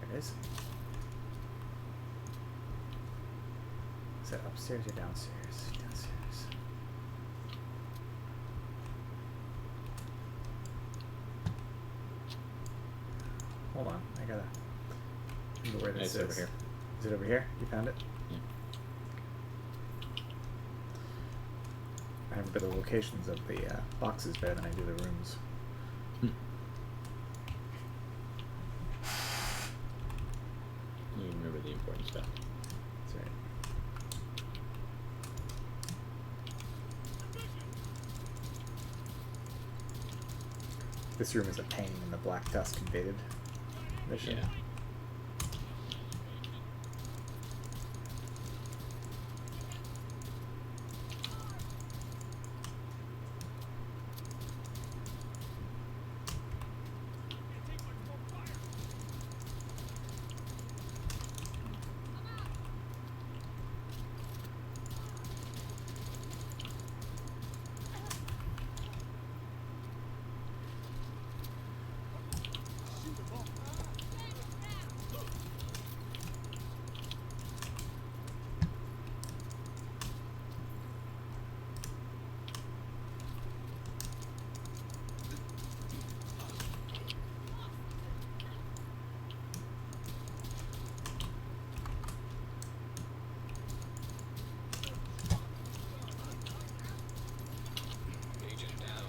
There it is. Is that upstairs or downstairs? Downstairs. Hold on, I gotta remember where this It's is. over here. Is it over here? You found it? Yeah. I remember the locations of the boxes better than I do the rooms. You remember the important stuff. That's right. This room is a pain in the Black Dusk invaded mission. Yeah.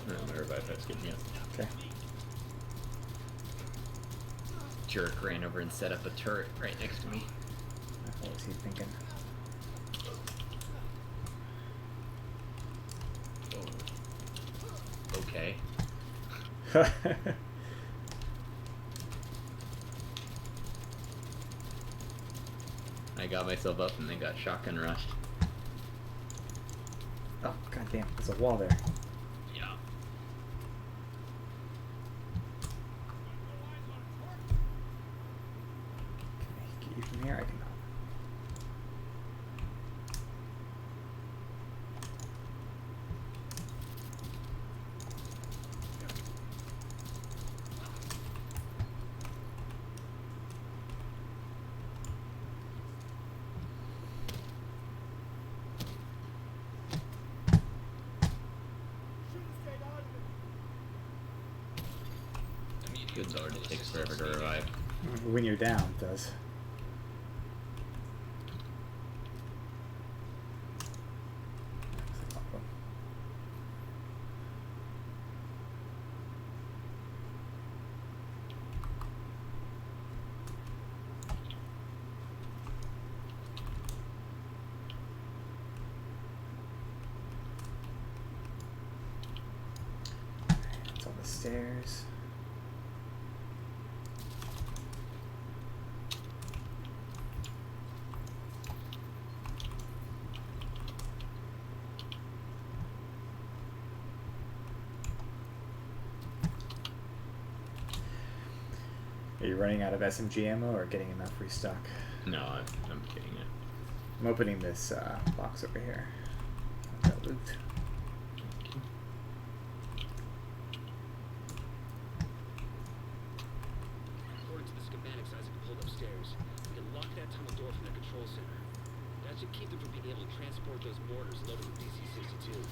I'm gonna revive that, skip me up. Okay. Jerk ran over and set up a turret right next to me. What was he thinking? Oh. Okay. I got myself up and then got shotgun rushed. Oh, goddamn! There's a wall there. Yeah. Can I get you from here? I cannot. Good lord, it takes forever to revive. When you're down, it does. It's on the stairs. Are you running out of SMG ammo or getting enough restock? No, I'm getting it. I'm opening this box over here. Got loot. According to the schematics Isaac pulled upstairs, we can lock that tunnel door from their control center. That should keep them from being able to transport those mortars loaded with DC-62.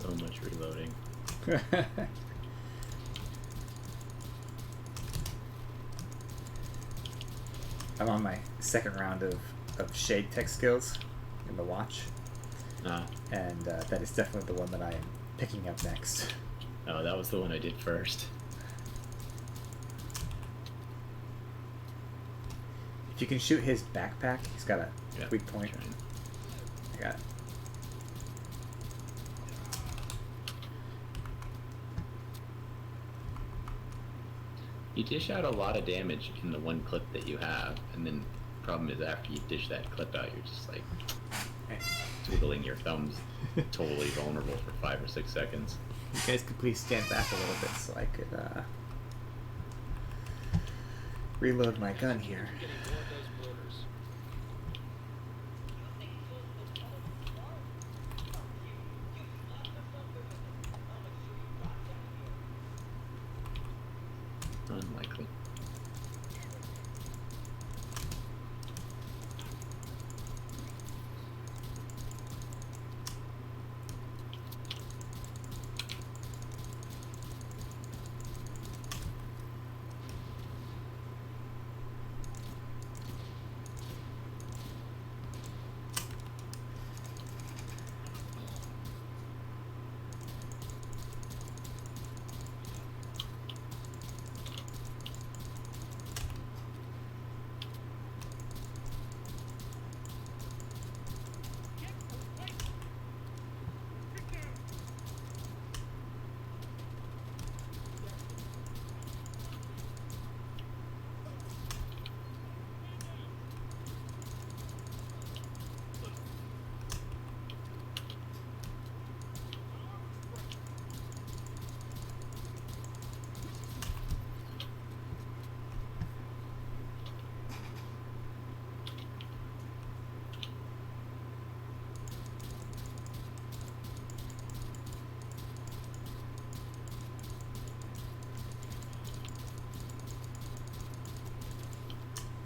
So much reloading. I'm on my second round of shade tech skills in the watch, and that is definitely the one that I am picking up next. Oh, that was the one I did first. If you can shoot his backpack, he's got a Yeah, weak point. trying. I got it. You dish out a lot of damage in the one clip that you have, and then the problem is after you dish that clip out, you're just like twiddling your thumbs, totally vulnerable for 5 or 6 seconds. You guys could please stand back a little bit so I could reload my gun here. Getting more of those mortars. Unlikely.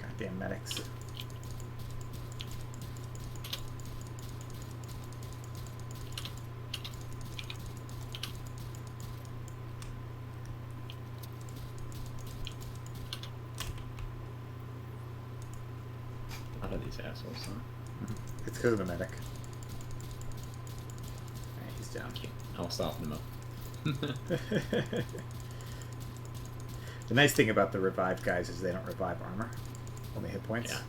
Goddamn medics. A lot of these assholes, huh? It's because of the medic. Alright, he's down. Okay, I'll soften them up. The nice thing about the revive guys is they don't revive armor, only hit points. Yeah.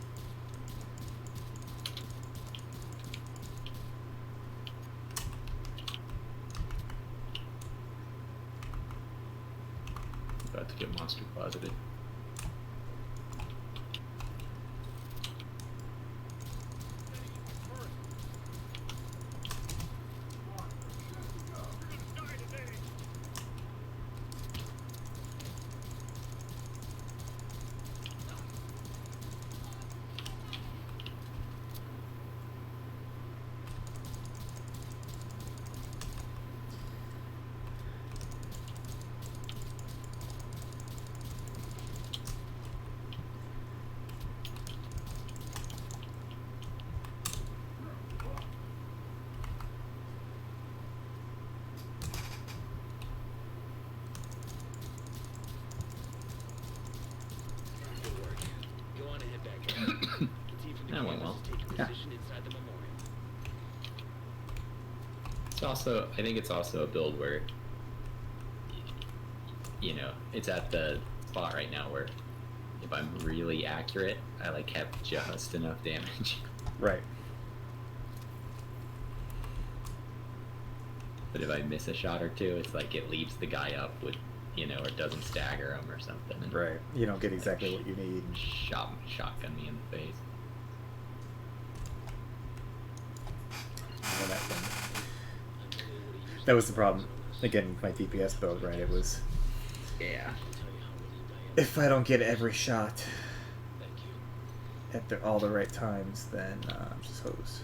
About to get monster closeted. Good work. Go on and head back out. The team from the That went campus well. is taking Yeah. position inside the memorial. It's also, I think it's also a build where, you know, it's at the spot right now where if I'm really accurate, I like have just enough damage. Right. But if I miss a shot or two, it's like it leaves the guy up with, you know, or doesn't stagger him or something. And Right. You don't get exactly what you need. shotgun me in the face. All that thing. That was the problem. Again, with my DPS build, right? It was Yeah. if I don't get every shot at all the right times, then I'm just hosed.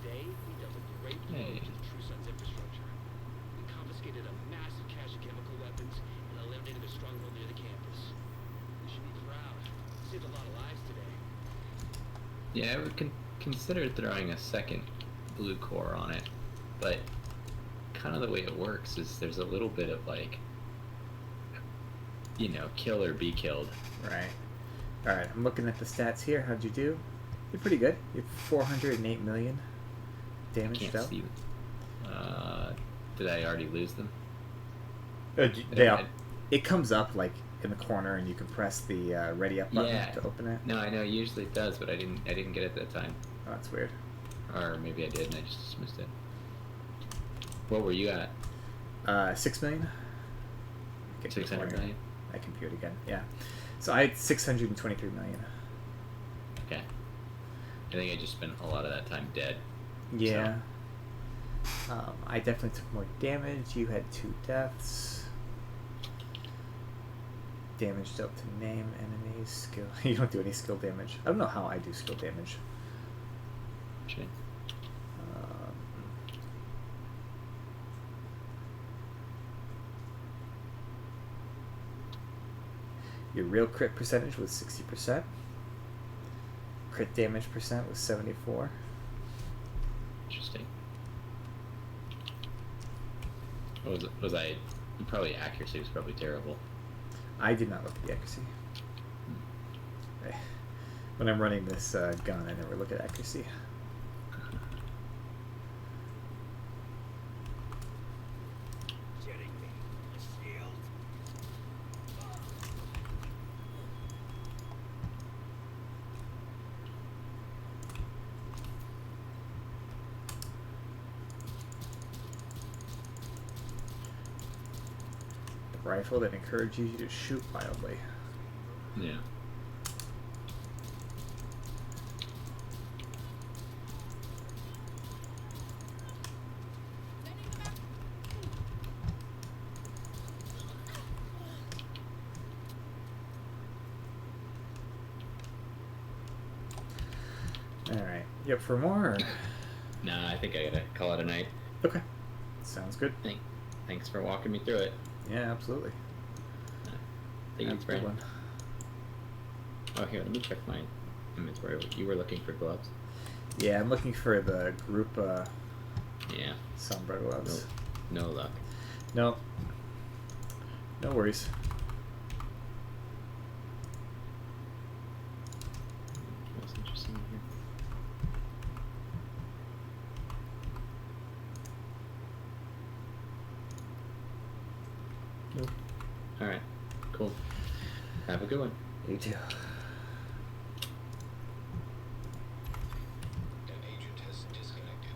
Today, we dealt a great blow Hey. to the True Sun's infrastructure. We confiscated a massive cache of chemical weapons and eliminated a stronghold near the campus. We should be proud. Saved a lot of lives today. Yeah, I would consider throwing a second blue core on it, but kind of the way it works is there's a little bit of like, you know, kill or be killed. Right. All right. I'm looking at the stats here. How'd you do? You're pretty good. You're 408 million damage Can't dealt. see. Did I already lose them? They are. It comes up like in the corner, and you can press the ready up button Yeah. to open it. No, I know. Usually it does, but I didn't get it that time. Oh, that's weird. Or maybe I did and I just dismissed it. What were you at? 6 million. 600 million? I compute again. Yeah. So I had 623 million. Okay. I think I just spent a lot of that time dead. Yeah. I definitely took more damage. You had 2 deaths. Damage dealt to name enemies. Skill. You don't do any skill damage. I don't know how I do skill damage. Shit. Your real crit percentage was 60%. Crit damage percent was 74. Interesting. Was I probably accuracy was probably terrible. I did not look at the accuracy. When I'm running this gun, I never look at accuracy. Getting me. A shield? The rifle that encourages you to shoot wildly. Yeah. Alright. You up for more? Or? Nah, I think I gotta call it a night. Okay. Sounds good. Thanks for walking me through it. Yeah, absolutely. Thank you, That's a good friend. one. Oh, here, let me check my inventory. You were looking for gloves? Yeah, I'm looking for the group Yeah. Sombra gloves. No luck. No. No worries. What's interesting here? Nope. Alright. Cool. Have a good one. You too. An agent has disconnected.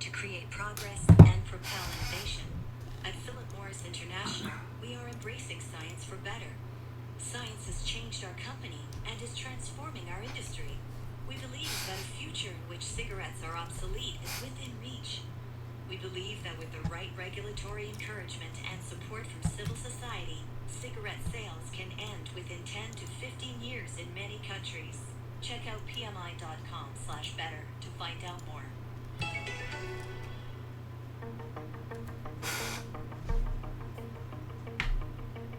To create progress and propel innovation. At Philip Morris International, we are embracing science for better. Science has changed our company and is transforming our industry. We believe that a future in which cigarettes are obsolete is within reach. We believe that with the right regulatory encouragement and support from civil society, cigarette sales can end within 10 to 15 years in many countries. Check out pmi.com/better to find out more.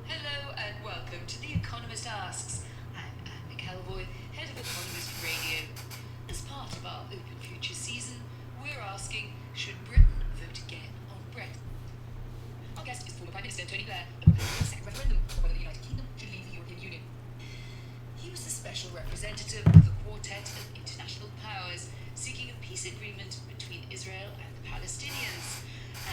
Hello and welcome to The Economist Asks. I'm Anne McElvoy, head of Economist Radio. As part of our Open Future season, we're asking, should Britain vote again on Brexit? Our guest is former Prime Minister Tony Blair, the proponent of the second referendum on whether the United Kingdom should leave the European Union. He was the special representative of the Quartet of International Powers, seeking a peace agreement between Israel and the Palestinians.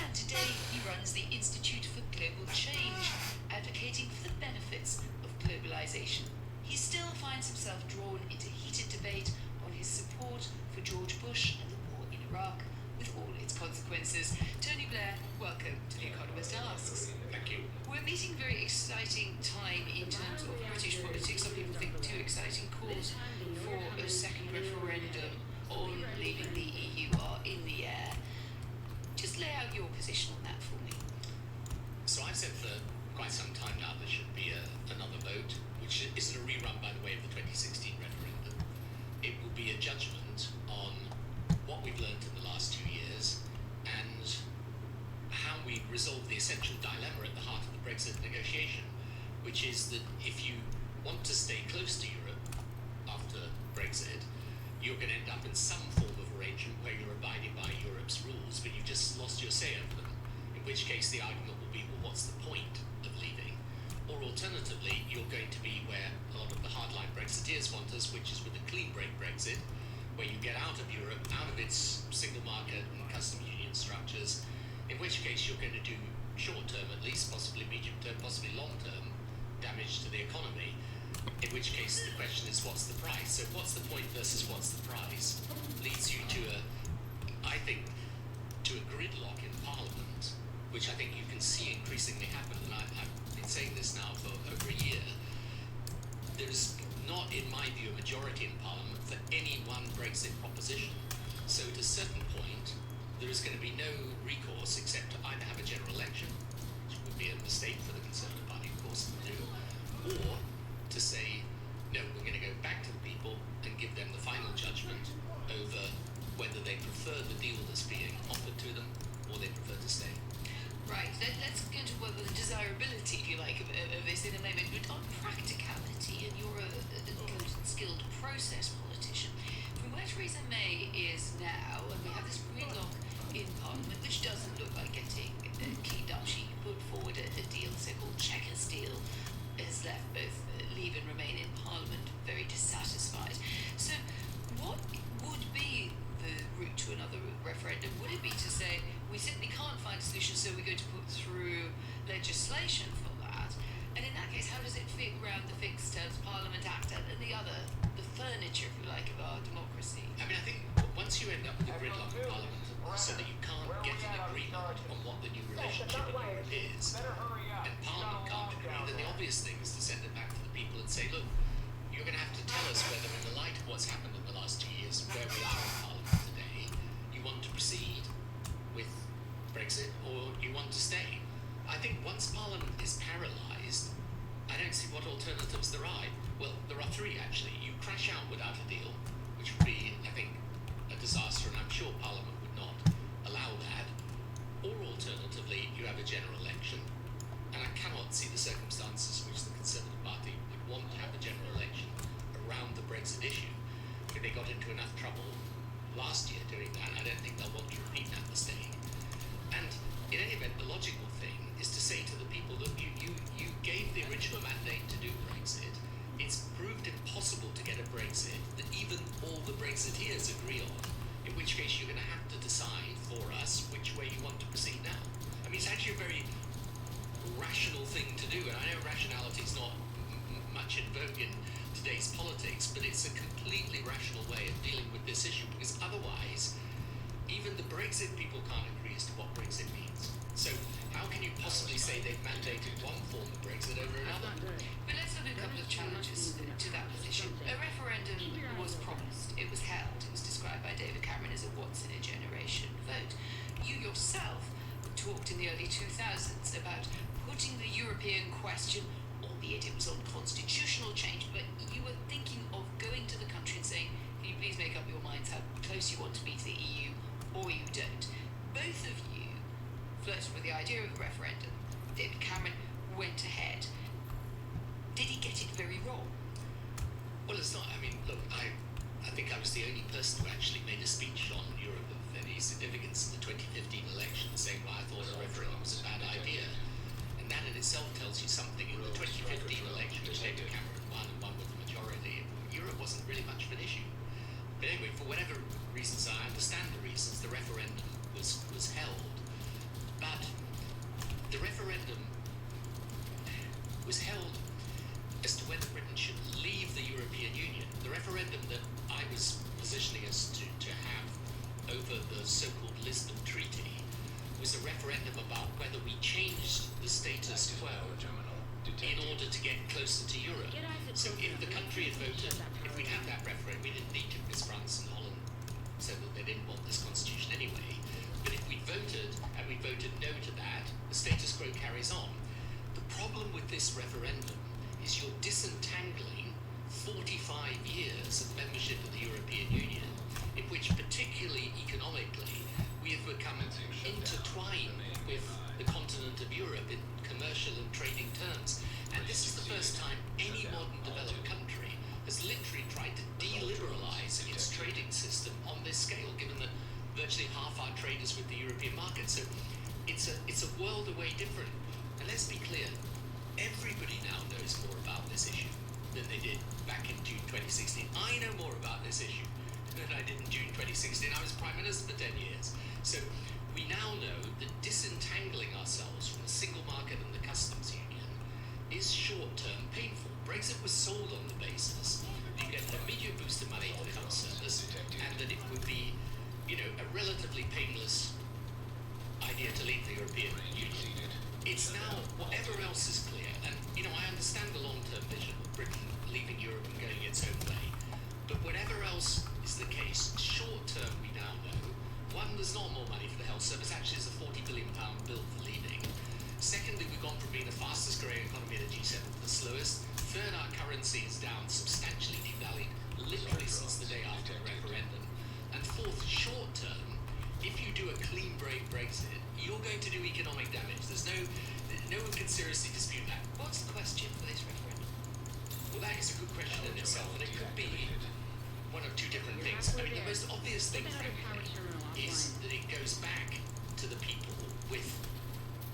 And today he runs the Institute for Global Change, advocating for the benefits of globalization. He still finds himself drawn into heated debate on his support for George Bush and the war in Iraq, with all its consequences. Tony Blair, welcome to The Economist Asks. Thank you. We're meeting a very exciting time in terms of British politics. Some people think two exciting calls for a second referendum on leaving the EU are in the air. Just lay out your position on that for me. So I've said for quite some time now there should be another vote, which isn't a rerun, by the way, of the 2016 referendum. It will be a judgment on what we've learned in the last 2 years and how we resolve the essential dilemma at the heart of the Brexit negotiation, which is that if you want to stay close to Europe after Brexit, you're going to end up in some form of arrangement where you're abiding by Europe's rules, but you've just lost your say over them, in which case the argument will be, well, what's the point of leaving? Or alternatively, you're going to be where a lot of the hardline Brexiteers want us, which is with a clean break Brexit, where you get out of Europe, out of its single market and custom union structures, in which case you're going to do short term at least, possibly medium term, possibly long term damage to the economy. In which case the question is, what's the price? So what's the point versus what's the price leads you to I think, to a gridlock in Parliament, which I think you can see increasingly happen. And I've been saying this now for over a year. There's not, in my view, a majority in Parliament for any one Brexit proposition. So at a certain point, there is going to be no recourse except to either have a general election, which would be a mistake for the Conservative Party, of course, to do, or to say, no, we're going to go back to the people and give them the final judgment over whether they prefer the deal that's being offered to them or they prefer to stay. Right, let's go into the desirability, if you like, of this in a moment, but on practicality, and you're a good and skilled process politician, from where Theresa May is now, and we have this gridlock in Parliament, which doesn't look like getting cleaned up. She put forward a deal, so-called Chequers deal, has left both Leave and Remain in Parliament very dissatisfied. So what would be the route to another referendum? Would it be to say, we simply can't find a solution, so we're going to put through legislation for that? And in that case, how does it fit around the Fixed Terms Parliament Act and the other, the furniture, if you like, of our democracy? I mean, I think once you end up with a gridlock in Parliament so that you can't get an agreement on what the budget in Europe is, and Parliament can't agree, then the obvious thing is to send it back to the people and say, look, you're going to have to tell us whether, in the light of what's happened in the last 2 years, where we are in Parliament today, you want to proceed with Brexit or you want to stay. I think once Parliament is paralysed, I don't see what alternatives there are. Well, there are three actually. You crash out without a deal, which would be, I think, a disaster, and I'm sure Parliament would not allow that. Or alternatively, you have a general election, and I cannot see the circumstances in which the Conservative Party would want to have a general election around the Brexit issue. If they got into enough trouble last year doing that, I don't think they'll want to repeat that mistake. And in any event, the logical thing is to say to the people that you gave the original mandate to do Brexit. It's proved impossible to get a Brexit that even all the Brexiteers agree on, in which case you're going to have to decide for us which way you want to proceed now. I mean, it's actually a very rational thing to do, and I know rationality is not much in vogue in today's politics, but it's a completely rational way of dealing with this issue, because otherwise, even the Brexit people can't agree as to what Brexit means. So how can you possibly say they've mandated one form of Brexit over another? But let's look at a couple of challenges to that position. A referendum was promised. It was held. It was described by David Cameron as a once-in-a-generation vote. You yourself talked in the early 2000s about putting the European question, albeit it was on constitutional change, but you were thinking of going to the country and saying, can you please make up your minds how close you want to be to the EU, or you don't. Both of you flirted with the idea of a referendum. David Cameron went ahead. Did he get it very wrong? Well, it's not. I mean, look, I think I was the only person who actually made a speech on Europe of any significance in the 2015 election, saying why I thought a referendum was a bad idea. And that in itself tells you something. In the 2015 election, which David Cameron won and won with the majority, Europe wasn't really much of an issue. But anyway, for whatever reasons, I understand the reasons, the referendum was held. But the referendum was held as to whether Britain should leave the European Union. The referendum that I was positioning us to have over the so-called Lisbon Treaty was a referendum about whether we changed the status quo in order to get closer to Europe. So if the country had voted, if we'd had that referendum, we didn't need to, because France and Holland said that they didn't want this constitution anyway. But if we voted, and we voted no to that, the status quo carries on. The problem with this referendum is you're disentangling 45 years of membership of the European Union, in which particularly economically, we have become intertwined with the continent of Europe in commercial and trading terms. And this is the first time any modern developed country has literally tried to de-liberalize its trading system on this scale, given that virtually half our trade is with the European market. So it's a world away different. And let's be clear, everybody now knows more about this issue than they did back in June 2016. I know more about this issue than I did in June 2016. I was Prime Minister for 10 years. So we now know that disentangling ourselves from the single market and the customs union is short-term painful. Brexit was sold on the basis that you get an immediate boost of money to the health service, and that it would be, a relatively painless idea to leave the European Union. It's now, whatever else is clear, and I understand the long-term vision of Britain leaving Europe and going its own way, but whatever else is the case, short-term we now know, one, there's not more money for the health service. Actually, there's a £40 billion bill for leaving. Secondly, we've gone from being the fastest growing economy in the G7 to the slowest. Third, our currency is down, substantially devalued, literally since the day after the referendum. And fourth, short term, if you do a clean break Brexit, you're going to do economic damage. No one can seriously dispute that. What's the question for this referendum? Well, that is a good question in itself, and it could be one of two different things. I mean, the most obvious thing, frankly, is that it goes back to the people with,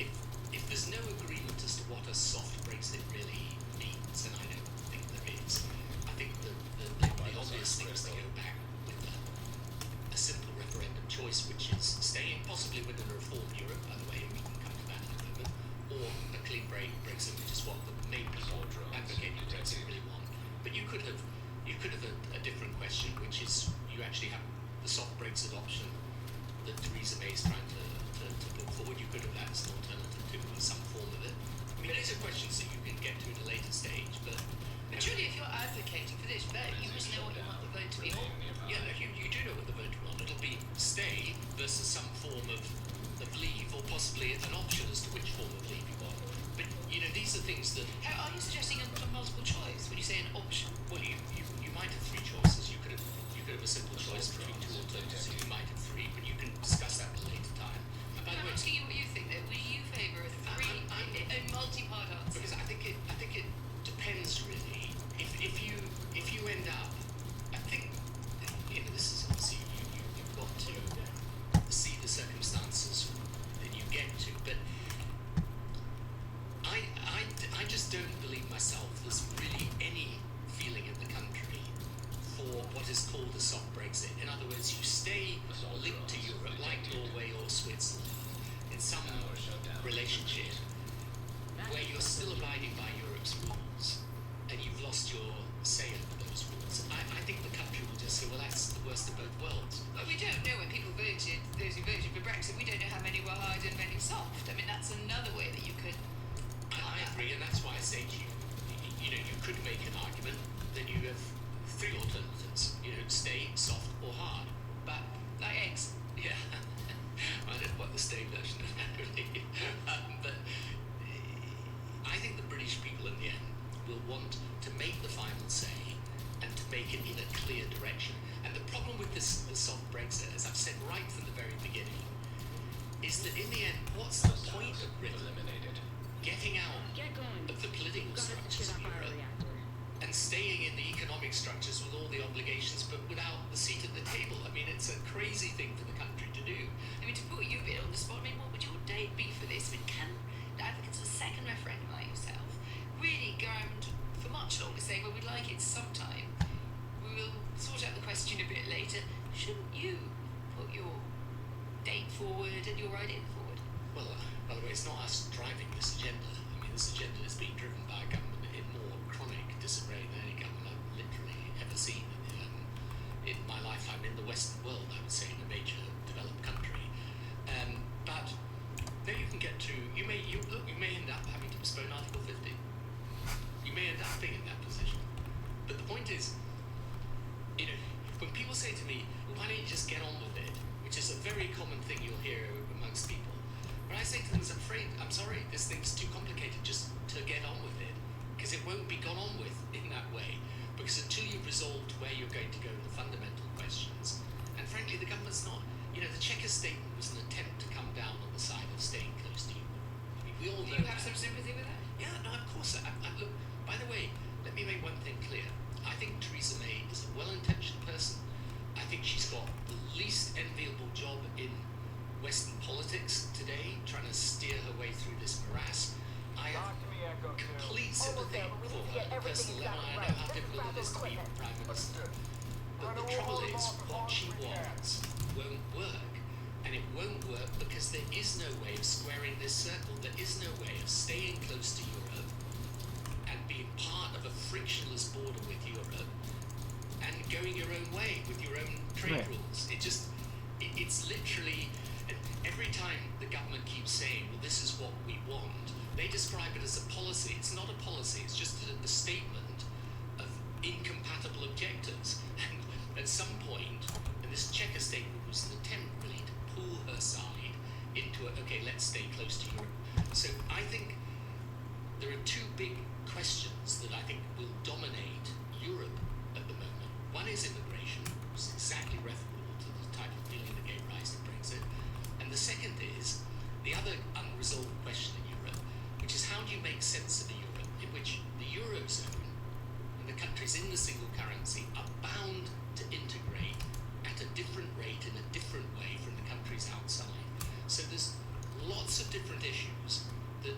if there's no agreement as to what a soft Brexit really means, and I don't think there is, I think the obvious thing is to go back with a simple referendum choice, which is staying possibly within a reformed Europe, by the way, and we can come to that in a moment, or a clean break Brexit, which is what the main people advocating Brexit really want. But you could have a different question, which is you actually have the soft Brexit option that Theresa May is trying to put forward. You could have that as an alternative possibly an option as to which form of leave you want. But these are things that. How are you suggesting a multiple choice when you say an option? Well, you might have three choices. You could have a simple choice between two alternatives. You might have three, but you can discuss that at a later time. And by the I'm way, asking you what you think. That would you favour a a multi-part answer? because I think it depends really. If you end up, I think this is obviously you've got to see the circumstances that you get to, but I just don't believe myself there's really any feeling in the country for what is called a soft Brexit. In other words, you stay linked to Europe like Norway or Switzerland in some relationship where you're still abiding by Europe's rules and you've lost your say over those rules. I think the country will just say, well, that's the worst of both worlds. But we don't know when people voted, those who voted for Brexit, we don't know how many were hard and many soft. I mean, that's another way that you could... I agree, and that's why I say to you, you could make an argument that you have three alternatives, stay, soft, or hard. But, Like eggs. yeah, I don't know what the stay version of that really. But I think the British people in the end will want to make the final say and to make it in a clear direction. And the problem with the soft Brexit, as I've said right from the very beginning, is that in the end, what's the point of Britain getting out of the political structures of Europe and staying in the economic structures with all the obligations but without the seat at the table? I mean, it's a crazy thing for the country to do. I mean, to put you a bit on the spot, I mean, what would your date be for this? I mean, can advocates of a second referendum like yourself really go around for much longer saying, well, we'd like it sometime, we will sort out the question a bit later? Shouldn't you put your date forward and your write-in forward? Well, by the way, it's not us driving this agenda. I mean, this agenda is being driven by a government in more chronic disarray than any government I've literally ever seen in my lifetime in the Western world, I would say, in a major developed country. But there you can get to, you may end up having to postpone Article 50. You may end up being in that position. But the point is, when people say to me, well, why don't you just get on with it, which is a very common thing you'll hear amongst people, but I say to them, I'm sorry, this thing's too complicated just to get on with it, because it won't be gone on with in that way, because until you've resolved where you're going to go, the fundamental questions, and frankly, the government's not, the Chequers statement was an attempt to come down on the side of staying close to Europe. I mean, we all Do know you have that. some sympathy with that? Yeah, no, of course. Look, by the way, let me make one thing clear. I think Theresa May is a well-intentioned person. I think she's got the least enviable job in Western politics today, trying to steer her way through this morass. I have Talk to me, Echo 2. complete sympathy for her at a personal level. I know how difficult it is to be Prime Minister. But the trouble is, what she wants won't work. And it won't work because there is no way of squaring this circle. There is no way of staying close to Europe and being part of a frictionless border with Europe and going your own way with your own trade Right. rules. It's literally, and every time the government keeps saying, well, this is what we want, they describe it as a policy. It's not a policy, it's just a statement of incompatible objectives. And at some point, and this Chequer statement was an attempt really to pull her side into it, okay, let's stay close to Europe. So I think there are two big questions that I think will dominate Europe at the moment. One is immigration, which is exactly referable to the type of feeling that gave rise to Brexit. And the second is the other unresolved question in Europe, which is how do you make sense of a Europe in which the Eurozone and the countries in the single currency are bound to integrate at a different rate in a different way from the countries outside. So there's lots of different issues that,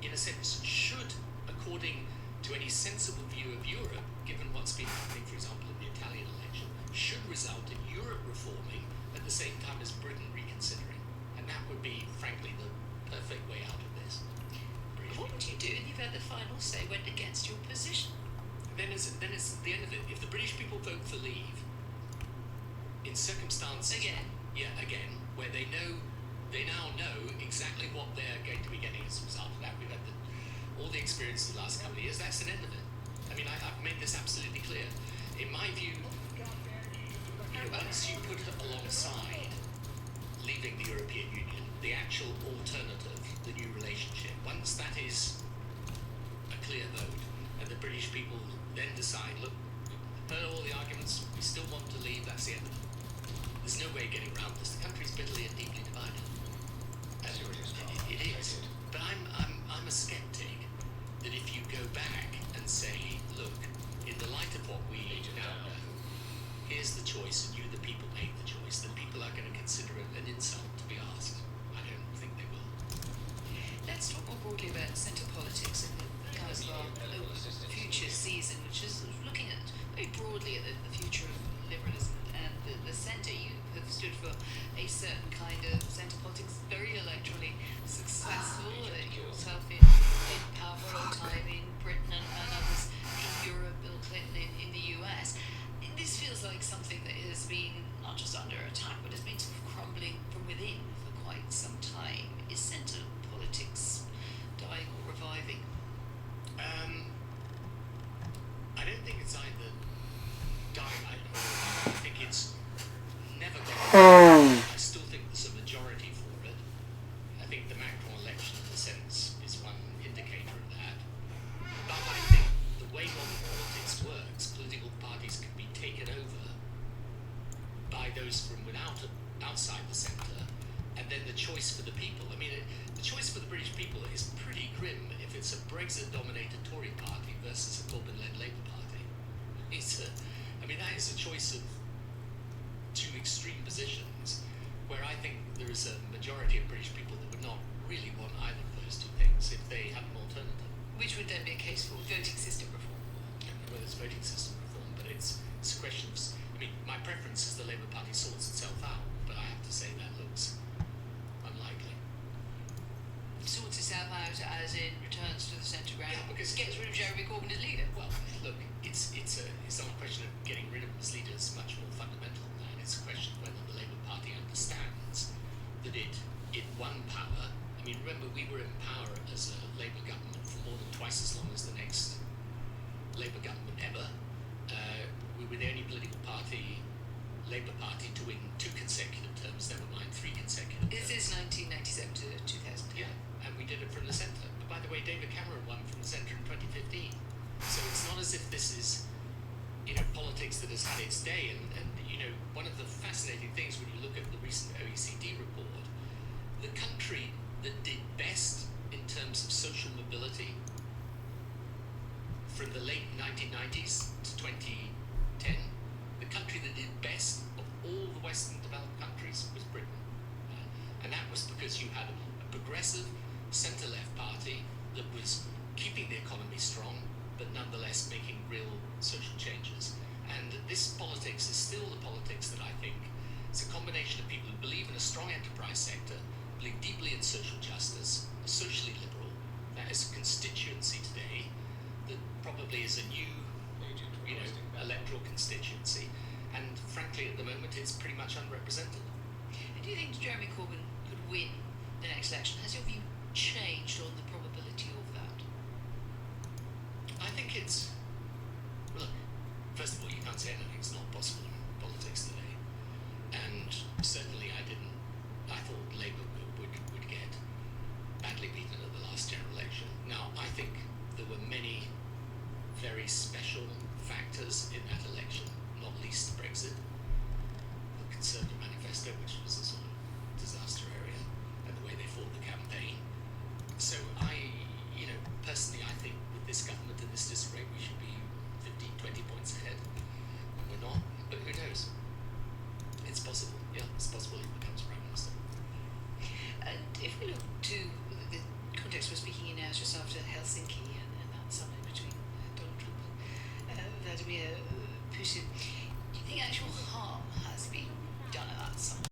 in a sense, should, according to any sensible view of Europe, given what's been happening, for example, in the Italian election, should result in Europe reforming at the same time as Britain reconsidering. And that would be, frankly, the perfect way out of this. What would you do if you've had the final say went against your position? Then it's the end of it. If the British people vote for leave, in circumstances again, where they now know exactly what they're going to be getting as a result of that. We've had all the experience of the last couple of years. That's an end of it. I mean, I've made this absolutely clear. In my view, once you put alongside leaving the European Union, the actual alternative, the new relationship, once that is a clear vote, and the British people then decide, look, we've heard all the arguments, we still want to leave, that's the end of it. There's no way of getting around this. The country's bitterly and deeply divided. It is. But I'm a skeptic that if you go back and say, look, in the light of what we now know, here's the choice, and you, the people, make the choice, then people are going to consider it an insult to be asked. I don't think they will. Let's talk more broadly about centre politics in the guise of our future season, which is looking at very broadly at the future of liberalism and the centre. You have stood for a certain kind of centre politics, very electorally successful. Yourself in power for a long time in Britain and others in Europe, Bill Clinton in the US. This feels like something that has been not just under attack, but has been sort of crumbling from within for quite some time. Is centre politics dying or reviving? I don't think it's either dying or I think it's never gone. I still think there's a majority for it. I think the Macron election, in a sense, is one indicator of that. But I think the way modern politics works, political parties can be taken over by those from outside the centre, and then the choice for the people. I mean, the choice for the British people is pretty grim if it's a Brexit-dominated Tory party versus a Corbyn-led Labour party. That is a choice of two extreme positions, where I think there is a majority of British people that would not really want either of those two things if they had an alternative. Which would then be a case for voting system reform? I don't know whether it's voting system reform, but it's a question of. My preference is the Labour Party sorts itself out, but I have to say that looks unlikely. Sorts itself out as in returns to the centre ground, because gets rid of Jeremy Corbyn as leader. Well, look, it's not a question of getting rid of him as leader. It's much more fundamental than that. It's a question of whether the Labour Party understands that it won power. I mean, remember, we were in power as a Labour government for more than twice as long as the next Labour government ever. We were the only political party, Labour Party, to win 2 consecutive terms, never mind 3 consecutive terms. Is this 1997 to 2000? Yeah, and we did it from the centre. But by the way, David Cameron won from the centre in 2015. So it's not as if this is, politics that has had its day. And one of the fascinating things when you look at the recent OECD report, the country that did best in terms of social mobility from the late 1990s to 2010, the country that did best of all the Western developed countries was Britain. And that was because you had a progressive centre-left party that was keeping the economy strong, but nonetheless making real social changes. And this politics is still the politics that I think is a combination of people who believe in a strong enterprise sector, believe deeply in social justice, are socially liberal. That is a constituency today that probably is a new, electoral constituency. And frankly, at the moment, it's pretty much unrepresented. And do you think Jeremy Corbyn could win the next election? Has your view changed on the probability of that? I think it's. Look, first of all, you can't say anything's not possible in politics today. And certainly I thought Labour would get badly beaten at the last general election. Now, I think there were many very special factors in that election, not least Brexit, the Conservative manifesto, which was a sort of disaster area, and the way they fought the campaign. So personally, I think with this government and this disarray, we should be 15, 20 points ahead. We're not, but who knows? It's possible. Yeah, it's possible he becomes Prime Minister. And if we look to the context we're speaking in now, is just after Helsinki and that summit between Donald Trump and Vladimir Putin, do you think actual harm has been done at that summit?